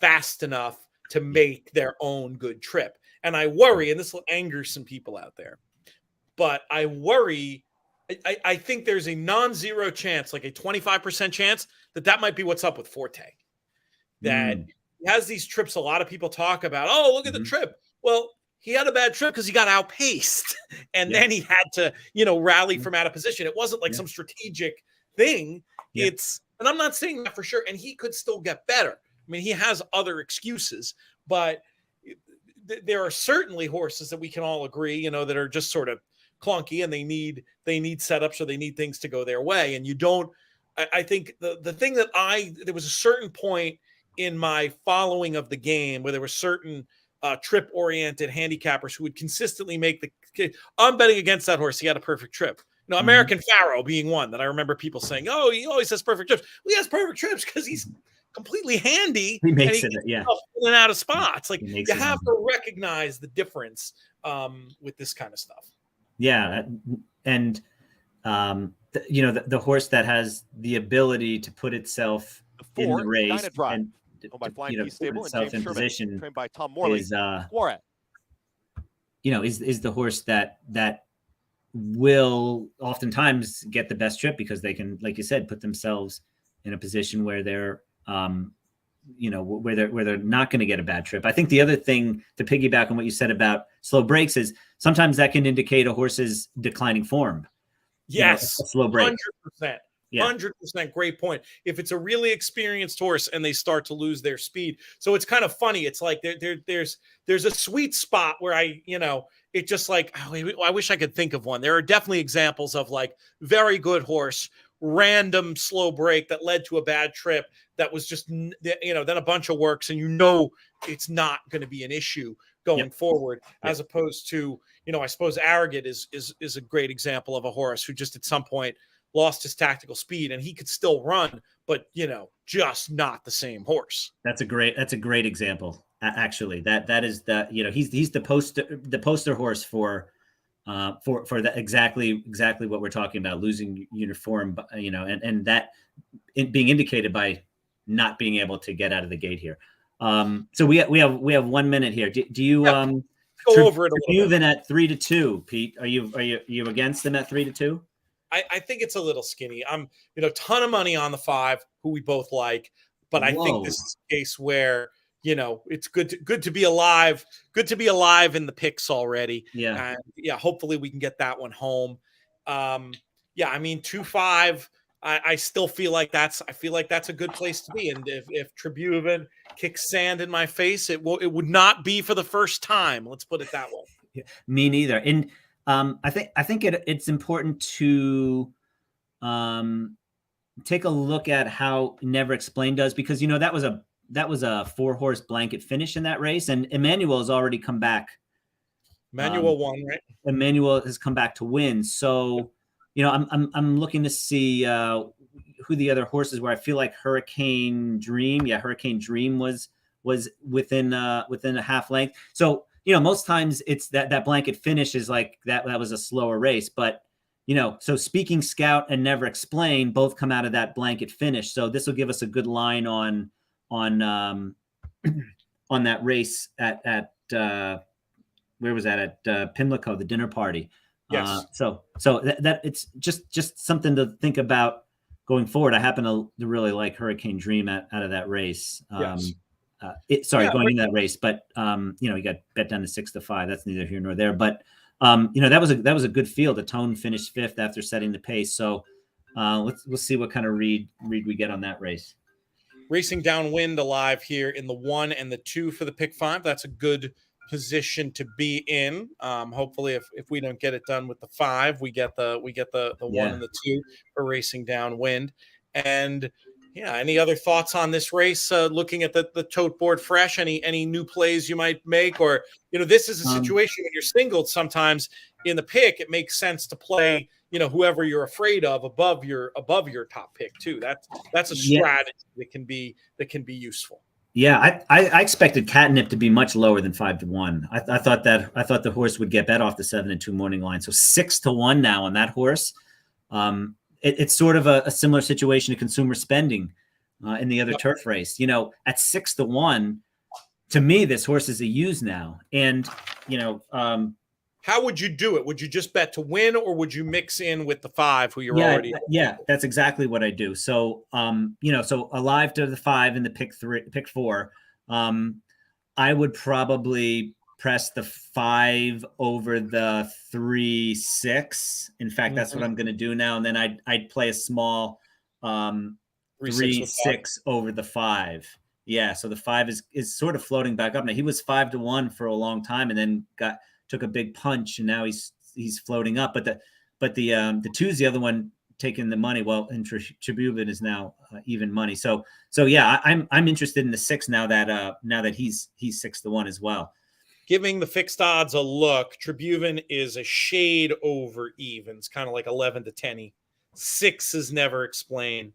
A: fast enough to make their own good trip. And I worry, and this will anger some people out there, but I worry, I think there's a non-zero chance, like a 25% chance that might be what's up with Forte. That he has these trips a lot of people talk about. Oh, look at the trip. Well, he had a bad trip because he got outpaced. And then he had to, rally from out of position. It wasn't like some strategic thing. And I'm not saying that for sure. And he could still get better. I mean, he has other excuses, but there are certainly horses that we can all agree, that are just sort of clunky and they need setups or they need things to go their way. And you don't, I think the thing that there was a certain point in my following of the game where there were certain trip oriented handicappers who would consistently make I'm betting against that horse. He had a perfect trip. American Pharaoh being one that I remember people saying, oh, he always has perfect trips. Well, he has perfect trips because he's completely handy.
B: He makes
A: in and out of spots. Like you have to recognize the difference with this kind of stuff.
B: Yeah. And, the horse that has the ability to put itself in the race and
C: by Flying P Stable and James
B: in
C: Sherman,
B: position
C: trained by Tom Morley,
B: is the horse that will oftentimes get the best trip because they can, like you said, put themselves in a position where they're where they're not going to get a bad trip. I think the other thing to piggyback on what you said about slow breaks is sometimes that can indicate a horse's declining form.
A: Yes,
B: a slow break.
A: 100%. 100% great point. If it's a really experienced horse and they start to lose their speed. So it's kind of funny. It's like there's a sweet spot where it's just like, I wish I could think of one. There are definitely examples of like very good horse, random slow break that led to a bad trip that was just, then a bunch of works and it's not going to be an issue going forward as opposed to, I suppose Arrogant is a great example of a horse who just at some point lost his tactical speed and he could still run, but just not the same horse.
B: That's a great example. Actually, that is he's the poster horse for that exactly what we're talking about, losing uniform, and that being indicated by not being able to get out of the gate here. So we have 1 minute here. Do you
A: go over it a little bit?
B: Then at 3-2, Pete, are you against them at 3-2?
A: I think it's a little skinny. I'm, ton of money on the 5, who we both like, but I think this is a case where, it's good to be alive. Good to be alive in the picks already.
B: Yeah.
A: And hopefully we can get that one home. 2-5. I still feel like that's a good place to be. And if Tribhuvan kicks sand in my face, it would not be for the first time. Let's put it that way.
B: Yeah, me neither. And I think it's important to take a look at how Never Explained does, because that was a 4-horse blanket finish in that race, and Emmanuel has already come back.
A: Manual won, right?
B: Emmanuel has come back to win. So, I'm looking to see who the other horses were. I feel like Hurricane Dream. Yeah, Hurricane Dream was within a half length. So, most times it's that blanket finish is like that was a slower race. But, so Speaking Scout and Never Explain both come out of that blanket finish. So this will give us a good line on that race at where was that, at Pimlico, the dinner party.
A: Yes.
B: So that it's just something to think about going forward. I happen to really like Hurricane Dream out of that race.
A: Yes.
B: Going into that race, but he got bet down to 6-5. That's neither here nor there. But that was a good field. The Tone finished 5th after setting the pace. So we'll see what kind of read we get on that race.
A: Racing Downwind alive here in the 1 and the 2 for the pick 5. That's a good position to be in. Hopefully, if we don't get it done with the 5, we get the 1 and the 2 for Racing Downwind. And any other thoughts on this race? Looking at the tote board fresh, any new plays you might make, or this is a situation when you're singled. Sometimes in the pick, it makes sense to play whoever you're afraid of above your top pick too. That's a strategy that can be useful.
B: Yeah, I expected Catnip to be much lower than 5-1. I thought the horse would get bet off the 7-2 morning line. So 6-1 now on that horse. It's sort of a similar situation to Consumer Spending in the other turf race. At 6-1, to me, this horse is a use now. And
A: how would you do it? Would you just bet to win, or would you mix in with the 5 who you're already?
B: Yeah, that's exactly what I do. So, so alive to the 5 in the pick 4. I would probably press the 5 over the 3-6. In fact, that's what I'm going to do now. And then I'd play a small 3-6 over the 5. Yeah, so the 5 is sort of floating back up now. He was 5-1 for a long time, and then took a big punch, and now he's floating up. But the 2's the other one taking the money. Well, and Tribubin is now even money. So yeah, I'm interested in the 6 now that he's 6-1 as well.
A: Giving the fixed odds a look, Tribubin is a shade over evens, kind of like 11-10. 6 is Never Explained.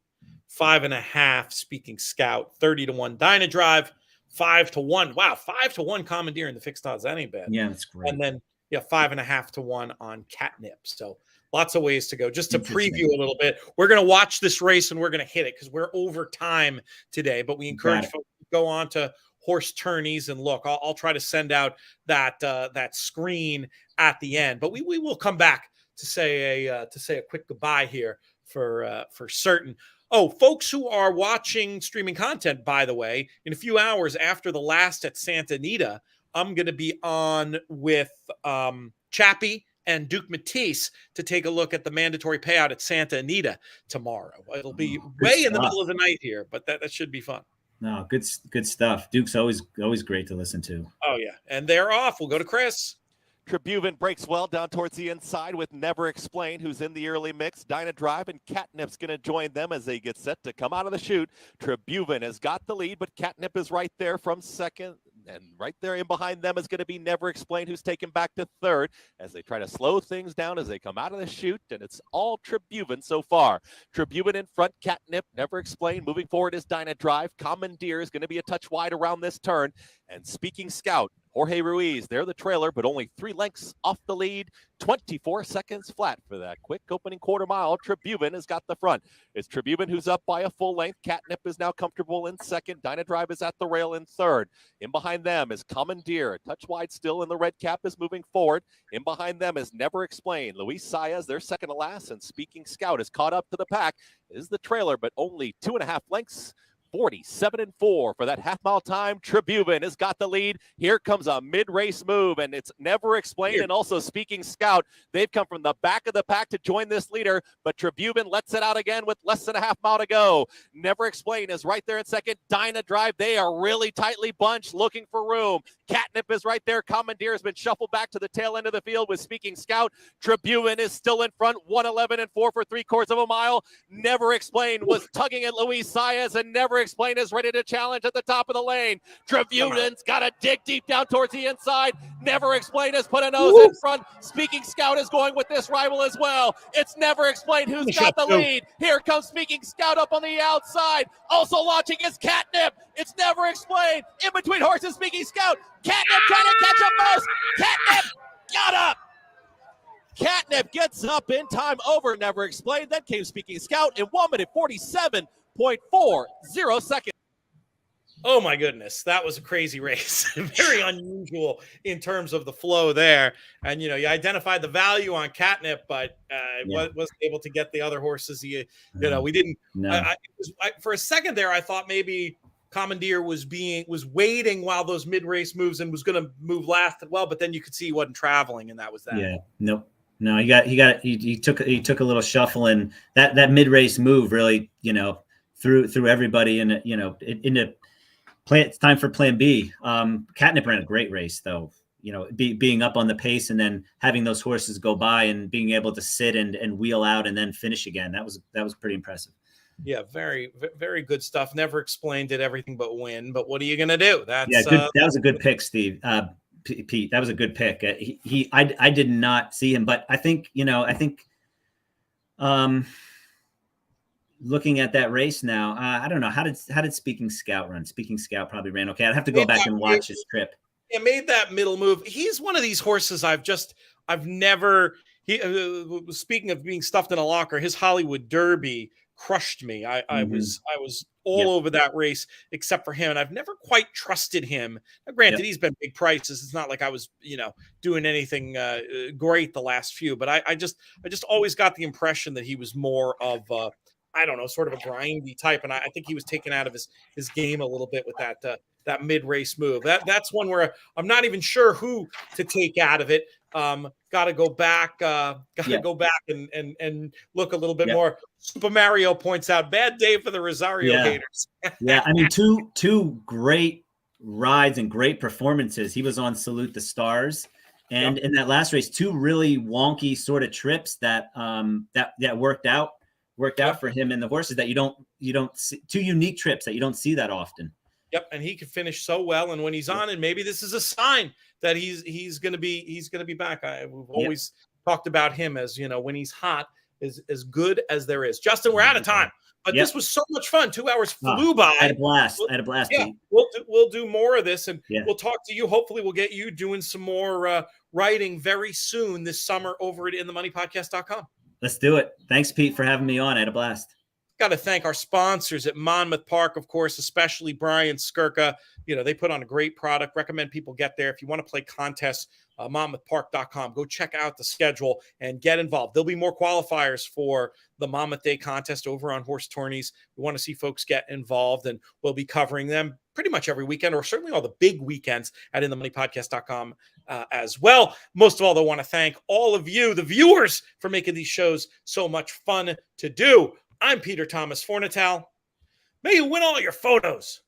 A: 5.5 Speaking Scout. 30-1 Dynadrive. 5-1. Wow, 5-1 Commandeer in the fixed odds. That ain't bad.
B: Yeah, that's great.
A: And then 5.5-1 on Catnip. So lots of ways to go. Just to preview a little bit, we're going to watch this race and we're going to hit it because we're over time today. But we encourage folks to go on to Horse Tourneys and look. I'll try to send out that screen at the end. But we will come back to say a quick goodbye here for certain. Oh, folks who are watching streaming content, by the way, in a few hours after the last at Santa Anita, I'm going to be on with Chappie and Duke Matisse to take a look at the mandatory payout at Santa Anita tomorrow. It'll be in the middle of the night here, but that should be fun.
B: No, good stuff. Duke's always great to listen to.
A: Oh, yeah. And they're off. We'll go to Chris.
C: Tribubin breaks well down towards the inside with Never Explained, who's in the early mix. Dynadrive and Catnip's going to join them as they get set to come out of the chute. Tribubin has got the lead, but Catnip is right there from second. And right there in behind them is going to be Never Explained, who's taken back to third as they try to slow things down as they come out of the chute. And it's all Tribubin so far. Tribubin in front, Catnip, Never Explained. Moving forward is Dynadrive. Commandeer is going to be a touch wide around this turn. And Speaking Scout, Jorge Ruiz, they're the trailer, but only 3 lengths off the lead. 24 seconds flat for that quick opening quarter mile. Tribubin has got the front. It's Tribubin who's up by a full length. Catnip is now comfortable in second. Dynadrive is at the rail in third. In behind them is Commandeer. A touch wide still, and the red cap is moving forward. In behind them is Never Explained. Luis Saez, they're second to last, and Speaking Scout is caught up to the pack. Is the trailer, but only 2.5 lengths 47-4 for that half-mile time. Tribune has got the lead. Here comes a mid-race move, and it's Never Explained. And also Speaking Scout, they've come from the back of the pack to join this leader, but Tribune lets it out again with less than a half mile to go. Never Explained is right there in second. Dyna Drive, they are really tightly bunched, looking for room. Catnip is right there. Commandeer has been shuffled back to the tail end of the field with Speaking Scout. Tribune is still in front, 1:11-4 for 3/4 of a mile. Never Explained was tugging at Luis Saez, and Never Explained is ready to challenge at the top of the lane. Tribune's got to dig deep down towards the inside. Never Explained has put a nose in front. Speaking Scout is going with this rival as well. It's Never Explained who's got the lead. Here comes Speaking Scout up on the outside. Also launching is Catnip. It's Never Explained. In between horses, Speaking Scout. Catnip trying to catch up most. Catnip got up. Catnip gets up in time over Never Explained. Then came Speaking Scout in 1:47.40 seconds.
A: Oh my goodness, that was a crazy race. Very unusual in terms of the flow there. And you identified the value on Catnip, but wasn't able to get the other horses. We didn't.
B: No.
A: For a second there, I thought maybe Commandeer was waiting while those mid-race moves and was going to move last as well. But then you could see he wasn't traveling, and that was that.
B: Yeah. Nope. No, he took a little shuffle, and that mid-race move really threw everybody in into. It's time for plan B. Catnip ran a great race, though, being up on the pace and then having those horses go by and being able to sit and wheel out and then finish again. That was pretty impressive.
A: Yeah, very, very good stuff. Never Explained did everything but win. But what are you going to do? That's
B: good. That was a good pick, Steve. Pete, that was a good pick. I did not see him, but I think, looking at that race now, I don't know. How did Speaking Scout run? Speaking Scout probably ran okay. I'd have to go back and watch his trip.
A: He made that middle move. He's one of these horses I've never. Speaking of being stuffed in a locker, his Hollywood Derby crushed me. I was all over that race except for him, and I've never quite trusted him. Now, granted, he's been big prices. It's not like I was doing anything great the last few, but I just always got the impression that he was more of sort of a grindy type. And I think he was taken out of his game a little bit with that mid-race move. That's one where I'm not even sure who to take out of it. Got to go back. Go back and look a little bit more. Super Mario points out, bad day for the Rosario haters.
B: Yeah, I mean, two great rides and great performances. He was on Salute the Stars. And in that last race, two really wonky sort of trips that worked out for him and the horses that you don't see, two unique trips that you don't see that often.
A: Yep, and he can finish so well. And when he's on, and maybe this is a sign that he's going to be back. We've always talked about him as when he's hot, is as good as there is. Justin, we're out of time, but this was so much fun. 2 hours flew by.
B: I had a blast.
A: Yeah, we'll do more of this, and we'll talk to you. Hopefully, we'll get you doing some more writing very soon this summer over at inthemoneypodcast.com.
B: Let's do it. Thanks, Pete, for having me on. I had a blast.
A: Got to thank our sponsors at Monmouth Park, of course, especially Brian Skirka. They put on a great product. Recommend people get there. If you want to play contests, monmouthpark.com. Go check out the schedule and get involved. There'll be more qualifiers for the Monmouth Day contest over on Horse Tourneys. We want to see folks get involved, and we'll be covering them pretty much every weekend, or certainly all the big weekends at inthemoneypodcast.com as well. Most of all, I want to thank all of you, the viewers, for making these shows so much fun to do. I'm Peter Thomas Fornatal. May you win all your photos.